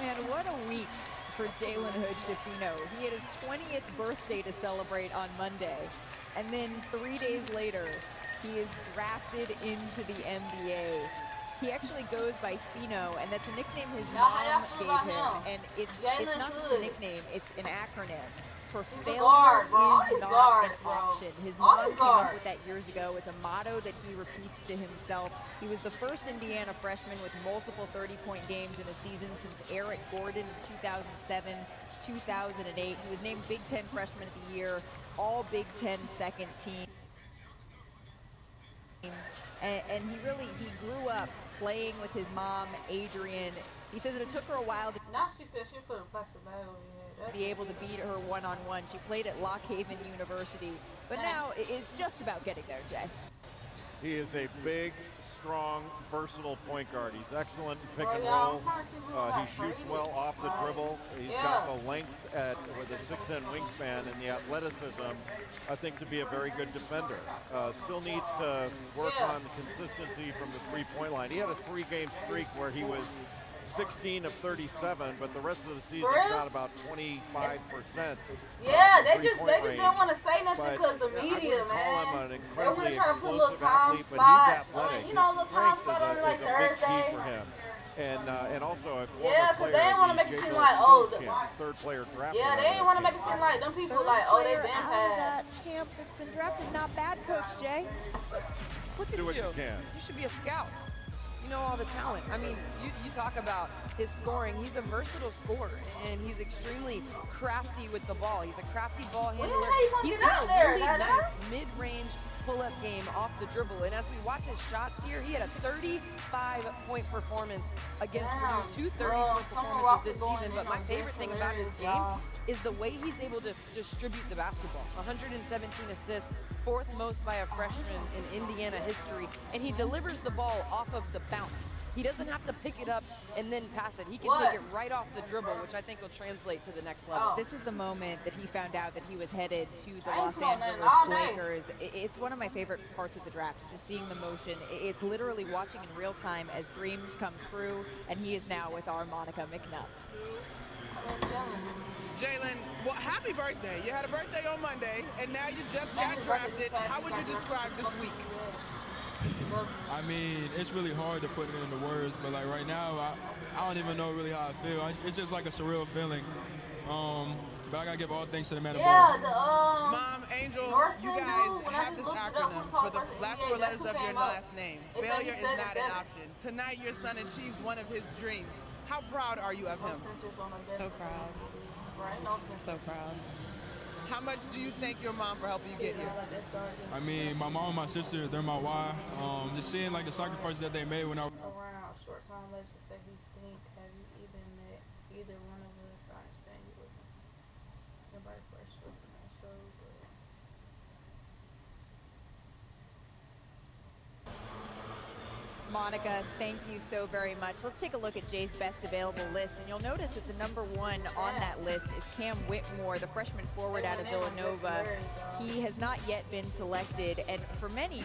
Man, what a week for Jalen Hood-Schifino. He had his 20th birthday to celebrate on Monday, and then 3 days later, he is drafted into the NBA. He actually goes by Fino, and that's a nickname his Now, how y'all mom feel gave about him. him? And it's Jalen not just a Hood. nickname, it's an acronym for He's a failure guard, bro. All is these not guards, an bro. option. His All mom these came up guards. with that years ago. It's a motto that he repeats to himself. He was the first Indiana freshman with multiple 30-point games in a season since Eric Gordon in 2007, 2008. He was named Big Ten Freshman of the Year, all Big Ten second team. And he grew up playing with his mom, Adrian. He says that it took her a while to Now she said she put a plastic bag over your head. be able to beat her one-on-one. She played at Lock Haven University, but now it is just about getting there, Jay. He is a big, strong, versatile point guard. He's excellent in pick Bro, and yeah, I'm roll. trying to see who He got shoots traded. well off the Like, dribble. He's yeah. got the length with a 6'10" wingspan and the athleticism, I think, to be a very good defender. Still needs to work on consistency from the three-point line. He had a 3-game streak where he was 16 of 37, but the rest of the season For real? shot about 25%. Yeah, they from just three-point range. didn't want to say nothing But because the I media, wouldn't call him man. an They incredibly want to try to put a little explosive time athlete, but spot. he's athletic. You know, a His little time strength spot on is like a big key Thursday. for him. And also a former Yeah, 'cause they player didn't want to at make it the seem J. like, Rose oh, Skills camp, third player drafted. Yeah, out they of didn't want to that make it seem like them people like, oh, they been passed. Camp that's been drafted, not bad, Coach Jay. Look at Do what you. you can. You should be a scout. You know all the talent. I mean, you talk about his scoring. He's a versatile scorer, and he's extremely crafty with the ball. He's a crafty ball handler. Well, how you gonna He's get got out a there, really Dada? nice mid-range pull-up game off the dribble. And as we watch his shots here, he had a 35-point performance against Damn. Purdue. 2 Bro, 30-point Summer performances Walker this going season. in But my on favorite Jason thing about his Hilarious, game y'all. is the way he's able to distribute the basketball. 117 assists, 4th most by a freshman in Indiana history, and he delivers the ball off of the bounce. He doesn't have to pick it up and then pass it. He can take it right off the dribble, which I think will translate to the next level. This is the moment that he found out that he was headed to the I ain't Los smelled nothing Angeles all day. Lakers. It's one of my favorite parts of the draft, just seeing the motion. It's literally watching in real time as dreams come true, and he is now with our Monica McNutt. Jalen, well, happy birthday. You had a birthday on Monday, and now you just got drafted. How would you describe this week? I mean, it's really hard to put it into words, but like right now, I don't even know really how I feel. It's just like a surreal feeling. But I gotta give all thanks to the man Yeah, above. the Mom, Angel, Norson you dude, guys when I have just this looked it up, acronym we for talked the about the last NBA, 4 that's letters who of your came up. last name. It said Failure he is said not it an said it. option. Tonight, your son achieves one of his dreams. How proud are you of him? So proud. Right, no sense. So proud. How much do you thank your mom for helping you get here? I mean, my mom and my sister, they're my why. Just seeing like the sacrifices that they made when I. Around short time legend said he stink. Have you even met either one of us? I understand he wasn't nobody first from that show, but Monica, thank you so very much. Let's take a look at Jay's best available list, and you'll notice that the number 1 on that list is Cam Whitmore, the freshman forward out of Villanova. He has not yet been selected, and for many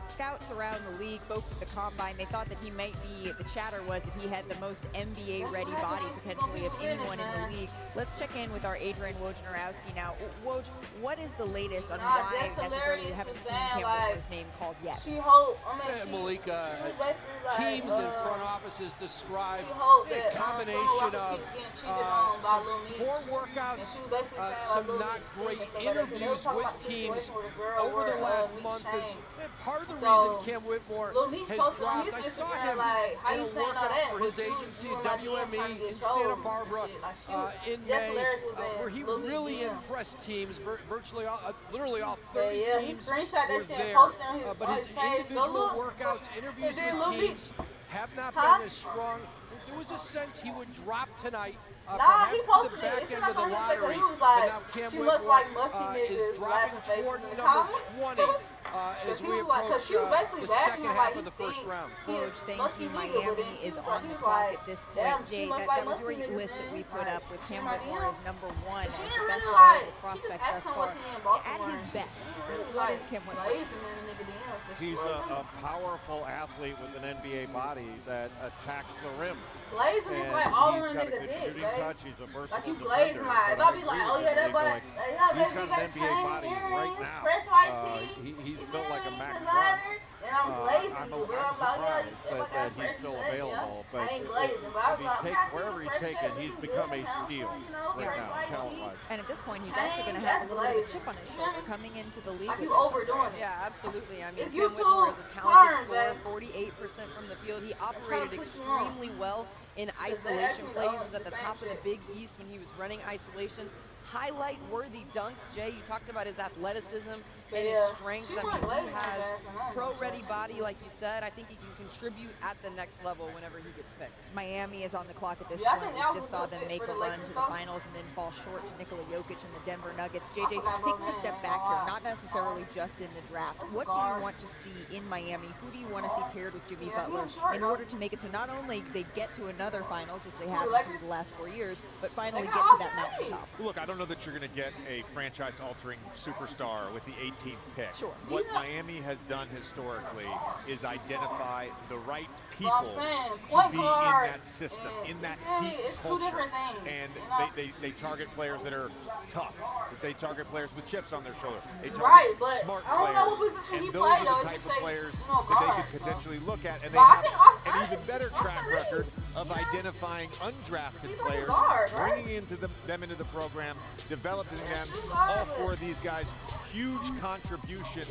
scouts around the league, folks at the Combine, they thought that he might be, the chatter was that he had the most NBA-ready body potentially of anyone in the league. Let's check in with our Adrian Wojnarowski now. Woj, what is the latest on why Jess necessarily Hilarious you haven't was seen saying, Cam like, Whitmore's name called yet? she hope, I mean, Yeah, she Malika, was basically like, teams and front offices describe she hoped a that combination Summer Walker of keeps getting cheated on by Lil Meech. poor And workouts, she was basically saying, some Lil not Meech great stink and stuff like that. They were interviews talking with about the teams situation with a girl over the where, last Meech month. Is changed. part of the So, reason Cam Whitmore Lil Meech has posted on dropped. his I saw Instagram, him like, how in you a saying all workout that? for But his you agency in at my DM trying to WME get in trolls Santa and Barbara shit. Like, in Jess May, Hilarious was in where he Lil Meech really DMs. impressed teams, virtually all, literally all Yeah, 30 yeah, he teams screenshot that were shit and there. posted on his, But on his his page. Go individual look. workouts, interviews And then with Lil teams Meech. have not Huh? been as strong. There was a sense he would drop tonight. Nah, perhaps he to the posted it. back It's end not of the on his second. lottery, He was but like, now Cam she must Whitmore, like musty is niggas dropping laughing faces toward in the number comments. 20 as He we was like, approach she was basically the bashing second him half like of the he first stink. round. He is Thank musty you. nigga, but Miami then she is was on like, the he was clock like, at this damn, point. she Jay, must that like was musty your niggas. list that we put Like, up with she Cam my Whitmore DM. as number 1 She as didn't the best really like, available she prospect just asked thus him far. what's he in Baltimore. At his and best, she really what like is Cam Whitmore? blazing in the nigga DMs, but she He's wasn't. a powerful athlete with an NBA body that attacks the rim. Blazing is And like all he's on a got a nigga good dick, shooting babe. touch. He's a versatile Like you defender, blazing like, if but I be like, agree oh with yeah, that you, butt, like, yeah, he's baby, got you got an NBA body chain, right earrings, now. fresh white tee. He's built like a Max designer. Rush. And I'm glazing I'm you, bro. I'm like, surprised that he's still available. But I ain't glazing, but I was like, wherever he's taken, he's become a steal right now, talent-wise. And at this point, he's also going to have a little bit of chip on his shoulder coming into the league. Like you overdoing it. Yeah, absolutely. I mean, It's Ben YouTube Whitmore is a talented turn, scorer, babe. 48% from the field. He operated extremely well in isolation play. He was at the top of the Big East when he was running isolations. Highlight-worthy dunks, Jay. You talked about his athleticism and his strength. I mean, he has pro-ready body, like you said. I think he can contribute at the next level whenever he gets picked. Miami is on the clock at this Yeah, I point. think that We was just a saw good them fit make for a the run Lakers to the stuff. finals and then fall short to Nikola Jokic and the Denver Nuggets. JJ, taking a step back here, not necessarily just in the draft. What do you want to see in Miami? Who do you want to see paired with Jimmy Butler in order to make it to not only they get to another finals, which they have through the last 4 years, but finally get to that mountaintop? Look, I don't know that you're going to get a franchise-altering superstar with the 18th pick. Sure. What Miami has done historically is identify the right people Well, I'm saying, to point be guard in that system, in that and heat it's two culture. different things, And you know? they target players that are tough. They target players with chips on their shoulder. They target Right, but smart I don't know what players. position And he those played, are though. the It type just of say, players you know, that they guard, could potentially look at. And they But I have think an even better track record of identifying undrafted He's like a players, guard, right? bringing them into the program, developing them. All four of these guys, huge contribution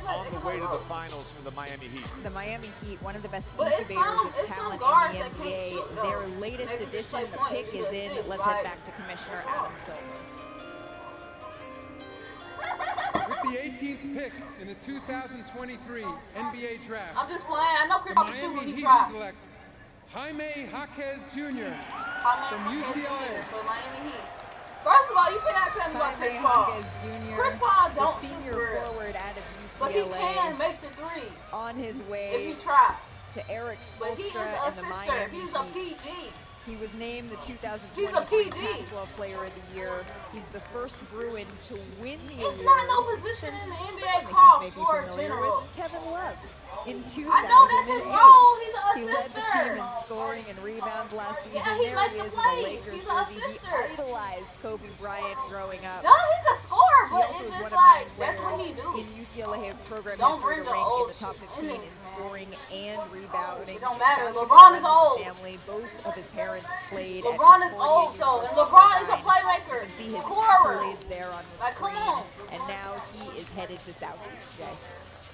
on the way to the finals for the Miami Heat. The Miami Heat, one of the best But it's incubators some of talent guards in that the can't NBA. shoot, though. Their latest They can just addition, the play point. pick is in. It's Let's like- head back to Commissioner Adam Silver. With the 18th pick in the 2023 NBA draft, I'm just playing. I know Chris Paul can shoot Miami when he Heat tries. select Jaime Jaquez Jr. from UCLA. For Miami Heat. First of all, you cannot tell me about Chris Paul. Jr., Chris Paul the don't senior shoot for real. forward out of But he UCLA, can make the three on his if way he tries. to Eric But he is Spoelstra a and the sister. Miami He's a Heat. PG. He was named the 2023 He's a PG. Pac-12 Player of the Year. He's the first Bruin to win the It's award. not no position in the since NBA someone called may be floor familiar general. with, Kevin Love. In 2008, I know that's his role. He's an he led the assister. team in scoring and rebounds last season. Yeah, he there make he the is in the plays. Lakers He's an jersey. He assister. idolized Kobe Bryant growing up. No, he can score, He but also it's is just one of like, nine that's what players he do. in UCLA program Don't history bring to the rank in old the top shit 15 in in it. scoring and rebounding. It don't matter. Basketball LeBron is runs old. his family. Both of his parents played LeBron at is Concordia old though, and University. LeBron is a playmaker, You can see his scorer. accolades there on the Like, come screen. on. And now he is headed to Southeast, Jay.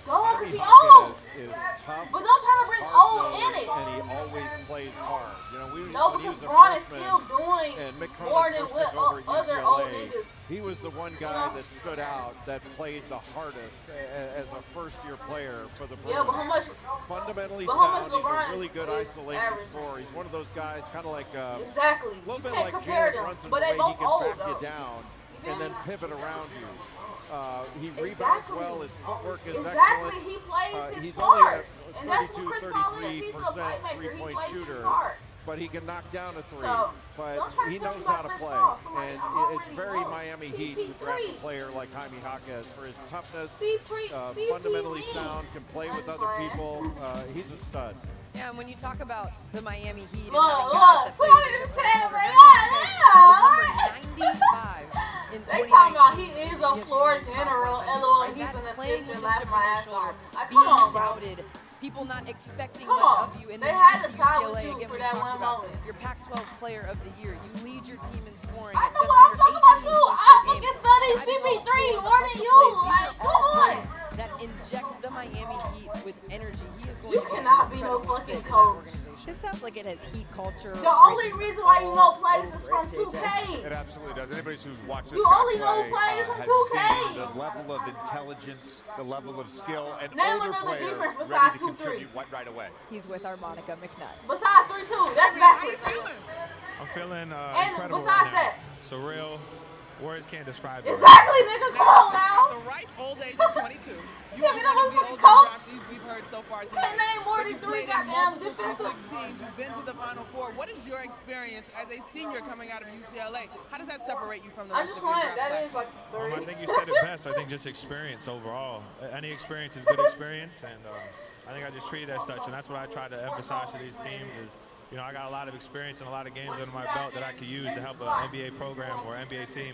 Dog, cause he Jaquez old. is tough, But don't try to bring old in hard-nosed, it. and he always plays hard. You know, No, when he because was a Braun is freshman, still doing and Mick Cronin more than first what took over at other UCLA, old niggas. He was the one guy that stood out, that played the hardest as a first-year player for the Bruins. Yeah, but how much? Fundamentally But how much sound. He's LeBron a really good is isolation average? scorer. He's one of those guys, kind of like Exactly. a little You bit can't like compare James them, Brunson, but the they way both he can old, back though. you down feel and then me? pivot around you. He rebounds Exactly. well. His footwork is Exactly. excellent. He plays his he's part. only And that's what 32, Chris Paul is. He's a 33% playmaker. He three-point plays his shooter, part. but he can knock down a three. So, but don't try to he tell knows me how about to Chris play. Paul. Somebody And I it's already very know. Miami Heat to draft a player like Jaime Jaquez for his toughness, CP3 fundamentally sound, can play with other playing. people. He's a stud. Yeah, and when you talk about the Miami Heat, Look, somebody in the chat right now. 95 in They talking about he 2019. is a floor general. LOL, Like he's that an playing assistant. with Laughing chip my on your ass off. shoulder, Like, being come on, bro. doubted, people not expecting Come much on. of you. And They then had you to get side UCLA with you again, for we that talked one about moment. your Pac-12 Player of the Year. You lead your team in scoring. I at know just what I'm under talking about 18 too. points I per fucking game. studied How do you CP3 all more than you. Like, come on. That inject the Miami Heat with energy. He is going You to cannot be no incredible fucking fit in that coach. organization. This sounds like it has Heat culture. The only reason why you know plays is from 2K. It absolutely does. Anybody who's watched this You guy only know play, plays from has 2K. seen the level of intelligence, the level of skill, and Name older another player defense ready besides to 2-3. contribute right away. He's with our Monica McNutt. Besides 3-2, that's backwards. I'm feeling And incredible besides right now. that- Surreal. Words can't describe it. Exactly, nigga. Come on now. The ripe old age of 22. You Tell are me one no of the motherfucking oldest coach. draftees we've heard so far Can't tonight. name more But than you've 3 played in goddamn multiple defensive. Six teams. You've been to the Final Four. What is your experience as a senior coming out of UCLA? How does that separate you from the I rest just of your playing. draft That is class? like 3. I think you said it best. I think just experience overall. Any experience is good experience, and I think I just treat it as such, and that's what I try to emphasize to these teams is, you know, I got a lot of experience and a lot of games under my belt that I could use to help an NBA program or NBA team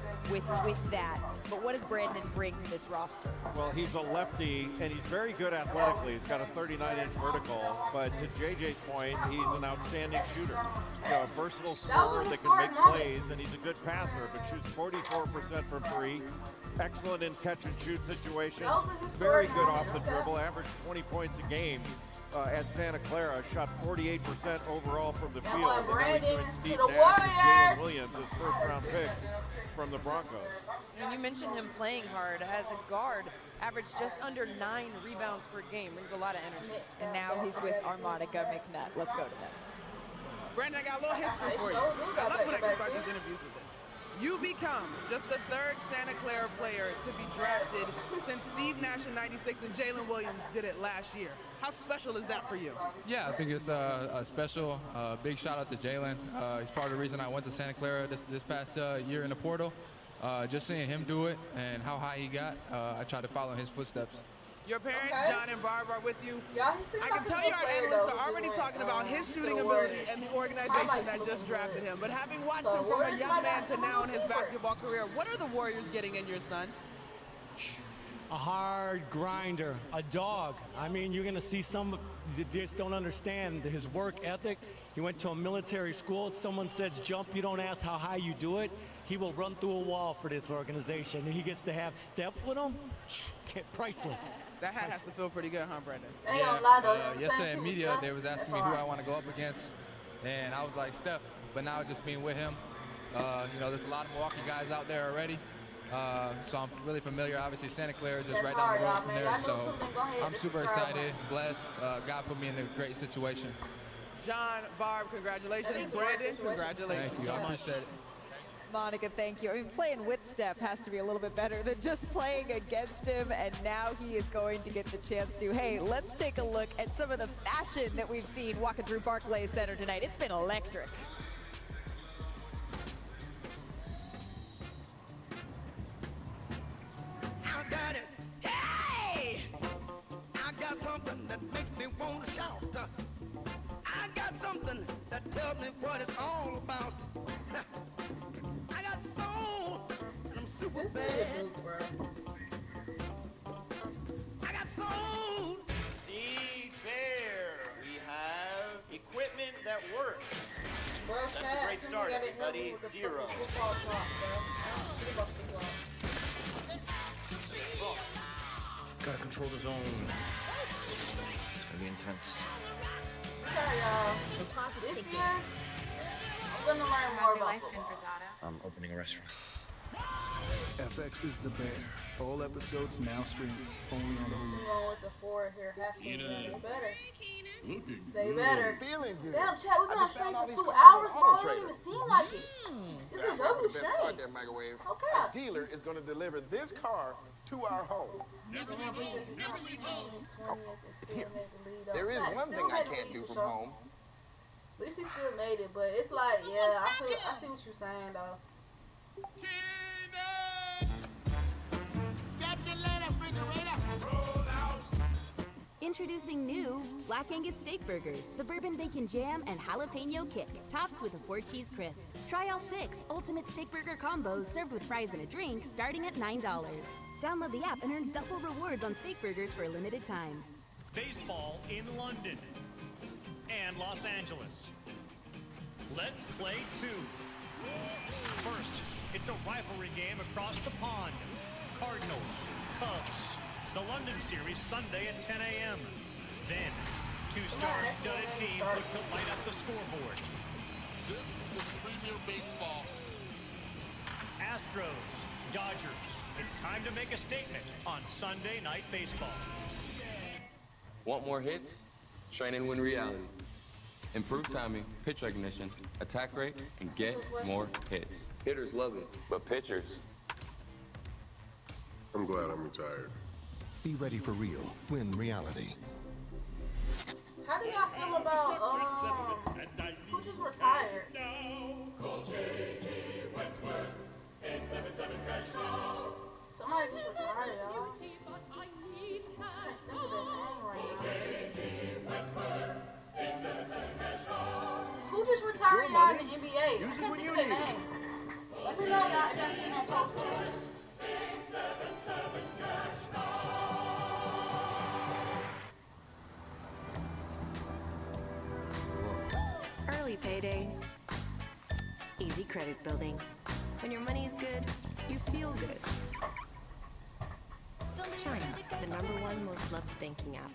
with that. But what does Brandon bring to this roster? Well, he's a lefty, and he's very good athletically. He's got a 39-inch vertical, but to JJ's point, he's an outstanding shooter. You know, a versatile scorer that can make plays, and he's a good passer, but shoots 44% from three. Excellent in catch-and-shoot situations. Very good off the dribble, averaged 20 points a game. at Santa Clara, shot 48% overall from the That field. boy And now he Brandon joins to Steve the Nash and Warriors. Jalen Williams, his first-round pick from the Broncos. And you mentioned him playing hard as a guard, averaged just under 9 rebounds per game, brings a lot of energy. And now he's with Armonica McNutt. Let's go to them. Brandon, I got a little history for you. I love when I can start these interviews with this. You become just the 3rd Santa Clara player to be drafted since Steve Nash in '96 and Jalen Williams did it last year. How special is that for you? Yeah, I think it's a special. Big shout out to Jalen. He's part of the reason I went to Santa Clara this past year in the portal. Just seeing him do it and how high he got, I tried to follow in his footsteps. Your parents, John and Barb, are with you. Yeah, he seems I like can a tell good you our player, analysts though, are already who's talking doing, about his shooting the ability Warriors. and the organization Highlights that looking just drafted good. him. But having watched So him from a Warriors young might man got to him now in his over. basketball career, what are the Warriors getting in your son? A hard grinder, a dog. I mean, you're going to see some that just don't understand his work ethic. He went to a military school. If someone says jump, you don't ask how high you do it. He will run through a wall for this organization. And he gets to have Steph with him. Priceless. That hat has to feel pretty good, huh, Brandon? Yesterday in media, they was asking me who I want to go up against, and I was like, Steph. But now just being with him, you know, there's a lot of Milwaukee guys out there already. So I'm really familiar. Obviously, Santa Clara is just right down the road from there. So I'm super excited, blessed. God put me in a great situation. John, Barb, congratulations. Brandon, congratulations. Thank you. I appreciate it. Monica, thank you. I mean, playing with Steph has to be a little bit better than just playing against him, and now he is going to get the chance to, hey, let's take a look at some of the fashion that we've seen walking through Barclays Center tonight. It's been electric. I got it. Hey! I got something that makes me want to shout. I got something that tells me what it's all about. I got soul, and I'm super bad. I got soul. Steve Bear, we have equipment that works. That's a great start, everybody. 0. Gotta control the zone. It's gonna be intense. Sorry, this year, I'm gonna learn more about football. I'm opening a restaurant. FX is the Bear. All episodes now streaming only on Still Hulu. going with the 4 here. Have to. They better. Looking They good. better. Feeling good. Damn, Chad, we've been I on just found stream all for these 2 cars hours, on bro. It Auto don't even Trader. seem like it. This is double Best part straight. there, microwave. Okay. A dealer is going to deliver this car to our home. It's here. There is one thing I can't do from home. At least he still made it, but it's like, yeah, I see what you're saying, though. Introducing new Black Angus Steak Burgers, the bourbon bacon jam and jalapeno kick, topped with a 4-cheese crisp. Try all 6 ultimate steak burger combos served with fries and a drink starting at $9. Download the app and earn double rewards on steak burgers for a limited time. Baseball in London and Los Angeles. Let's play 2. First, it's a rivalry game across the pond. Cardinals, Cubs. The London series Sunday at 10 a.m. Then, 2 star-studded teams look to light up the scoreboard. This is Premier Baseball. Astros, Dodgers. It's time to make a statement on Sunday Night Baseball. Want more hits? Train and win reality. Improve timing, pitch recognition, attack rate, and get more hits. Hitters love it, but pitchers. I'm glad I'm retired. Be ready for real. Win reality. How do y'all feel about, who just retired? Somebody just retired, y'all. I can't think of their name right now. Who just retired y'all in the NBA? I can't think of their name. Let me know y'all if y'all seen that post. Early payday. Easy credit building. When your money's good, you feel good. Chime, the #1 most loved banking app.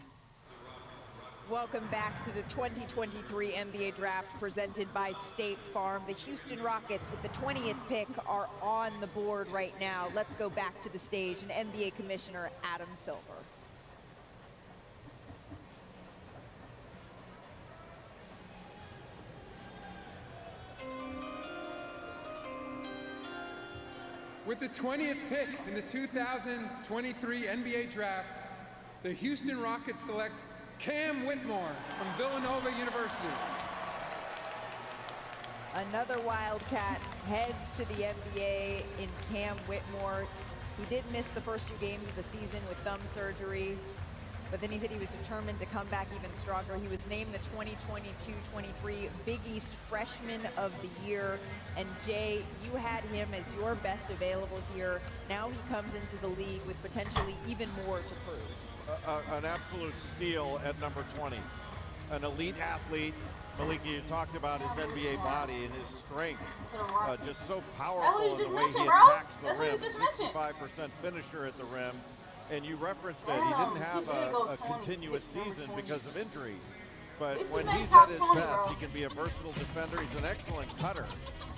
Welcome back to the 2023 NBA Draft presented by State Farm. The Houston Rockets with the 20th pick are on the board right now. Let's go back to the stage and NBA Commissioner Adam Silver. With the 20th pick in the 2023 NBA Draft, the Houston Rockets select Cam Whitmore from Villanova University. Another Wildcat heads to the NBA in Cam Whitmore. He did miss the first 2 games of the season with thumb surgery, but then he said he was determined to come back even stronger. He was named the 2022-23 Big East Freshman of the Year. And Jay, you had him as your best available here. Now he comes into the league with potentially even more to prove. An absolute steal at number 20. An elite athlete. Malika, you talked about his NBA body and his strength. Just so powerful in the way he attacks the rim. 65% finisher at the rim. And you referenced it. He didn't have a continuous season because of injury. But when he's at his best, he can be a versatile defender. He's an excellent cutter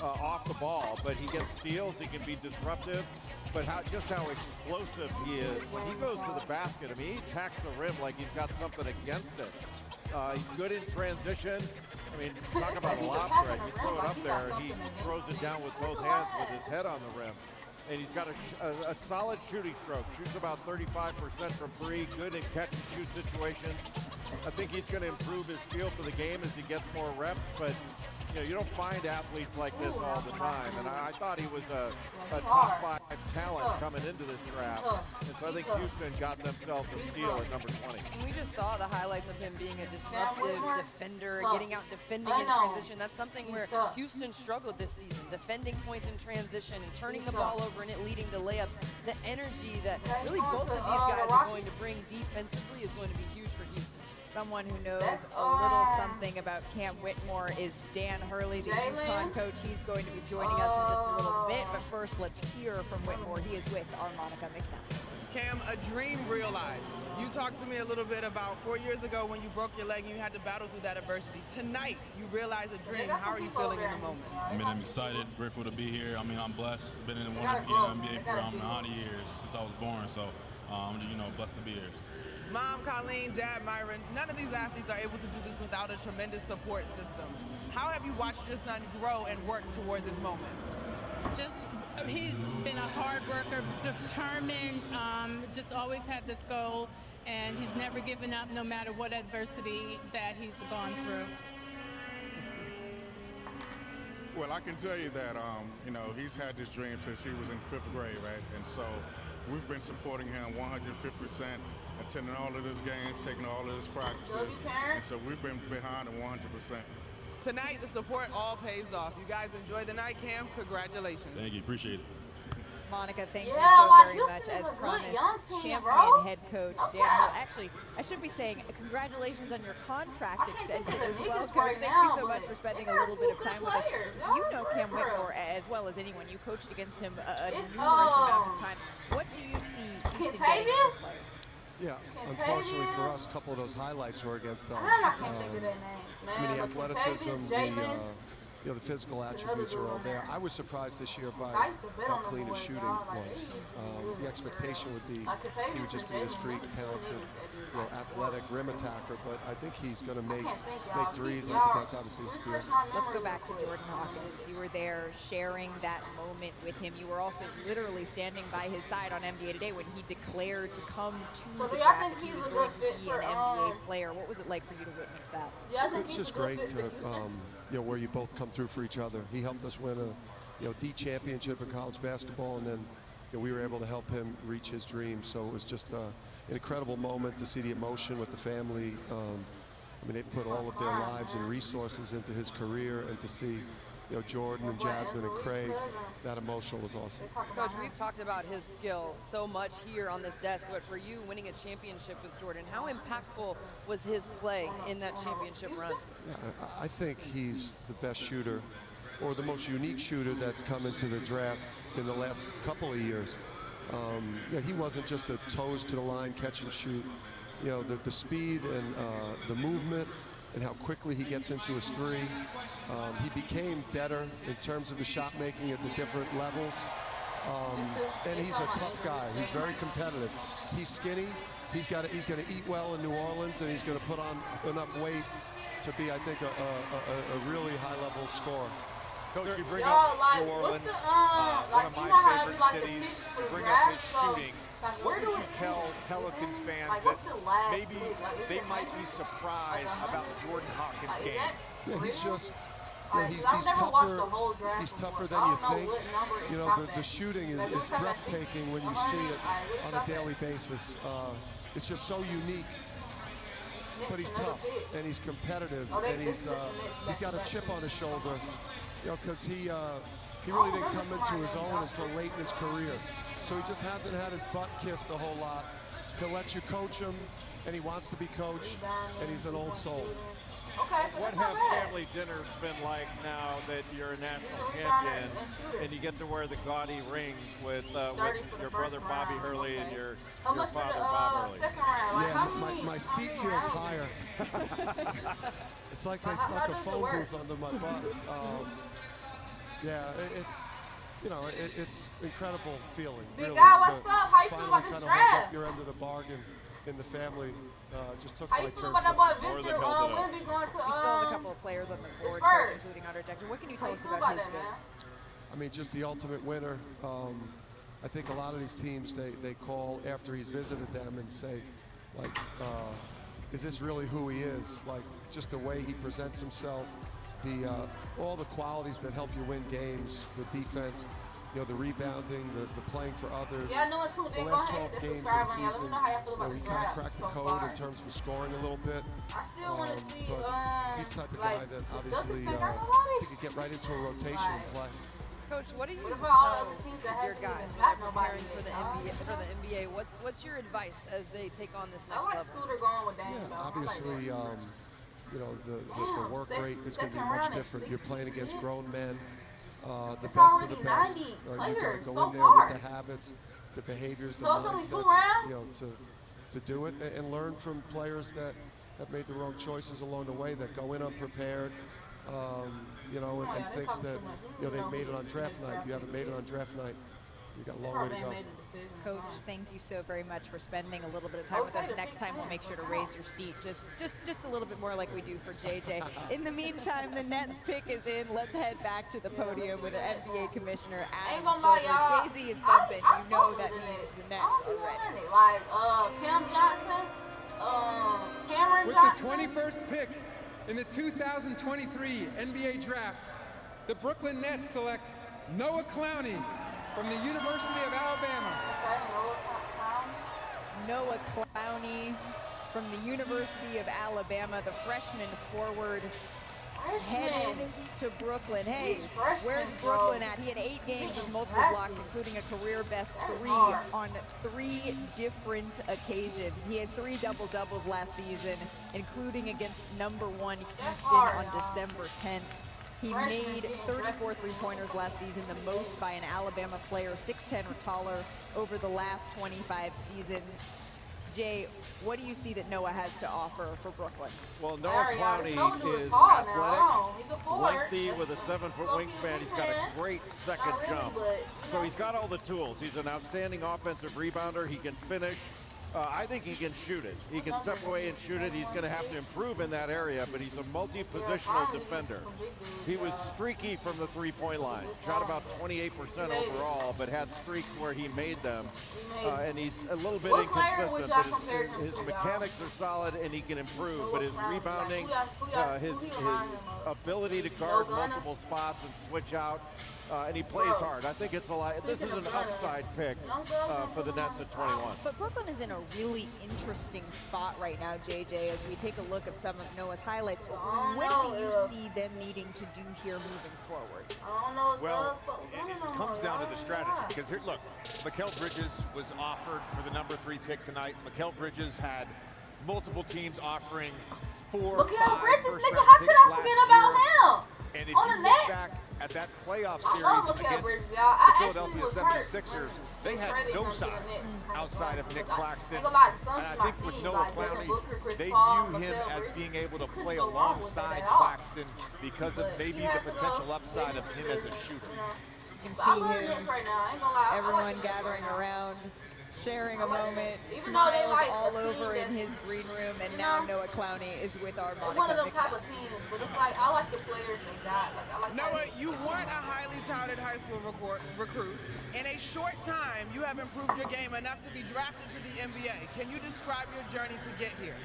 off the ball, but he gets steals. He can be disruptive. But just how explosive he is. When he goes to the basket, I mean, he attacks the rim like he's got something against it. He's good in transition. I mean, talk about a lob threat. You throw it up there, he throws it down with both hands with his head on the rim. And he's got a solid shooting stroke. Shoots about 35% from 3. Good in catch-and-shoot situations. I think he's going to improve his feel for the game as he gets more reps. But you don't find athletes like this all the time. And I thought he was a top 5 talent coming into this draft. And so I think Houston got themselves a steal at number 20. And we just saw the highlights of him being a disruptive defender, getting out defending in transition. That's something where Houston struggled this season, defending points in transition and turning the ball over and it leading to layups. The energy that really both of these guys are going to bring defensively is going to be huge for Houston. Someone who knows a little something about Cam Whitmore is Dan Hurley, the UConn coach. He's going to be joining us in just a little bit, but first let's hear from Whitmore. He is with our Monica McNally. Cam, a dream realized. You talked to me a little bit about 4 years ago when you broke your leg and you had to battle through that adversity. Tonight, you realized a dream. How are you feeling in the moment? I mean, I'm excited, grateful to be here. I mean, I'm blessed. Been in the NBA for 100 years since I was born, so I'm blessed to be here. Mom, Colleen, Dad, Myron, none of these athletes are able to do this without a tremendous support system. How have you watched your son grow and work toward this moment? He's been a hard worker, determined, just always had this goal, and he's never given up no matter what adversity that he's gone through. Well, I can tell you that, he's had this dream since he was in 5th grade, right? And so we've been supporting him 150%. Attending all of his games, taking all of his practices, and so we've been behind him 100%. Tonight, the support all pays off. You guys enjoy the night, Cam. Congratulations. Thank you. Appreciate it. Monica, thank you so very much. As promised, champion head coach Dan Hill. Actually, I should be saying congratulations on your contract extension as well, Coach. Thank you so much for spending a little bit of time with us. You know Cam Whitmore as well as anyone. You coached against him a numerous amount of time. What do you see Houston getting from this player? Yeah, unfortunately for us, a couple of those highlights were against us. I mean, the athleticism, the physical attributes are all there. I was surprised this year by how clean his shooting was. The expectation would be he would just be this freak, talented, athletic rim attacker, but I think he's going to make threes, and I think that's obviously a steal. Let's go back to Jordan Hawkins. You were there sharing that moment with him. You were also literally standing by his side on NBA Today when he declared to come to the draft. I think he's a good fit for an NBA player. What was it like for you to witness that? It's just great to, where you both come through for each other. He helped us win the championship in college basketball, and then we were able to help him reach his dreams. So it was just an incredible moment to see the emotion with the family. I mean, they put all of their lives and resources into his career, and to see Jordan and Jasmine and Craig, that emotional was awesome. Coach, we've talked about his skill so much here on this desk, but for you winning a championship with Jordan, how impactful was his play in that championship run? Yeah, I think he's the best shooter, or the most unique shooter that's come into the draft in the last couple of years. He wasn't just a toes to the line catch and shoot you know, the speed and the movement and how quickly he gets into his three. He became better in terms of the shot making at the different levels. And he's a tough guy. He's very competitive. He's skinny. He's going to eat well in New Orleans, and he's going to put on enough weight to be, I think, a really high-level scorer. Coach, you bring Y'all, up like, New what's Orleans, the, one of like, you my know how favorite we like the cities. picks for the Bring draft, up his so, shooting. like, What where would do you we tell end? Pelicans fans Like, that what's the last maybe pick? Like, is they it might be 100? surprised Like, about 100? Jordan Hawkins' Like, is game? that Yeah, he's real? just, you know, Like, he's I've never watched the tougher. whole draft He's before, tougher so than I you don't know think. what number it's You know, stopped the at. shooting is Like, it's what's that at breathtaking when you 100? see it Like, what on is a that daily at? basis. It's just so unique. Next, But he's another tough pick. and he's competitive Oh, and this he's the next he's got a back-to-back chip pick. on his shoulder, you know, because he really didn't come into his own until late in his career. So he just hasn't had his butt kissed a whole lot. He'll let you coach him, and he wants to be coached, and he's an old soul. Okay, so What that's not have bad. family dinners been like now that you're a national He's a rebounder champion and shooter. and you get to wear the gaudy ring with 30 for the your first brother Bobby round, Hurley okay. and your How much for father the Bob Hurley? second round? Like, Yeah, how many, my how seat many feels rounds? higher. It's like they How snuck a does it phone work? booth under my butt. Yeah, you know, it's incredible feeling. Big really, guy, what's to up? How you feel finally about this kind of hold up draft? your end of the bargain in the family. Just took How my you feel turn. about that for- boy Victor Wemby going to We still have a couple of players on the board, Spurs? including Hunter Jackson. What can you How tell you us feel about about his that, game? man? I mean, just the ultimate winner. I think a lot of these teams, they call after he's visited them and say, like, is this really who he is? Like, just the way he presents himself, all the qualities that help you win games, the defense, you know, the rebounding, the playing for others. Yeah, I know it too. The Then go last ahead 12 and games of subscribe the on y'all. Let me season, know how y'all feel you know, about he the kind of draft cracked the so code far. in terms of scoring a little bit. I still want to see, but he's the type of like, guy that the obviously Celtics ain't got nobody. he could get right into a rotation and play. Coach, what do you What about all the tell other teams that your haven't guys even when got they're nobody preparing for the yet? NBA? What's your advice as they take on this I next like level? Scooter going with Dame, Yeah, though. obviously, you know, the Damn, work second- rate is going to be second much round at different. You're playing against 66. grown men, the It's best of the already best. 90 You've got to players go so in there far. with the habits, the behaviors, the So it's only 2 mindsets, you rounds? know, to do it and learn from players that have made the wrong choices along the way, that go in unprepared, you know, and they're thinks talking that, too much. you know, they You made it know, on draft his night. draft You haven't made it on draft night. You got a long way to Probably go. ain't made a decision. Coach, thank you so very much for spending a little bit of time Oh, with us. say the Next big time we'll make sense. sure to raise your seat just a little bit more like we do for JJ. In the meantime, the Nets pick is in. Let's head back to the podium with NBA Commissioner Ain't Adam gonna lie, Silver. y'all. Jay-Z is bumping. I You know fuck that with the means Knicks. the I Nets don't be are ready. lying. Like, Cam Johnson, Cameron With Johnson. the 21st pick in the 2023 NBA Draft, the Brooklyn Nets select Noah Clowney from the University of Alabama. Noah Clowney from the University of Alabama, the freshman forward, headed to Brooklyn. Hey, He's freshman, where's bro. Brooklyn at? He had 8 games with multiple blocks, including a career-best That is 3 hard. on 3 different occasions. He had 3 double-doubles last season, including against #1 Houston hard, on y'all. December 10th. He Freshman made getting 34 three-pointers last season, the most by an Alabama player, 6'10" or taller, over the last 25 seasons. Jay, what do you see that Noah has to offer for Brooklyn? Well, Noah Sorry, y'all. This Noah dude Clowney is is tall now. athletic, Oh, he's a forward. lengthy with a 7-foot Slow wingspan. He's got man. a great second Not really, jump. but, So he's got all the tools. He's an outstanding offensive rebounder. He can finish. I think he can shoot it. He can step away and shoot it. He's going to have to improve in that area, but he's a multi-positional defender. He was streaky from the three-point line. Shot about 28% overall, but had streaks where he made them. And he's a little bit What player would inconsistent, y'all but compare him his to, y'all? mechanics are solid and he can improve. But his rebounding, his ability to guard No gunner? multiple spots and switch out, and he plays hard. I think it's a lot. This is an upside pick for the Nets at 21. But Brooklyn is in a really interesting spot right now, JJ, as we take a look at some of Noah's highlights. What do you see them needing to do here moving forward? I don't know. Well, it comes down to the strategy because here, look, Mikal Bridges was offered for the #3 pick tonight. Mikal Bridges had multiple teams offering 4, Mikal 5 Bridges, first nigga, round how could picks I last forget about year. him? And if On you the look Nets? back at that playoff I love series Mikal against Bridges, the y'all. I actually Philadelphia was hurt 76ers, when they had traded no him to the size Knicks from outside of Brooklyn. Nick Like, Claxton. ain't gonna lie, the And Suns I my think with team, Noah like Devin Clowney, Booker, Chris they Paul, view him Mikal as Bridges. being able to You couldn't play go wrong with alongside that at all. Claxton because of But maybe he the has to potential go upside of finish him his as a business, shooter. you know? You can But I see love the him, Nets right now. I ain't gonna lie. I like everyone the Nets gathering right now. around, sharing a moment, Even though they smiles like all a team over in that's, his green room, and you now know, Noah Clowney is with our they're Monica one of them McDowell. type of teams, but it's like I like the players they got. Like I like Noah, you weren't a highly touted high school recruit. In a short time, you have improved your game enough to be drafted to the NBA. Can you describe your journey to get here?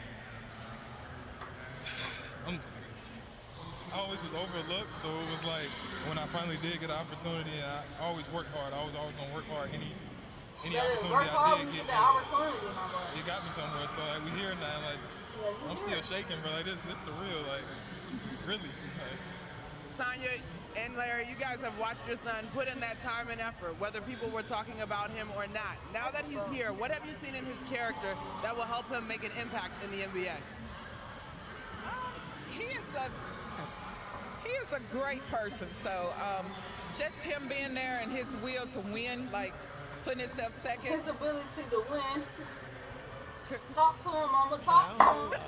I always was overlooked, so it was like when I finally did get an opportunity, I always worked hard. I was always gonna work hard. Any opportunity work hard I when did you get, get the opportunity, my boy. it got me somewhere. So like we here now, like I'm still shaking, bro. Like this surreal, like really. Like, Sonya and Larry, you guys have watched your son put in that time and effort, whether people were talking about him or not. Now that he's here, what have you seen in his character that will help him make an impact in the NBA? He is a great person. So just him being there and his will to win, like putting himself second. His ability to win. Talk to him, mama. Talk to him.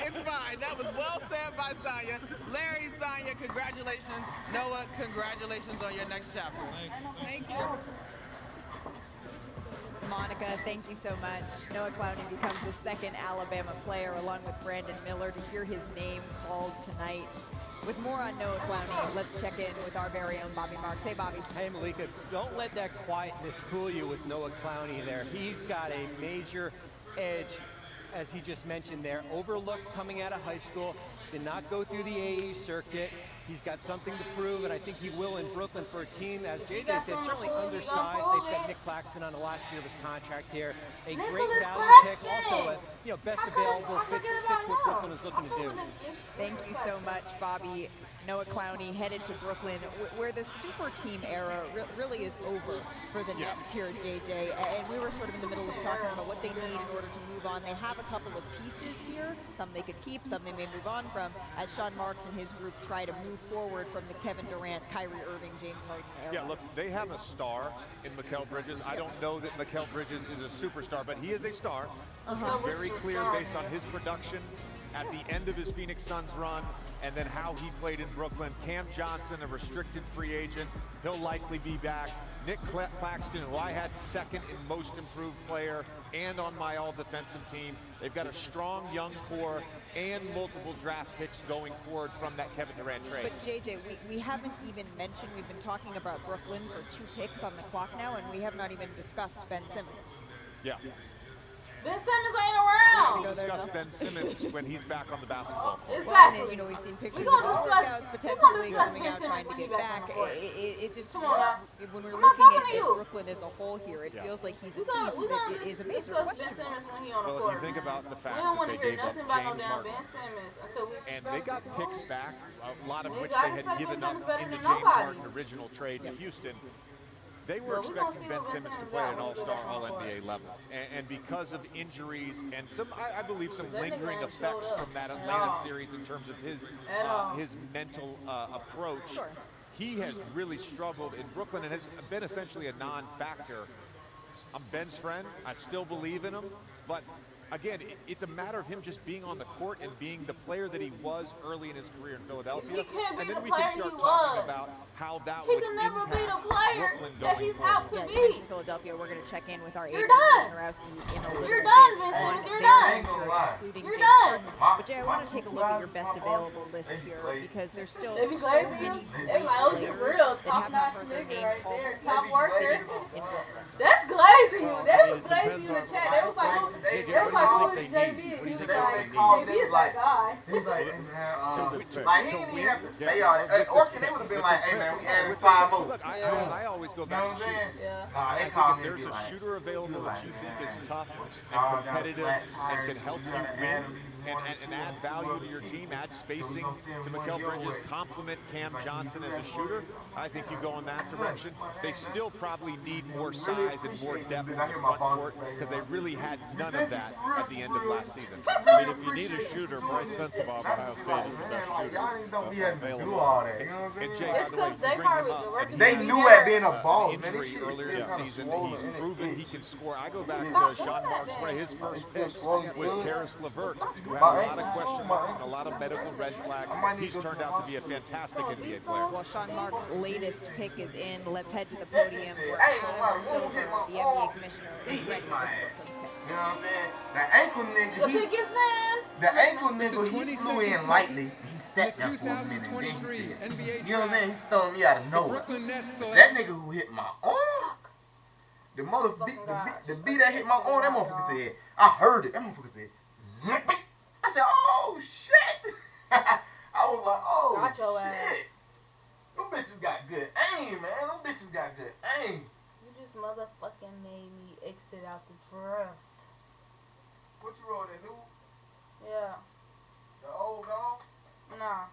It's fine. That was well said by Sonya. Larry, Sonya, congratulations. Noah, congratulations on your next chapter. Thank you. Monica, thank you so much. Noah Clowney becomes the second Alabama player, along with Brandon Miller, to hear his name called tonight. With more on Noah Clowney, let's check in with our very own Bobby Marks. Hey, Bobby. Hey, Malika, don't let that quietness fool you with Noah Clowney there. He's got a major edge, as he just mentioned there. Overlooked coming out of high school, did not go through the AAU circuit. He's got something to prove, and I think he will in Brooklyn for a team, as JJ said, certainly undersized. They've got Nick Claxton on the last year of his contract here. A great value pick, also a best available, fits what Brooklyn is looking to do. Thank you so much, Bobby. Noah Clowney headed to Brooklyn, where the super team era really is over for the Nets here at JJ. And we were sort of in the middle of talking about what they need in order to move on. They have a couple of pieces here, some they could keep, some they may move on from, as Sean Marks and his group try to move forward from the Kevin Durant, Kyrie Irving, James Harden era. Yeah, look, they have a star in Mikal Bridges. I don't know that Mikal Bridges is a superstar, but he is a star. It's very clear based on his production at the end of his Phoenix Suns run, and then how he played in Brooklyn. Cam Johnson, a restricted free agent, he'll likely be back. Nick Claxton, who I had second in most improved player and on my all-defensive team. They've got a strong young core and multiple draft picks going forward from that Kevin Durant trade. But JJ, we haven't even mentioned, we've been talking about Brooklyn for 2 picks on the clock now, and we have not even discussed Ben Simmons. Yeah. Ben Simmons ain't around. We'll discuss Ben Simmons when he's back on the basketball court. Exactly. And, we've seen pictures We're gonna of discuss workouts Ben potentially coming Simmons out trying to when he get back on back. the court. It just, Come on now. when we're I'm not looking talking to at you. Brooklyn as a whole here, it feels like he's a We're piece gonna that is a major discuss Ben question Simmons when he on the Well, court. if you think about the fact We don't that want they to hear gave up nothing about no James damn Harden, Ben Simmons until we. and they got picks back, a lot of Nigga, which I they can had say given Ben up Simmons better in the than James nobody. Harden original trade to Houston. They were Well, we gonna expecting see Ben what Ben Simmons to Simmons play got at an when he get all-star, back on the all-NBA level. And because of injuries and some, I believe, some That nigga lingering ain't showed effects up from that at Atlanta all. series in terms of his mental approach, he has really struggled in Brooklyn and has been essentially a non-factor. I'm Ben's friend. I still believe in him. But again, it's a matter of him just being on the court and being the player that he was early in his career in Philadelphia. He can't be and then the we can player start he talking was. about how that He would can never be the impact player Brooklyn that going he's forward. out to Yeah, be. you mentioned Philadelphia. We're going to check in with our You're agent, done. Zarowski, in a little You're bit done, Ben on Simmons. You're their done. including You're James done. Harden. But Jay, I want to take a look at your best available list here, because there's still They be so glazing many him. great They like, oh, you players real that top have not notch heard their nigga name right called there, before top worker. in Brooklyn. That's glazing you. They was It glazing you in the depends chat. on- They was like, JJ, they was what like, do you who is think they JB? need? And What do he you was think like, they JB need? is that guy. He's like, hey, man, To- like, he to didn't win- even have to yeah, say all that. Hey, Orkin, they would have been like, hey, man, we added 5 more. Look, I always go back You know what to I'm shooting. saying? Yeah. Nah, I they think call if me there's and be a like, shooter available you that like, you think man, is tough what you and call down competitive flat and tires, can help you you gotta win add these and, one and, or and two add more value to your people. team, add So we spacing gonna send to one Mikal your Bridges, way. complement Cam Like, Johnson you as a do that shooter. for you. I think you go in that direction. They still probably need more Really size and more appreciate depth in it, because I the hear my front boss court play, because they really had none Thank of that you, at the end of last season. I mean, if you need a shooter. Bryce Sensabaugh of Ohio State is the best shooter Y'all don't be having to do available. all that. You know what I'm And saying? Jay, It's by the way, 'cause they you bring probably him up, and They he knew had at being a ball, man. This injury shit is earlier still in the kind of season. swollen. He's and it proven he fits. can score. I go back Stop to Sean doing that, Marks, one of man. his first still picks swollen, was good. Karis LeVert, who had My a lot ankle, of question my marks and a ankle. lot of medical red flags. I might need He's to go turned to the out to be a hospital. fantastic NBA player. Well, Sean Marks' latest pick is in. Let's head to the podium where Hey, Adam who hit Silver, my the arm? NBA commissioner, He is ready hit my for ass. Brooklyn's pick. You know what I'm saying? The ankle nigga, The he, pick is in. the ankle nigga, he 22nd flew in lightly. He sat The there for a minute. And then he 2023 said, NBA you know what I'm saying? draft. He's throwing me out of The nowhere. Brooklyn Nets That select nigga who hit my arm, the beat that hit my arm, that motherfucker said, I heard it. That motherfucker said, zip it. I said, oh shit. I was like, oh Got your shit. ass. Them bitches got good aim, man. Them bitches got good aim. You just motherfucking made me exit out the draft. What you roll that new? Yeah. The old gone? Nah.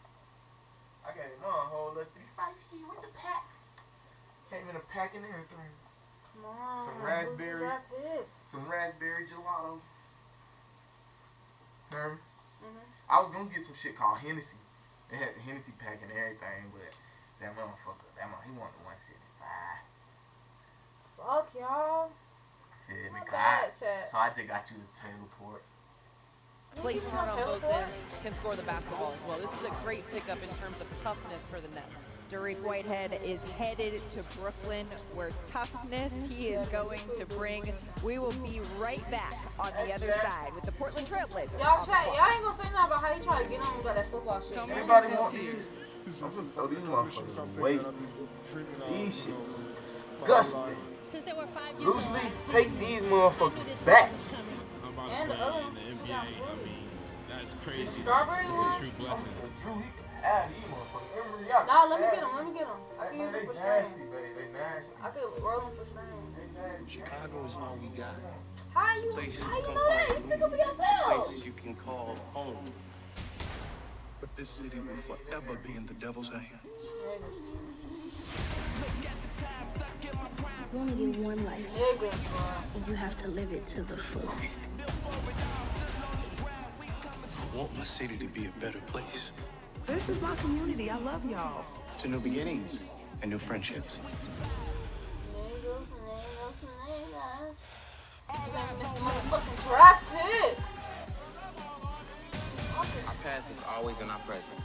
I got him on hold up 3-5 ski with the pack. Came in a pack and everything. Come on. Some who's the raspberry. draft pick? Some raspberry gelato. Heard me? Mhm. I was gonna get some shit called Hennessy. They had the Hennessy pack and everything, but that motherfucker, he wanted the 175. Fuck y'all. Feel me? My 'Cause bad, Chad. So I just got you the Taylorport. Plays hard on both ends, can score the basketball as well. This is a great pickup in terms of toughness for the Nets. Dariq Whitehead is headed to Brooklyn, where toughness he is going to bring. We will be right back on the other side with the Portland Trailblazers. Y'all chat, y'all ain't gonna say nothing about how he tried to get on me about that football shit. Anybody want these? I'm gonna throw these motherfuckers away. These shits is disgusting. Since they were 5 years Loose old, leaf, take these motherfuckers back. And the other one. In the NBA, I mean, that's crazy. Strawberry It's ones? a true blessing. Nah, let me get him. Let me get him. I can use him for nasty, strain. baby. They nasty. I could roll him for strain. Chicago is all we got. How you know that? You speak up for yourself. Places you can call home. But this city will forever be in the devil's hands. You only get one life, Niggas, and you have to live it to the fullest. I want my city to be a better place. This is my community. I love y'all. To new beginnings and new friendships. Niggas. You better miss the motherfucking draft pick. Our past is always in our present.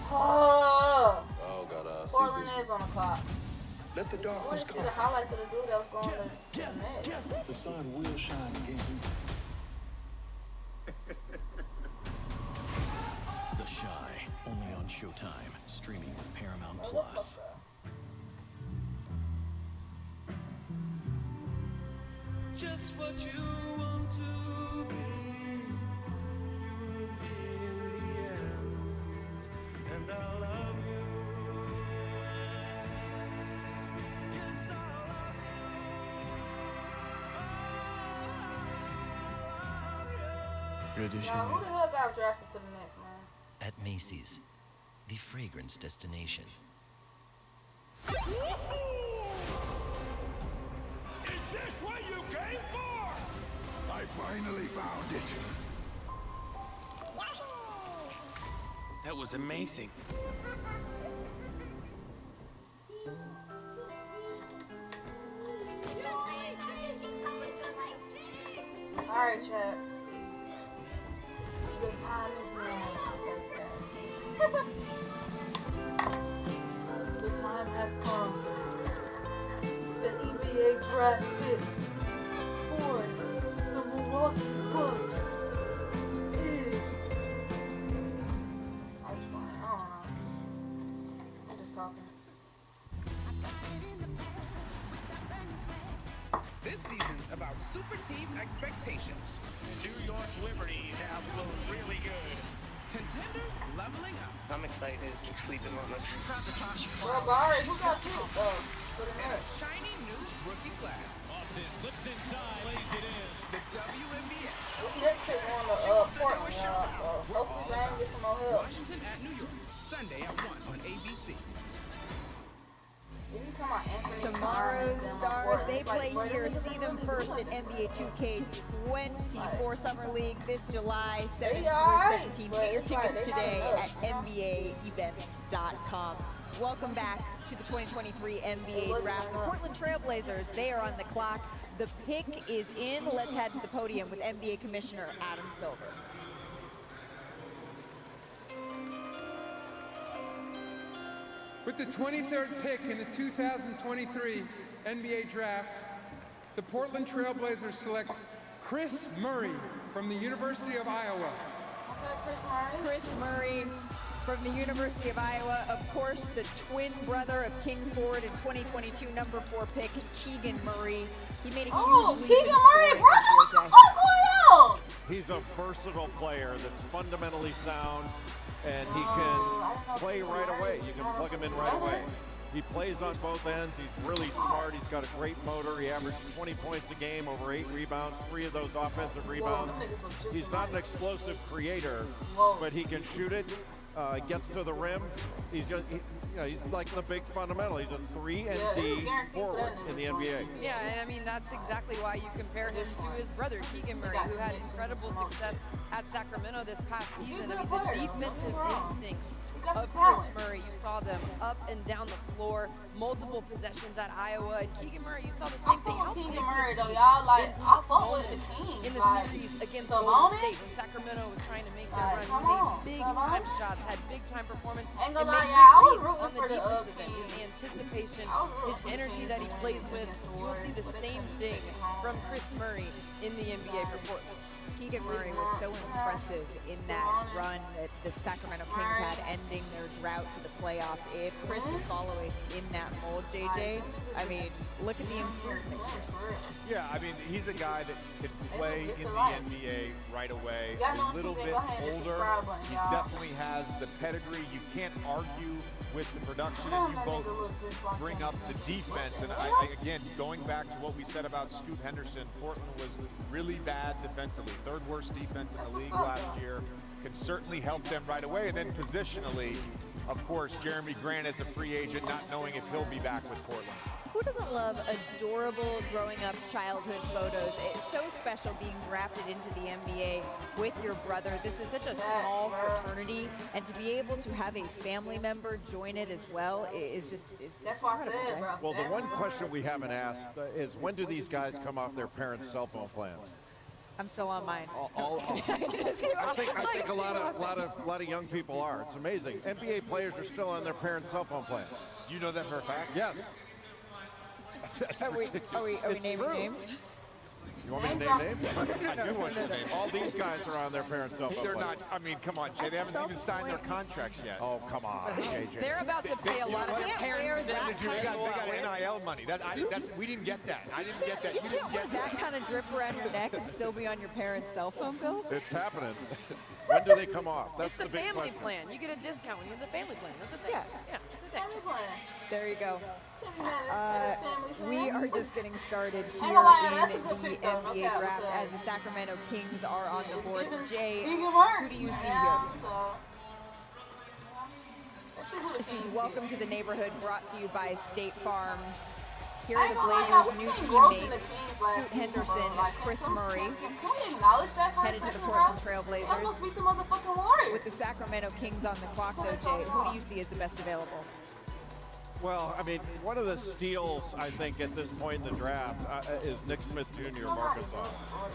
Oh. Oh, God, Portland is on the clock. Let the I want darkness to see come. the highlights of the dude that was going to the Nets. The sun will shine again. The Shy, only on Showtime, streaming with Paramount Plus. Just what you want to be, you will be, and I love you. Yes, I love Now, who the hell got drafted to the Nets, man? At Macy's, the fragrance destination. Is this what you came for? I finally found it. That was amazing. Alright, chat. The time is now, they says. The time has come. The NBA draft pick for the Milwaukee Bucks is. I was fine. I don't know. I'm just talking. This season's about super team expectations. New York's Liberty have looked really good. Contenders leveling up. I'm excited. Keep sleeping on them. Well, Barry, who got picked? For the And a Nets. shiny new rookie class. Austin slips inside, lays it in. The WNBA. This Nets pick on the Portland, y'all. So hopefully Zion get some more help. Washington at New York. Sunday at 1 on ABC. Tomorrow's stars, they play here. See them first at NBA 2K24 Summer League this July 7th through 17th. Get your tickets today at NBAevents.com. Welcome back to the 2023 NBA Draft. The Portland Trailblazers, they are on the clock. The pick is in. Let's head to the podium with NBA Commissioner Adam Silver. With the 23rd pick in the 2023 NBA Draft, the Portland Trailblazers select Chris Murray from the University of Iowa. Chris Murray from the University of Iowa, of course, the twin brother of Kings forward and 2022 number 4 pick, Keegan Murray. He made a huge leap Keegan in Murray, scoring bro, this what the year, fuck going on? He's a versatile player that's fundamentally sound, and he can play right away. You can plug him in right away. He plays on both ends. He's really smart. He's got a great motor. He averages 20 points a game, over 8 rebounds, 3 of those offensive rebounds. He's not an explosive creator, but he can shoot it. Gets to the rim. He's like the big fundamental. He's a 3 and D forward in the NBA. Yeah, and I mean, that's exactly why you compare him to his brother, Keegan Murray, who had incredible success at Sacramento this past season. I mean, the defensive instincts of Chris Murray, you saw them up and down the floor, multiple possessions at Iowa. And Keegan Murray, you saw the same thing. Keegan Murray, though, y'all, like, I fuck with the team. In the series against Sabonis? Golden State, when Sacramento was trying to make their run, he made big-time shots, had big-time performance, Ain't and gonna made lie, y'all, I was reads rooting on the for the defensive end. Kings. His anticipation, his energy that he plays with, you will see the same thing from Chris Murray in the NBA for Portland. Keegan Murray was so impressive in that run that the Sacramento Kings had ending their drought to the playoffs. If Chris is following in that mold, JJ, I mean, look at the improvement. Yeah, I mean, he's a guy that can play in the NBA right away. A little bit older. He definitely has the pedigree. You can't argue with the production, and you both bring up the defense. And I again, going back to what we said about Scoot Henderson, Portland was really bad defensively. 3rd worst defense in the league last year. Can certainly help them right away. And then positionally, of course, Jeremy Grant as a free agent, not knowing if he'll be back with Portland. Who doesn't love adorable growing up childhood photos? It's so special being drafted into the NBA with your brother. This is such a small fraternity, and to be able to have a family member join it as well is just That's why I said, bro. Well, the one question we haven't asked is, when do these guys come off their parents' cell phone plans? I'm still on mine. I think a lot of young people are. It's amazing. NBA players are still on their parents' cell phone plan. You know that for a fact? Yes. Are we naming names? You want me to name names? I do want you to name All these guys are on their parents' cell phone They're plan. not, I mean, come on, Jay, they haven't even signed their contracts yet. Oh, come on, JJ. They're about to pay a lot of their parents. They got NIL money. We didn't get that. I didn't get that. You didn't get That kind of drip around your neck and still be on your parents' cell phone bills? It's happening. When do they come off? That's It's the big family question. plan. You get a discount when you have the family plan. That's a thing. Yeah, that's a thing. There you go. We are just getting started here gonna lie, in that's a the good pick, though, no NBA cap, draft because as the Sacramento Kings are on the board. Jay, Keegan who Murray. do you see Yeah, here? let's see who the This is Kings Welcome get. to the Neighborhood, brought to you by State Farm. Here I are ain't the gonna lie, y'all, Blazers' we new seen growth in the teammates, Kings Scoot last season, Henderson, bro. Like, Chris Murray, Can we acknowledge that for a headed to the second, Portland bro? Y'all Trailblazers. must beat the motherfucking Warriors. With the Sacramento Kings on the clock, though, Jay, who do you see as the best available? Well, I mean, one of the steals, I think, at this point in the draft is Nick Smith Jr. of Arkansas.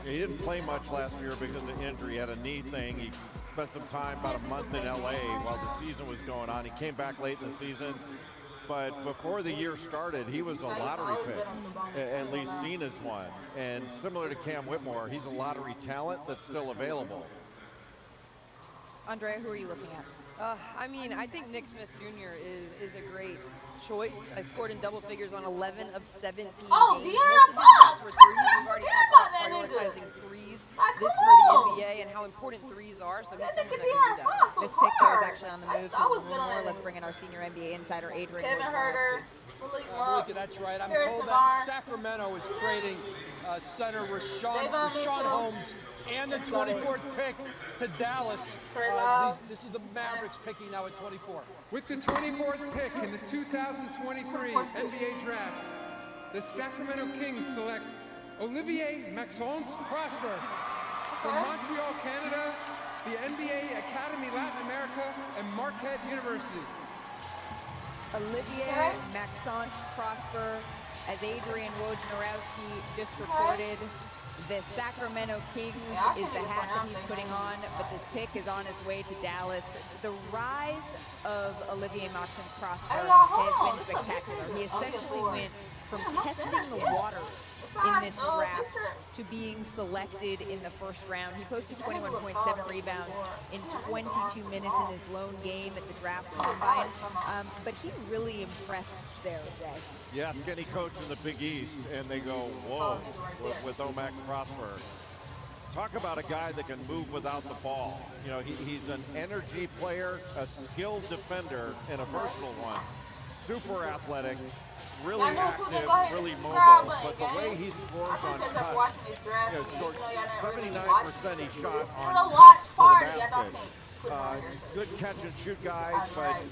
He didn't play much last year because of injury. He had a knee thing. He spent some time, about a month in L.A. while the season was going on. He came back late in the season. But before the year started, he was a lottery pick, at least seen as one. And similar to Cam Whitmore, he's a lottery talent that's still available. Andrea, who are you looking at? I mean, I think Nick Smith Jr. is a great choice. I scored in double figures on 11 of 17 Oh, games. De'Aaron Most of his shots Fox! were threes. We've already Forget talked about about that nigga. prioritizing threes Like, this come for the on. NBA and how important threes are. So he's That someone nigga that can do De'Aaron that. Fox was This pick, though, is hard. actually on the I move. was So been on more, it. let's bring in our senior NBA insider, Adrian Kevin Herter, Malik Monk, Malika, that's right. I'm Harrison told Barnes. that Sacramento is trading center Davon Rashawn Mitchell. Holmes and the 24th pick to Dallas. This is the Mavericks picking now at 24. With the 24th pick in the 2023 NBA Draft, the Sacramento Kings select Olivier Maxence Prosper from Montreal, Canada, the NBA Academy Latin America, and Marquette University. Olivier Maxence Prosper, as Adrian Wojnarowski just reported, the Sacramento Kings is the hat that he's putting on, but this pick is on its way to Dallas. The rise of Olivier Maxence Prosper has been spectacular. He essentially went from testing the waters in this draft to being selected in the first round. He posted 21.7 rebounds in 22 minutes in his lone game at the draft combine, but he really impressed there today. Yeah, skinny coach in the Big East, and they go, whoa, with Omax Prosper. Talk about a guy that can move without the ball. You know, he's an energy player, a skilled defender, and a versatile one. Super athletic, really active, really mobile. But the way he scores on cuts, you know, scored 79% he shot on cuts for the basket. Good catch and shoot guy,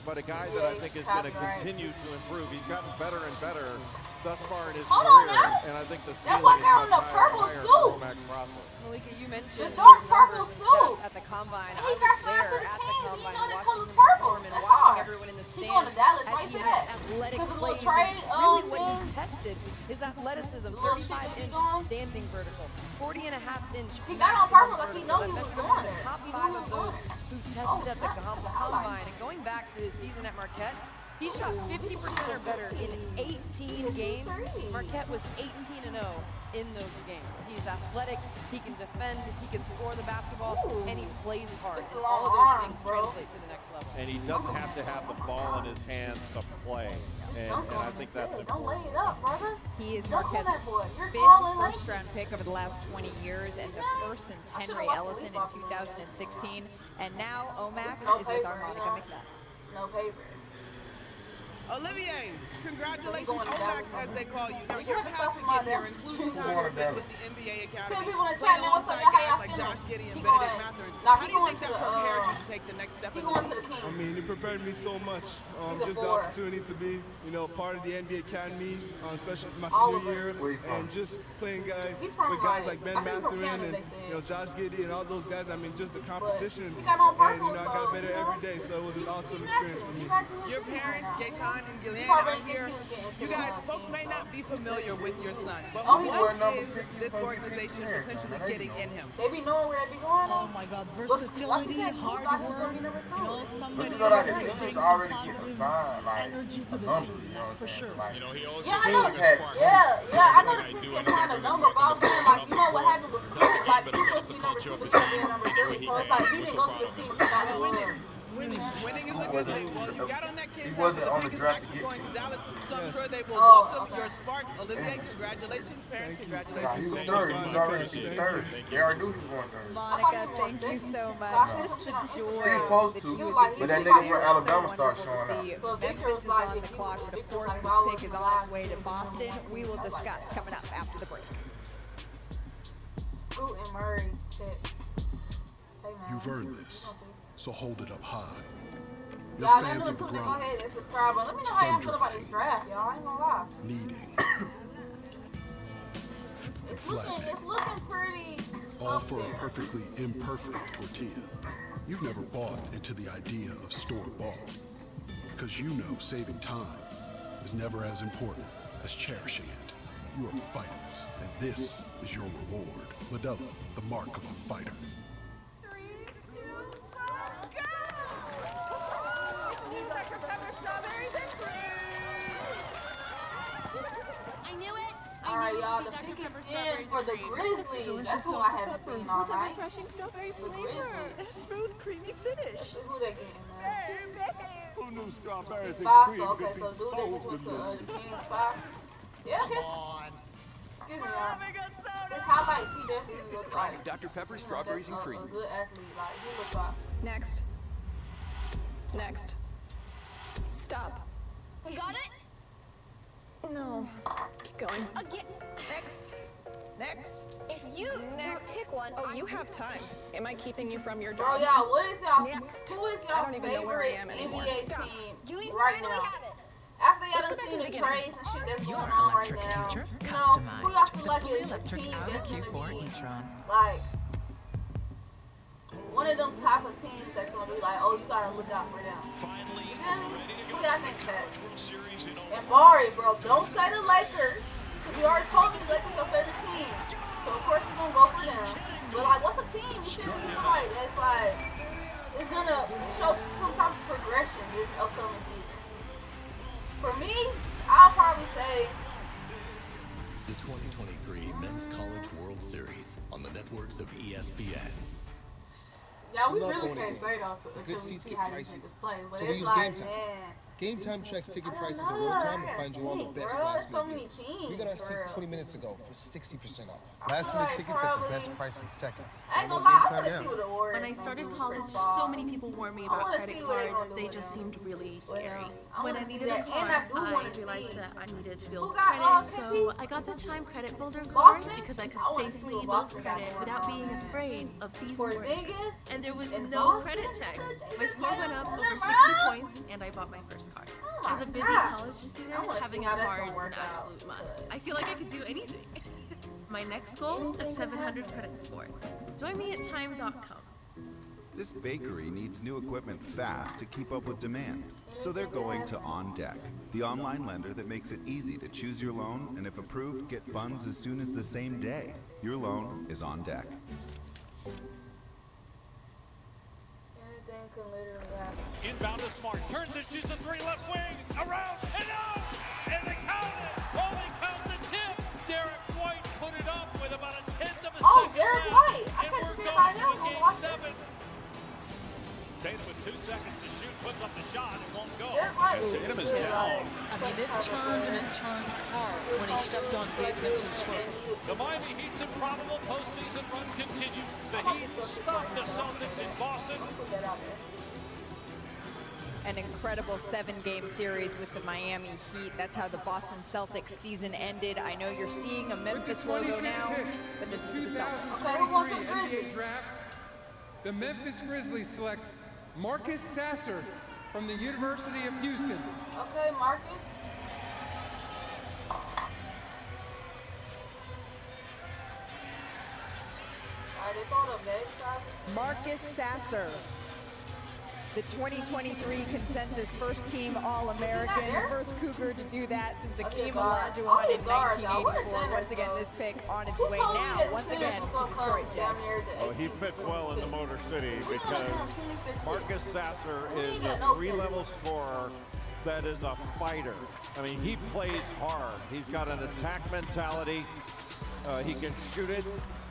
but a guy that I think is going to continue to improve. He's gotten better and better thus far in his career, and I think the ceiling is much higher for Omax Prosper. Malika, you mentioned the dark his purple numbers and suit. stats at the combine. And he got signed to the at Kings. the And you combine, know that watching color's him purple. perform and That's watching hard. everyone in the He stands. going to Dallas. Why as you he say made that? athletic Because of the little plays trade and really what thing. he tested his athleticism, Little shit that he 35-inch doing. standing vertical, 40.5-inch. He got on purple like he know he was going The there. top He 5 knew of he was those going. who tested at the combine. And going back to his season at Marquette, he shot 50% or better in 18 games. Marquette was 18-0 in those games. He's athletic, he can defend, he can score the basketball, and he plays hard. And all of those things translate to the next level. And he doesn't have to have the ball in his hands to play. And I think that's Don't lay important. it up, brother. He is Dunk on Marquette's that boy. You're fifth tall and lanky. first-round pick over the last 20 years, and the first since I should've Henry watched the Ellison in leaf off him. 2016. And now Omax No is with paper, Harmonica you know? McNutt. No paper. Olivier, congratulations, going to Omax, Dallas. as they call you. Now, You your have to path stop to my get here damn includes street. time Going to spent with Dallas. the NBA Academy. Tell people in the playing chat, man, what's up, alongside y'all? How y'all guys like feeling? Josh Giddey and He Benedict going- Mathurin. Nah, How he do you going think to that the, prepares you to take the next step He in going life? to the Kings. I mean, it prepared me so much. He's a Just the forward. opportunity to be, part of the NBA Academy, especially my Oliver. senior Where you year, from? and just playing guys He's from, with guys like, like Ben I think from Mathurin Canada, and they said. Josh Giddey and all those guys. I mean, just the competition. he got on and purple, I so, got better you know, every day. So it was an awesome matching. experience for He me. matching his Your people. parents, Gaetan and Gillian, probably are here. think he was getting to You the guys, Kings. folks may not be familiar with your son, but Oh, he what was. is this organization potentially getting in him? They be knowing where they be going. Oh my God, Like versatility, you said, hard Scoot work, gonna be number two. you know, somebody But you know, like, that the team brings is already some getting positive assigned, like, energy to a the number, team, you know what I'm for saying? sure. Like, he always Yeah, I know. spark. Yeah, I know the teams get signed a number, but I'm saying, like, you know what happened with Scoot? Like, he's supposed to be number 2, but he's going to be number 3. So it's like, he didn't go to the team he got the rules. Winning is a good thing. Well, you got on that kid's He wasn't on the Kings draft actually to get going to Dallas, so I'm sure they will Oh, welcome okay. your spark. Olivier, congratulations, parents. Nah, Congratulations. he was third. He was already third. They already knew he was going third. Monica, thank you so much. Just the joy He ain't supposed that to, you but that nigga from Alabama started showing see. up. But Victor Memphis was is like, on the if you- clock, but of Victor was course like, this I pick is wasn't on its alive. way to Boston. We will discuss coming up after the break. Scoot and Murray. Shit. Hey, man. You've earned this, so hold it up high. You're Y'all, y'all fans know of the too, then go grind, ahead and subscribe. But let me know how y'all feel about this draft, y'all. I ain't gonna lie. needing, It's looking pretty all up for there. a perfectly imperfect tortilla. You've never bought into the idea of store-bought, because you know saving time is never as important as cherishing it. You are fighters, and this is your reward. Modelo, the mark of a fighter. I knew it. All right, y'all. The pick is in for the Grizzlies. That's who I haven't seen all night. Refreshing strawberry The Grizzlies. Smooth, creamy finish. Who they getting, man? Who knew strawberries It's 5, so okay, so dude, they just went to the Kings 5. Yeah, his. Excuse me, y'all. his highlights, he definitely looked like Dr. Pepper strawberries and cream. a good athlete. Like, he looked like. Next. Next. Stop. You got it? No. Keep going. Again. Next. Next. If you Next. pick one. Oh, you have time. Am I keeping you from your job? Oh, y'all, what is y'all? Next. Who is I y'all don't even know where I favorite am anymore. NBA Stop. team Do we right finally now? have it? After y'all Let's done go back seen to the the beginning. trades and shit that's going on right now, you know, who y'all feel like is a team that's gonna be like one of them type of teams that's gonna be like, oh, you gotta look out for them. You feel me? Who y'all think that? And Mari, bro, don't say the Lakers, cause you already told me the Lakers are your favorite team. So of course you're gonna go for them. But like, what's a team you feel me like that's like it's gonna show some type of progression this upcoming season? For me, I'll probably say The 2023 Men's College World Series on the networks of ESPN. yeah, we Love really going to can't say games. though Good until we seats see get how these pricey. niggas play. But So we it's use like, Game Time. man. Game Time checks ticket I prices don't in real know, time I and find you all the think, best bro, last so minute many deals. teams, We got our for seats real. 20 minutes ago for 60% off. I Last feel minute like tickets at the probably- best price in seconds. I ain't Download gonna lie, I Game wanna Time see now. what the Warriors When I gonna started do with college, Chris Paul. so many people warned me I about wanna credit see what they cards. gonna do They with just him. seemed really With scary. him. I When wanna I see needed that, them and hard, I do I wanna realized see that I needed to who build got, credit, KP? so I got the Chime Credit Builder card Boston? because I could I wanna see safely what build Boston got credit going without on, being man. afraid of fees or Porzingis interest. And there was and no Boston? credit check. My Jesus, score went up Taylor, over 60 bro. points, and I bought my first card. Oh my As a busy gosh. college I student, wanna having see a how that's card gonna is an work out, absolute must. I feel like I could do anything. My next goal, a 700 credit score. Join me at chime.com. This bakery needs new equipment fast to keep up with demand. So they're going to OnDeck, the online lender that makes it easy to choose your loan and if approved, get funds as soon as the same day. Your loan is on deck. Anything can literally happen. Inbound to Smart. Turns it, shoots the three left wing. Around and out. And they count it. Oh, they count the tip. Derek White put it up with about a tenth of a Oh, second Derek left. White. I And can't we're forget going about him. to I'm gonna game watch it. 7. Tatum with 2 seconds to shoot. Puts up the shot. It won't go. Derek White And was Tatum is really down. like- I mean, it turned and it turned hard when he stepped on Gabe Vincent's foot. The Miami Heat's improbable postseason run continues. The Heat stopped the Celtics in Boston. An incredible 7-game series with the Miami Heat. That's how the Boston Celtics season ended. I know you're seeing a Memphis logo now, but this is the Celtics. Okay, who wants some 2023 Grizzlies? draft, the Memphis Grizzlies select Marcus Sasser from the University of Houston. Okay, Marcus. Alright, they throw the big sizes. Marcus Sasser, the 2023 consensus first-team All-American, Is that first Cougar to do that since Okay, Akeem guards. All Olajuwon these in guards, y'all. What are 1984. centers, Once again, though? this pick on its Who way told me now. that Once centers again, was to gonna come Detroit. down near the Well, he 18th fits to well in the 25th? Motor City We don't because have 25th pick. Marcus Sasser We is ain't got a no three-level centers. scorer that is a fighter. I mean, he plays hard. He's got an attack mentality. He can shoot it,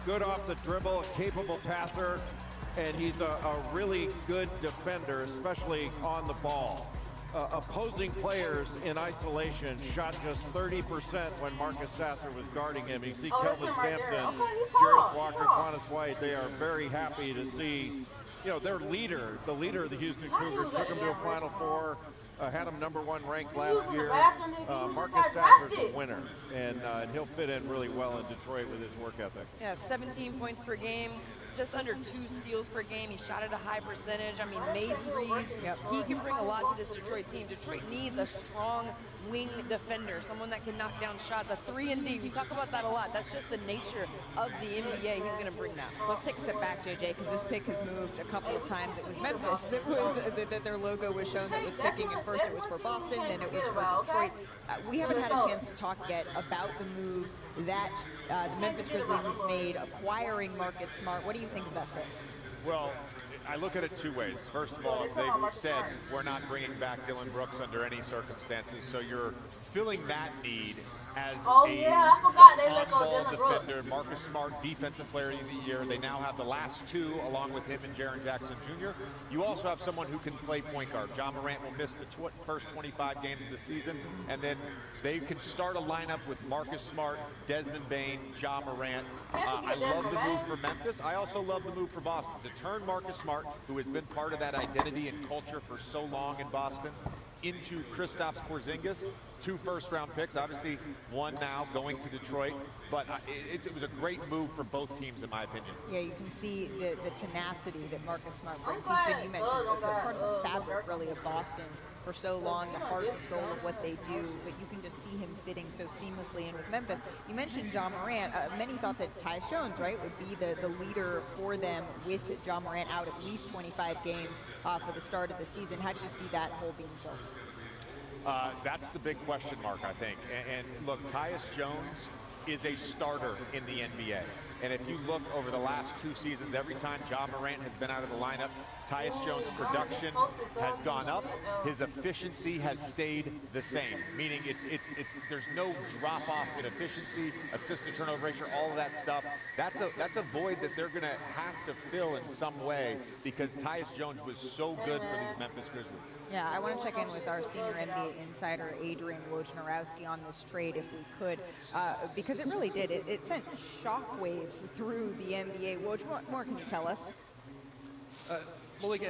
good off the dribble, a capable passer, and he's a really good defender, especially on the ball. Opposing players in isolation shot just 30% when Marcus Sasser was guarding him. You see Oh, that's Kelvin him right there. Sampson, Okay, he tall, Jarris he Walker, tall. Quantas White, they are very happy to see, you know, their leader, the leader of the Houston How he Cougars, was took at him the to a damn Final restaurant? Four, had him #1 ranked He last was in the year. bathroom, nigga. He just Marcus got Sasser's a drafted. winner, and he'll fit in really well in Detroit with his work ethic. Yeah, 17 points per game, just under 2 steals per game. He shot at a high percentage. I mean, made threes. He can bring a lot to this Detroit team. Detroit needs a strong wing defender, someone that can knock down shots, a 3-and-D. We talk about that a lot. That's just the nature of the NBA. He's going to bring that. Let's take a step back, JJ, because this pick has moved a couple of times. It was Memphis that was that their logo was shown that was picking, and first it was for Boston, then it was for Detroit. We haven't had a chance to talk yet about the move that the Memphis Grizzlies has made, acquiring Marcus Smart. What do you think of that pick? Well, I look at it two ways. First of all, they've said we're not bringing back Dylan Brooks under any circumstances, so you're filling that need as I forgot they let go on-ball Dylan Brooks. defender. Marcus Smart, Defensive Player of the Year. They now have the last two, along with him and Jaren Jackson Jr. You also have someone who can play point guard. John Morant will miss the first 25 games of the season, and then they can start a lineup with Marcus Smart, Desmond Bane, John Morant. I love the move for Memphis. I also love the move for Boston to turn Marcus Smart, who has been part of that identity and culture for so long in Boston, into Kristaps Porzingis. 2 first-round picks, obviously one now going to Detroit, but it was a great move for both teams in my opinion. Yeah, you can see the tenacity that Marcus Smart brings. He's been, you mentioned, part of the fabric really of Boston for so long, the heart and soul of what they do, but you can just see him fitting so seamlessly in with Memphis. You mentioned John Morant. Many thought that Tyus Jones, right, would be the leader for them with John Morant out at least 25 games for the start of the season. How do you see that whole being built? That's the big question mark, I think. And look, Tyus Jones is a starter in the NBA. And if you look over the last 2 seasons, every time John Morant has been out of the lineup, Tyus Jones' production has gone up. His efficiency has stayed the same, meaning there's no drop off in efficiency, assist to turnover ratio, all of that stuff. That's a void that they're going to have to fill in some way because Tyus Jones was so good for these Memphis Grizzlies. Yeah, I want to check in with our senior NBA insider, Adrian Wojnarowski, on this trade if we could, because it really did. It sent shockwaves through the NBA. Woj, what more can you tell us? Malika,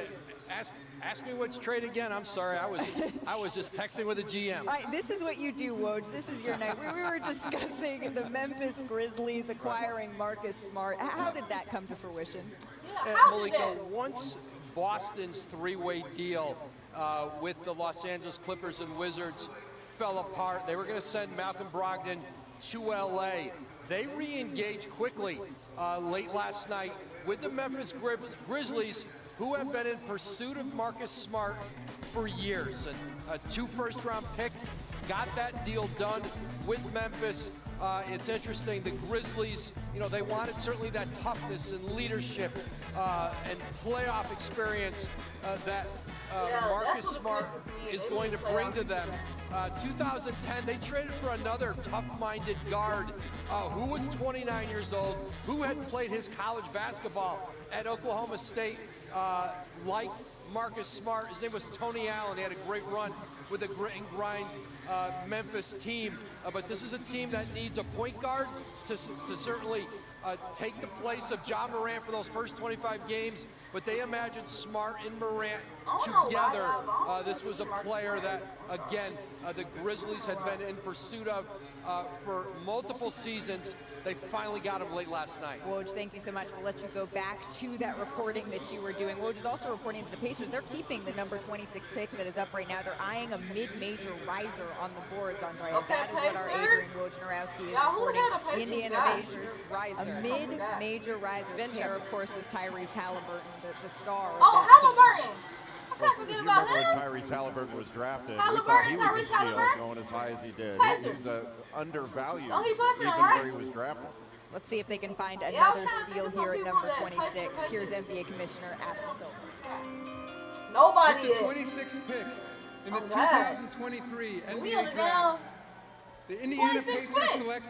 ask me which trade again. I'm sorry, I was just texting with the GM. This is what you do, Woj. This is your night. We were discussing the Memphis Grizzlies acquiring Marcus Smart. How did that come to fruition? Malika, once Boston's 3-way deal with the Los Angeles Clippers and Wizards fell apart, they were going to send Malcolm Brogdon to LA. They re-engaged quickly late last night with the Memphis Grizzlies, who have been in pursuit of Marcus Smart for years. And 2 first-round picks got that deal done with Memphis. It's interesting, the Grizzlies, they wanted certainly that toughness and leadership and playoff experience that Marcus Smart is going to bring to them. 2010, they traded for another tough-minded guard who was 29 years old, who had played his college basketball at Oklahoma State like Marcus Smart. His name was Tony Allen. He had a great run with the grit and grind Memphis team. But this is a team that needs a point guard to certainly take the place of John Morant for those first 25 games. But they imagined Smart and Morant together. This was a player that, again, the Grizzlies had been in pursuit of for multiple seasons. They finally got him late last night. Woj, thank you so much. We'll let you go back to that reporting that you were doing. Woj is also reporting to the Pacers. They're keeping the number 26 pick that is up right now. They're eyeing a mid-major riser on the boards, Andrea. Okay, that is what our Adrian Wojnarowski is reporting. Indiana Pacers riser. A mid-major riser. There, of course, with Tyrese Halliburton, the star. Oh, Halliburton! I can't forget about him. When Tyrese Halliburton was drafted, Halliburton, we thought he was a Tyrese steal Halliburton? going as high as he did. Pacers. He was undervalued Oh, he played for them, even right? where he was drafted. Let's see if they can find Yeah, I was another trying to steal think of some here at people number that play for 26. Pacers. Here's NBA Commissioner Adam Silver. Nobody With the is. 26th pick in the Oh, God. 2023 We NBA on the down. draft, the Indiana 26th Pacers pick. select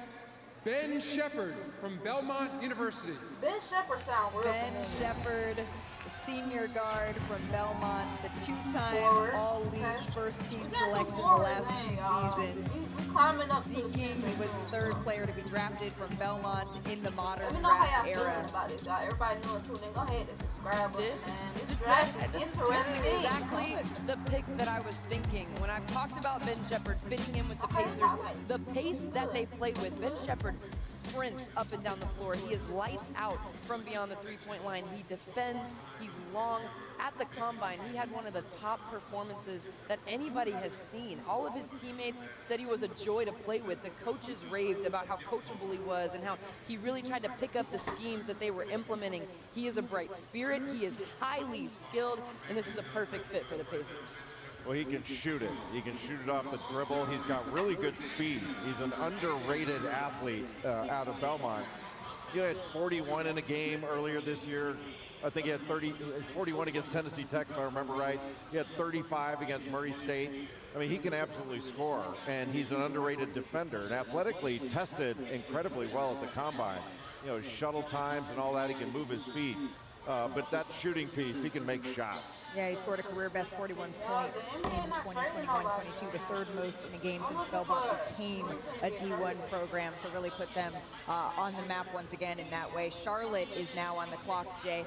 Ben Shepherd from Belmont University. Ben Shepherd sound real Ben familiar. Shepherd, the senior guard from Belmont, the 2-time Forward. all-league Okay. first-team We got some selection the forwards last in, 2 y'all. seasons. We climbing up to the Seeking, he was the 3rd player to be drafted from Belmont in the Let modern me know how draft y'all era. feeling about this, y'all. Everybody know it too. Then go ahead and subscribe button, This- man. This draft is This is interesting. exactly the pick that I was thinking when I've talked about Ben Shepherd fitting in with the Pacers. The pace that they play with, Ben Shepherd sprints up and down the floor. He is lights out from beyond the three-point line. He defends. He's long. At the Combine, he had one of the top performances that anybody has seen. All of his teammates said he was a joy to play with. The coaches raved about how coachable he was and how he really tried to pick up the schemes that they were implementing. He is a bright spirit. He is highly skilled, and this is a perfect fit for the Pacers. Well, he can shoot it. He can shoot it off the dribble. He's got really good speed. He's an underrated athlete out of Belmont. He had 41 in a game earlier this year. I think he had 41 against Tennessee Tech, if I remember right. He had 35 against Murray State. I mean, he can absolutely score, and he's an underrated defender. And athletically tested incredibly well at the combine. You know, his shuttle times and all that, he can move his feet. But that shooting piece, he can make shots. Yeah, he scored a career-best 41 points in 2021-22, the third most in a game since Belmont became a D1 program, so really put them on the map once again in that way. Charlotte is now on the clock, Jay.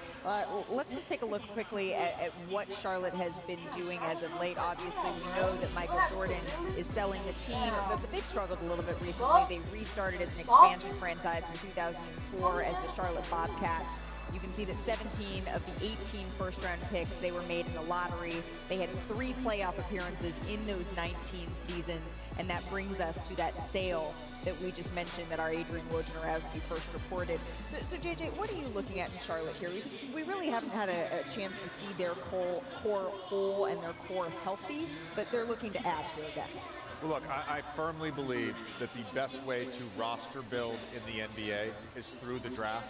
Let's just take a look quickly at what Charlotte has been doing as of late. Obviously, we know that Michael Jordan is selling the team, but they've struggled a little bit recently. They restarted as an expansion franchise in 2004 as the Charlotte Bobcats. You can see that 17 of the 18 first-round picks, they were made in the lottery. They had 3 playoff appearances in those 19 seasons, and that brings us to that sale that we just mentioned that our Adrian Wojnarowski first reported. So JJ, what are you looking at in Charlotte here? We really haven't had a chance to see their core whole and their core healthy, but they're looking to add to their depth. Well, look, I firmly believe that the best way to roster build in the NBA is through the draft.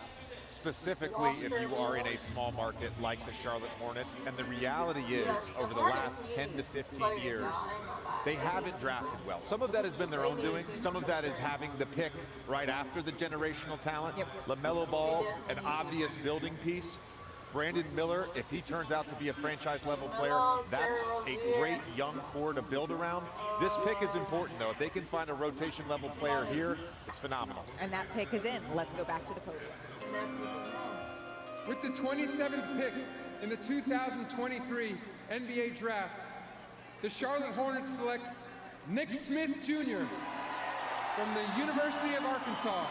Specifically if you are in a small market like the Charlotte Hornets. And the reality is, over the last 10 to 15 years, they haven't drafted well. Some of that has been their own doing. Some of that is having the pick right after the generational talent. LaMelo Ball, an obvious building piece. Brandon Miller, if he turns out to be a franchise-level player, that's a great young core to build around. This pick is important, though. If they can find a rotation-level player here, it's phenomenal. And that pick is in. Let's go back to the podium. With the 27th pick in the 2023 NBA Draft, the Charlotte Hornets select Nick Smith Jr. from the University of Arkansas.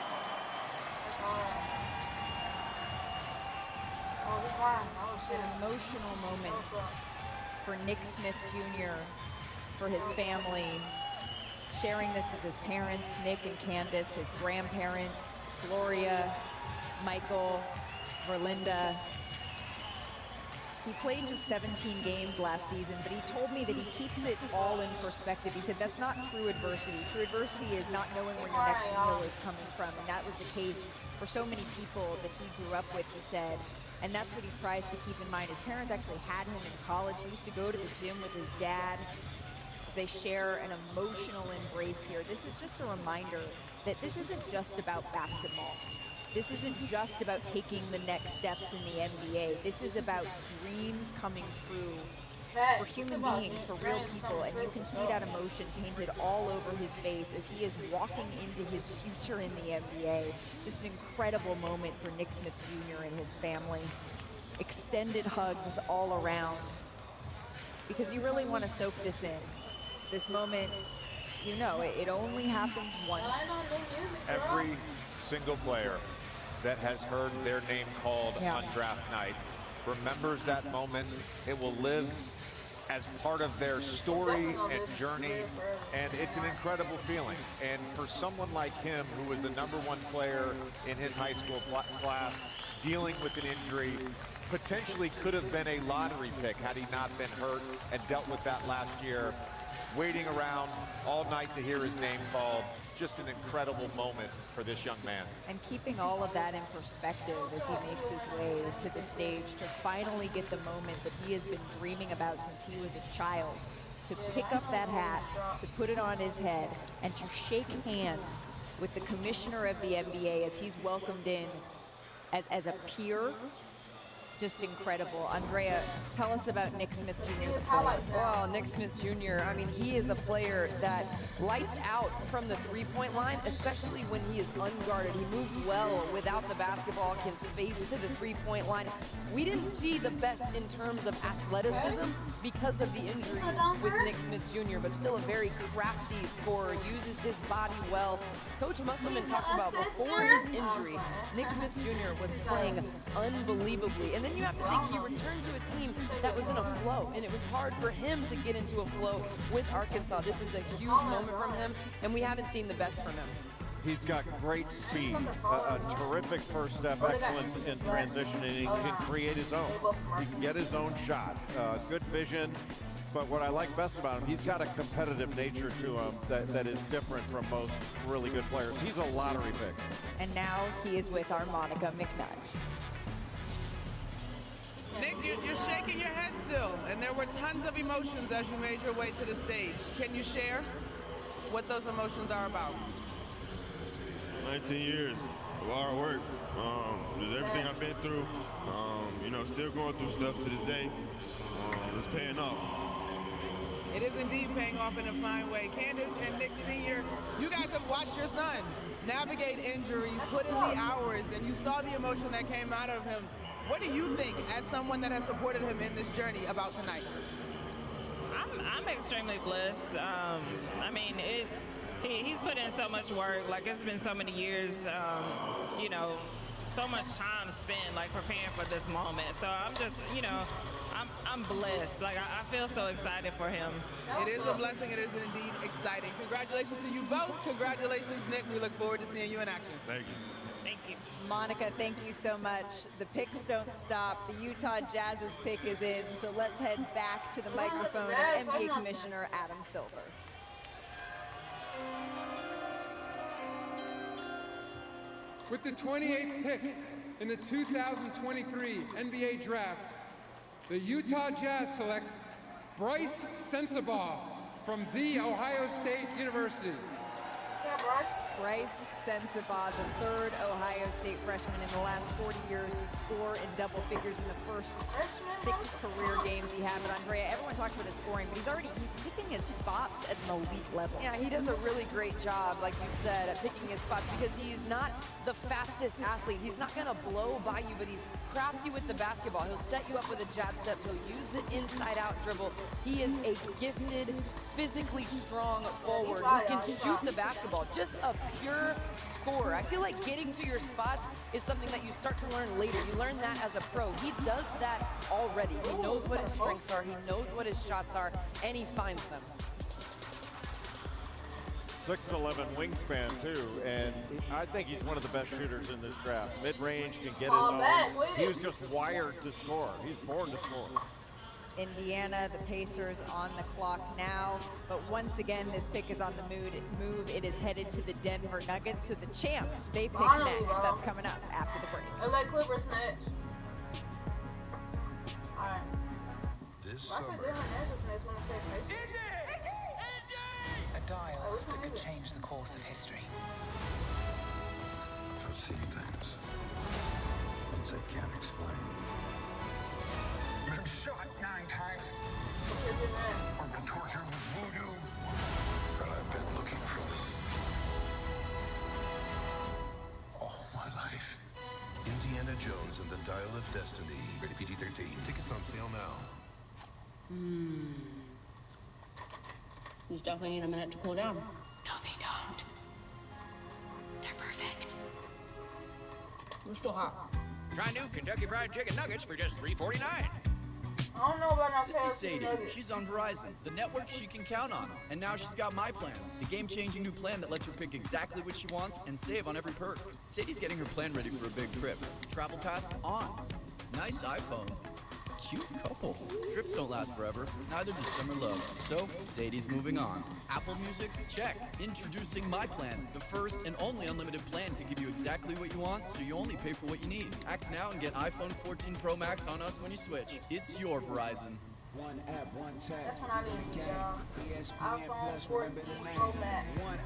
An emotional moment for Nick Smith Jr., for his family, sharing this with his parents, Nick and Candace, his grandparents, Gloria, Michael, Verlinda. He played just 17 games last season, but he told me that he keeps it all in perspective. He said that's not true adversity. True adversity is not knowing where your next meal is coming from, and that was the case for so many people that he grew up with, he said. And that's what he tries to keep in mind. His parents actually had him in college. He used to go to the gym with his dad. They share an emotional embrace here. This is just a reminder that this isn't just about basketball. This isn't just about taking the next steps in the NBA. This is about dreams coming true for human beings, for real people. And you can see that emotion painted all over his face as he is walking into his future in the NBA. Just an incredible moment for Nick Smith Jr. and his family. Extended hugs all around, because you really want to soak this in. This moment, you know, it only happens once. Every single player that has heard their name called on draft night remembers that moment. It will live as part of their story and journey, and it's an incredible feeling. And for someone like him, who was the #1 player in his high school class, dealing with an injury, potentially could have been a lottery pick had he not been hurt and dealt with that last year, waiting around all night to hear his name called. Just an incredible moment for this young man. And keeping all of that in perspective as he makes his way to the stage to finally get the moment that he has been dreaming about since he was a child, to pick up that hat, to put it on his head, and to shake hands with the commissioner of the NBA as he's welcomed in as a peer. Just incredible. Andrea, tell us about Nick Smith Jr. Well, Nick Smith Jr., I mean, he is a player that lights out from the three-point line, especially when he is unguarded. He moves well without the basketball, can space to the three-point line. We didn't see the best in terms of athleticism because of the injuries with Nick Smith Jr., but still a very crafty scorer, uses his body well. Coach Musselman talked about before his injury, Nick Smith Jr. was playing unbelievably. And then you have to think he returned to a team that was in a flow, and it was hard for him to get into a flow with Arkansas. This is a huge moment from him, and we haven't seen the best from him. He's got great speed, a terrific first step, excellent in transition, and he can create his own. He can get his own shot, good vision. But what I like best about him, he's got a competitive nature to him that is different from most really good players. He's a lottery pick. And now he is with our Monica McNutt. And there were tons of emotions as you made your way to the stage. Can you share what those emotions are about? 19 years of hard work. There's everything I've been through. You know, still going through stuff to this day. It's paying off. It is indeed paying off in a fine way. Candace and Nick Sr., you guys have watched your son navigate injuries, put in the hours, and you saw the emotion that came out of him. What do you think, as someone that has supported him in this journey, about tonight? I'm extremely blessed. I mean, he's put in so much work. Like, it's been so many years, you know, so much time spent, like, preparing for this moment. So I'm just, you know, I'm blessed. Like, I feel so excited for him. It is a blessing. It is indeed exciting. Congratulations to you both. Congratulations, Nick. We look forward to seeing you in action. Thank you. Thank you. Monica, thank you so much. The picks don't stop. The Utah Jazz's pick is in. So let's head back to the microphone of NBA Commissioner Adam Silver. With the 28th pick in the 2023 NBA Draft, the Utah Jazz select Bryce Sensabaugh from The Ohio State University. Yeah, Bryce. Bryce Sensabaugh, the third Ohio State freshman in the last 40 years to score in double figures in the first 6 career games he had. But Andrea, everyone talks about his scoring, but he's picking his spots at an elite level. Yeah, he does a really great job, like you said, at picking his spots because he's not the fastest athlete. He's not going to blow by you, but he's crafty with the basketball. He'll set you up with a jab step. He'll use the inside-out dribble. He is a gifted, physically strong forward who can shoot the basketball. Just a pure scorer. I feel like getting to your spots is something that you start to learn later. You learn that as a pro. He does that already. He knows what his strengths are. He knows what his shots are, and he finds them. 6'11" wingspan too, and I think he's one of the best shooters in this draft. Mid-range, can get his own. He was just wired to score. He's born to score. Indiana, the Pacers on the clock now, but once again, this pick is on the move. It is headed to the Denver Nuggets, so the champs, they pick next. That's coming up after the break. LA Clippers next. All right. This I said Denver Nuggets next when I said Pacers. A dial that could change the course of history. I've seen things I can't explain. Been shot 9 times. Or been tortured with voodoo. And I've been looking for this all my life. Indiana Jones and the Dial of Destiny. Rated PG-13. Tickets on sale now. These definitely need a minute to cool down. No, they don't. They're perfect. We're still hot. Try new Kentucky Fried Chicken Nuggets for just $3.49. I don't know about no This is KFC Sadie. nuggets. She's on Verizon, the network she can count on. And now she's got my plan, the game-changing new plan that lets her pick exactly what she wants and save on every perk. Sadie's getting her plan ready for a big trip. Travel pass on. Nice iPhone. Cute couple. Trips don't last forever, neither does summer love. So, Sadie's moving on. Apple Music? Check. Introducing My Plan, the first and only unlimited plan to give you exactly what you want, so you only pay for what you need. Act now and get iPhone 14 Pro Max on us when you switch. It's your Verizon. One app, one tap. That's what I need, y'all. iPhone 14 Pro Max. God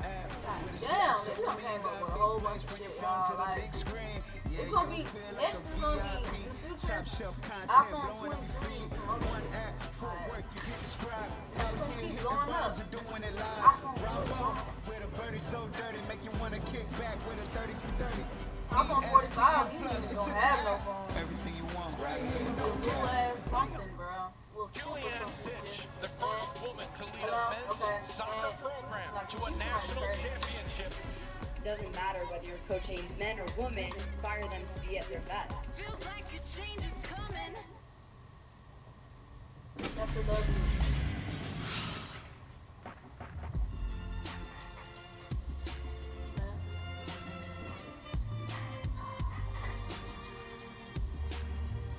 damn, they done came up with a whole bunch of shit, y'all. Like, it's gonna be, next is gonna be, in the future, iPhone 23 and some other shit. Like, it's gonna keep going up. iPhone 45, you ain't even gonna have no phone. Everything you want, right You here. need a little ass something, bro. Little chip or something. The first woman to lead a men's soccer program to a national championship. It doesn't matter whether you're coaching men or women, inspire them to be at their best. Feels like a change is coming. That's a W.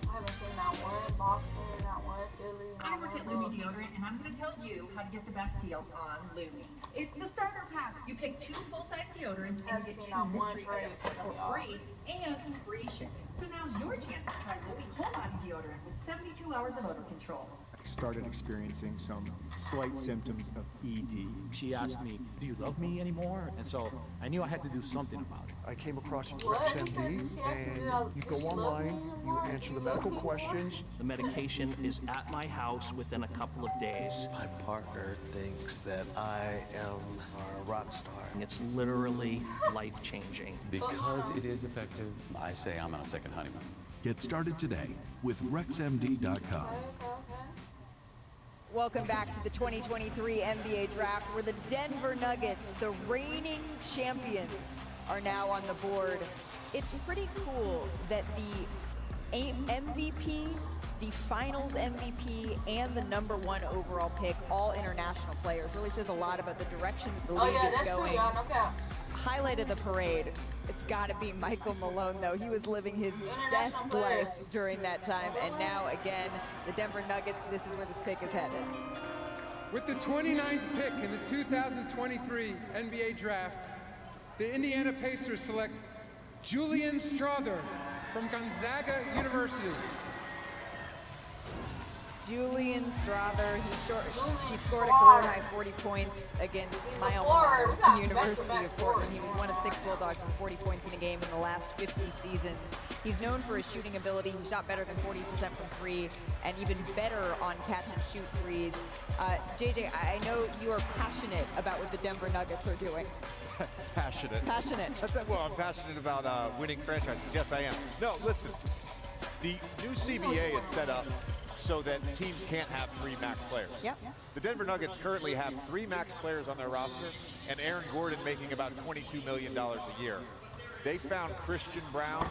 I haven't seen not one Boston, not one Philly, I not work one at Lumi Bucks. Deodorant, and I'm going to tell you how to get the best deal on Lumi. It's the starter pack. You pick 2 full-size deodorants, and you get 2 mystery items for free and free shipping. So now's your chance to try Lumi Whole Body Deodorant with 72 hours of odor control. started experiencing some slight symptoms of ED. She asked me, "Do you love me anymore?" And so I knew I had to do something about it. I came across RexMD, and you go online, you answer the medical questions. The medication is at my house within a couple of days. My partner thinks that I am a rock star. It's literally life-changing. Because it is effective, I say I'm on a second honeymoon. Get started today with RexMD.com. Welcome back to the 2023 NBA Draft, where the Denver Nuggets, the reigning champions, are now on the board. It's pretty cool that the MVP, the Finals MVP, and the #1 overall pick, all international players, really says a lot about the direction that the league is going. True, no cap. Highlight of the parade, it's got to be Michael Malone, though. He was living his best life during that time, and now, again, the Denver Nuggets, this is where this pick is headed. With the 29th pick in the 2023 NBA Draft, the Indiana Pacers select Julian Strawther from Gonzaga University. Julian Strawther, he scored a career-high 40 points against my alma mater, University of Portland. He was one of 6 Bulldogs with 40 points in a game in the last 50 seasons. He's known for his shooting ability. He shot better than 40% from 3, and even better on catch-and-shoot threes. JJ, I know you are passionate about what the Denver Nuggets are doing. Passionate. Passionate. Well, I'm passionate about winning franchises. Yes, I am. No, listen. The new CBA is set up so that teams can't have 3 max players. Yep. The Denver Nuggets currently have 3 max players on their roster, and Aaron Gordon making about $22 million a year. They found Christian Brown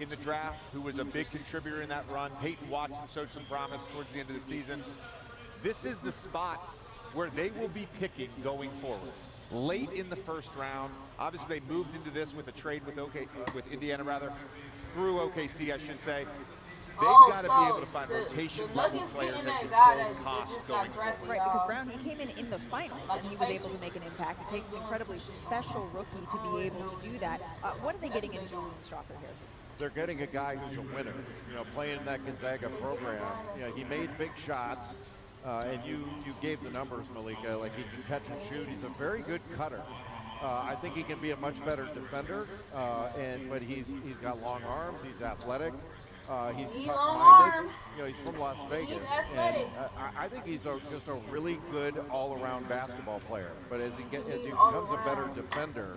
in the draft, who was a big contributor in that run. Peyton Watson showed some promise towards the end of the season. This is the spot where they will be picking going forward. Late in the first round, obviously they moved into this with a trade with Indiana through OKC, I should say. They've got to be able to find rotation-level players that can control costs going forward. Right, because Brown, he came in the finals, and he was able to make an impact. It takes an incredibly special rookie to be able to do that. What are they getting in Julian Strawther here? They're getting a guy who's a winner, playing in that Gonzaga program. He made big shots, and you gave the numbers, Malika. Like, he can catch and shoot. He's a very good cutter. I think he can be a much better defender, but he's got long arms. He's athletic. He's tough-minded. He's from Las Vegas. And I think he's just a really good all-around basketball player. But as he becomes a better defender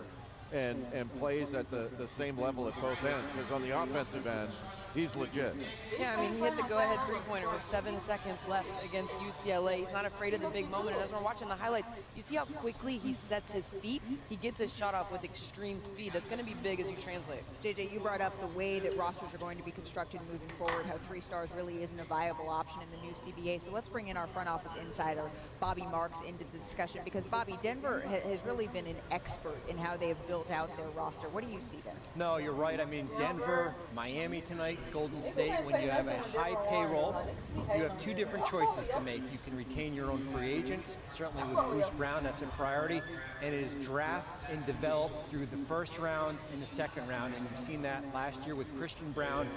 and plays at the same level at both ends, because on the offensive end, he's legit. Yeah, I mean, he hit the go-ahead three-pointer with 7 seconds left against UCLA. He's not afraid of the big moment. And as we're watching the highlights, you see how quickly he sets his feet? He gets his shot off with extreme speed. That's going to be big as you translate. JJ, you brought up the way that rosters are going to be constructed moving forward, how 3 stars really isn't a viable option in the new CBA. So let's bring in our front office insider, Bobby Marks, into the discussion. Because, Bobby, Denver has really been an expert in how they have built out their roster. What do you see there? No, you're right. I mean, Denver, Miami tonight, Golden State, when you have a high payroll, you have 2 different choices to make. You can retain your own free agents, certainly with Bruce Brown, that's a priority, and it is draft and develop through the first round and the second round, and you've seen that last year with Christian Brown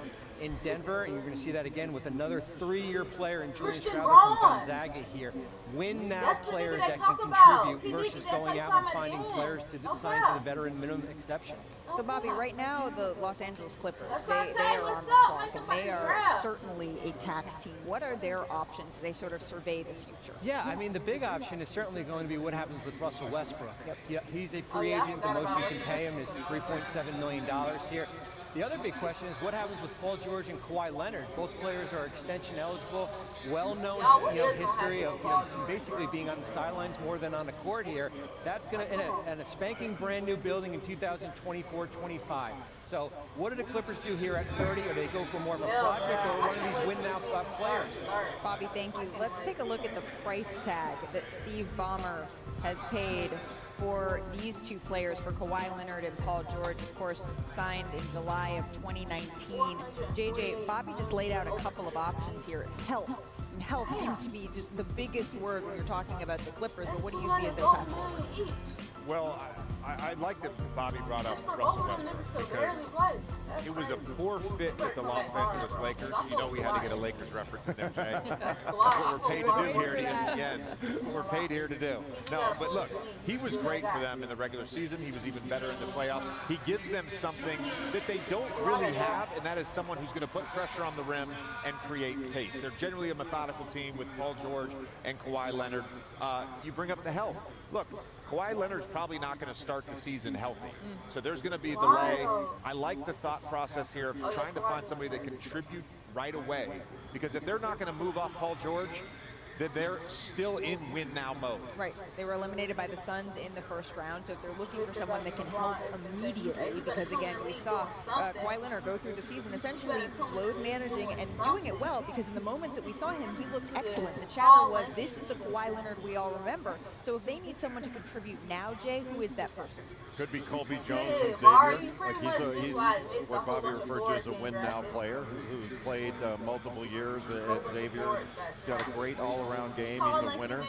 in Denver, and you're going to see that again with another 3-year player in Julian Strawther from Gonzaga here. Win now players that can contribute versus going out and finding players to sign to the veteran minimum exception. So, Bobby, right now, the Los Angeles Clippers, they are on the clock, and they are certainly a tax team. What are their options? They sort of survey the future. Yeah, I mean, the big option is certainly going to be what happens with Russell Westbrook. Yep. Yeah, he's a free agent. The most you can pay him is $3.7 million here. The other big question is what happens with Paul George and Kawhi Leonard. Both players are extension eligible, well-known history of basically being on the sidelines more than on the court here. That's going to, in a spanking brand new building in 2024-25. So what do the Clippers do here at 30? Or do they go for more of a project or one of these win-now players? Bobby, thank you. Let's take a look at the price tag that Steve Ballmer has paid for these 2 players, for Kawhi Leonard and Paul George, of course, signed in July of 2019. JJ, Bobby just laid out a couple of options here. Health. And health seems to be just the biggest word when you're talking about the Clippers, but what do you see as their path forward? Well, I like that Bobby brought up Russell Westbrook because it was a poor fit with the Los Angeles Lakers. You know we had to get a Lakers reference in there, Jay. That's what we're paid to do here at ESPN. We're paid here to do. No, but look, he was great for them in the regular season. He was even better in the playoffs. He gives them something that they don't really have, and that is someone who's going to put pressure on the rim and create pace. They're generally a methodical team with Paul George and Kawhi Leonard. You bring up the health. Look, Kawhi Leonard's probably not going to start the season healthy. So there's going to be a delay. I like the thought process here of trying to find somebody that can contribute right away. Because if they're not going to move off Paul George, then they're still in win-now mode. Right. They were eliminated by the Suns in the first round, so if they're looking for someone that can help immediately, because again, we saw Kawhi Leonard go through the season essentially load managing and doing it well, because in the moments that we saw him, he looked excellent. The chatter was, this is the Kawhi Leonard we all remember. So if they need someone to contribute now, Jay, who is that person? Could be Colby Jones from Xavier. He's what Bobby referred to as a win-now player who's played multiple years at Xavier. He's got a great all-around game. He's a winner.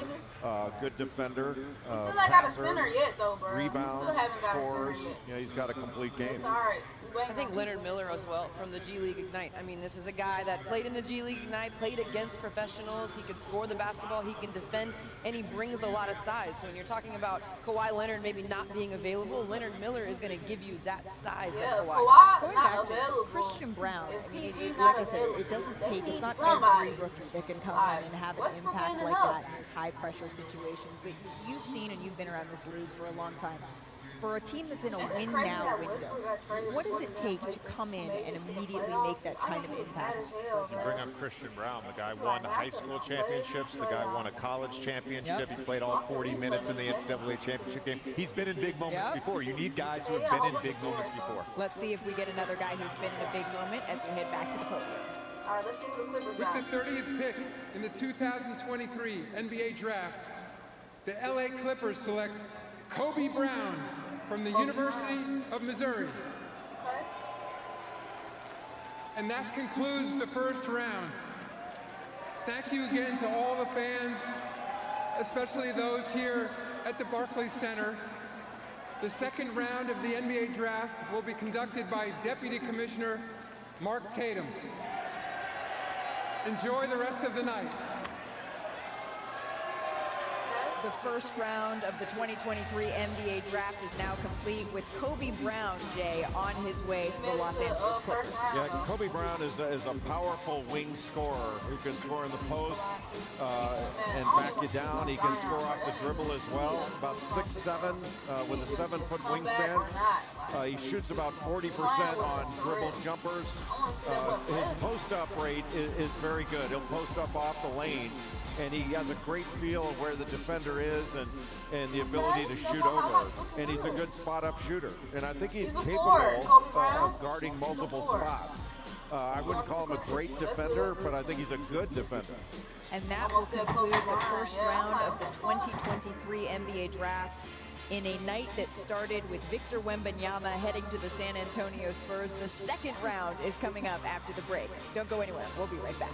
Good defender. Still ain't got a center yet, though, bro. Rebounds, Still haven't got scores. a center yet. You know, he's got a complete game. It's all right. I think Leonard Miller as well from the G League Ignite. I mean, this is a guy that played in the G League Ignite, played against professionals. He could score the basketball, he can defend, and he brings a lot of size. So when you're talking about Kawhi Leonard maybe not being available, Leonard Miller is going to give you that size that Kawhi has. Going back to Christian Brown, I mean, like I said, it doesn't take, it's not every rookie that can come in and have an impact like that in these high-pressure situations. But you've seen and you've been around this league for a long time. For a team that's in a win-now window, what does it take to come in and immediately make that kind of impact? You bring up Christian Brown. The guy won high school championships. The guy won a college championship. He played all 40 minutes in the NCAA championship game. He's been in big moments before. You need guys who have been in big moments before. Let's see if we get another guy who's been in a big moment as we head back to the podium. All right, let's see who the Clippers With got. the 30th pick in the 2023 NBA Draft, the LA Clippers select Kobe Brown from the University of Missouri. And that concludes the first round. Thank you again to all the fans, especially those here at the Barclays Center. The second round of the NBA Draft will be conducted by Deputy Commissioner Mark Tatum. Enjoy the rest of the night. The first round of the 2023 NBA Draft is now complete with Kobe Brown, Jay, on his way to the Los Angeles Clippers. Yeah, Kobe Brown is a powerful wing scorer who can score in the post and back you down. He can score off the dribble as well. About 6'7", with a 7-foot wingspan. He shoots about 40% on dribble jumpers. His post-up rate is very good. He'll post up off the lane, and he has a great feel of where the defender is and the ability to shoot over. And he's a good spot-up shooter. And I think he's capable of guarding multiple spots. I wouldn't call him a great defender, but I think he's a good defender. And that will conclude the first round of the 2023 NBA Draft. In a night that started with Victor Wembanyama heading to the San Antonio Spurs, the second round is coming up after the break. Don't go anywhere. We'll be right back.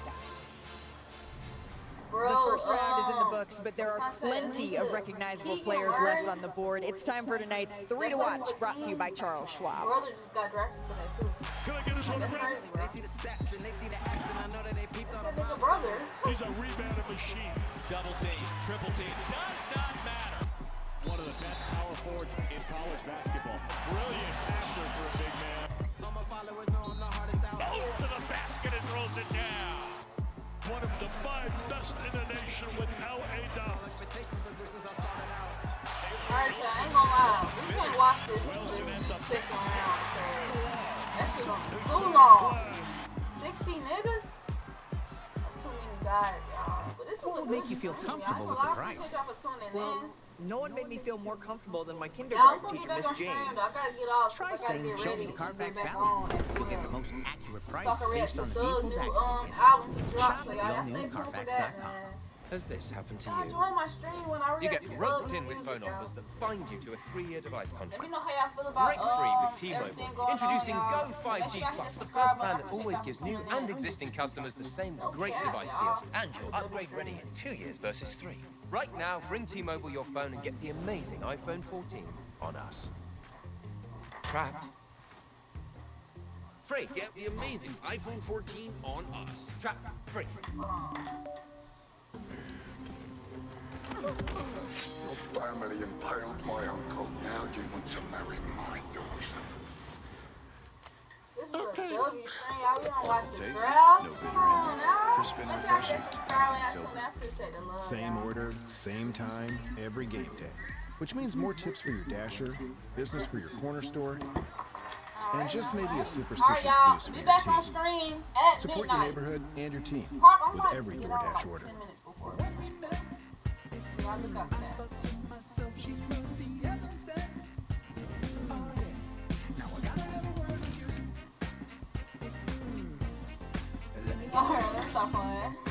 The first round is in the books, but there are plenty of recognizable players left on the board. It's time for tonight's 3 to Watch, brought to you by Charles Schwab. Brother just got drafted today, too. That's crazy, bro. They see the stats and they see the acts, and I know that they peeped That's a nigga brother. He's a rebounding machine. Double team, triple team, does not matter. One of the best power forwards in college basketball. Brilliant passer for a big man. All my followers know I'm the hardest out. Goes to the basket and throws it down. One of the 5 best in the nation without a doubt. Alright, so I ain't gonna lie. We can't watch this second round because that shit gonna be too long. 60 niggas? That's too many guys, y'all. But this was What will make you feel comfortable with the price? Well, no one made me feel more comfortable than my yeah, I'm kindergarten gonna teacher, get back Miss on stream, James. though. I gotta get off. Try I gotta saying, get show ready me the and Carfax get back Valley. on at You'll get 12. the most accurate price So I can react based to on the Thug vehicle's new accident history. album to drop, Shop so at y'all gotta the stay tuned for that, all-new man. Has this happened to I you? joined my stream when I You react get to roped Thug in with music, phone y'all. offers that bind you to a 3-year device Let contract. me know how y'all feel about Break free with everything T-Mobile. going Introducing on, Go y'all. Make 5G sure y'all hit Plus, the subscribe first button. plan I that appreciate always y'all gives for new tuning and in. existing customers the same great cap, device y'all. deals. And you'll upgrade ready in 2 years versus 3. Right now, bring T-Mobile your phone and get the amazing iPhone 14. on us. Trapped. Free. Get the amazing iPhone 14 on us. Trapped. Free. Your family impaled my uncle. Now you want to marry my daughter. This is a W screen, y'all. We don't watch the Taste, draft. no Come bitter on endings. now. Crisp and Make sure y'all refreshing. get subscribed when y'all Silver. tune in. I appreciate the love. Same y'all. order, same time, every game day. Which means more tips for your Dasher, business for your corner store, and just maybe a Alright, superstitious y'all. boost for Be your back team. on stream at Support your midnight. neighborhood and your team Park, I with might every get on DoorDash like order. 10 minutes before. So y'all look out for that. Alright, let's stop playing.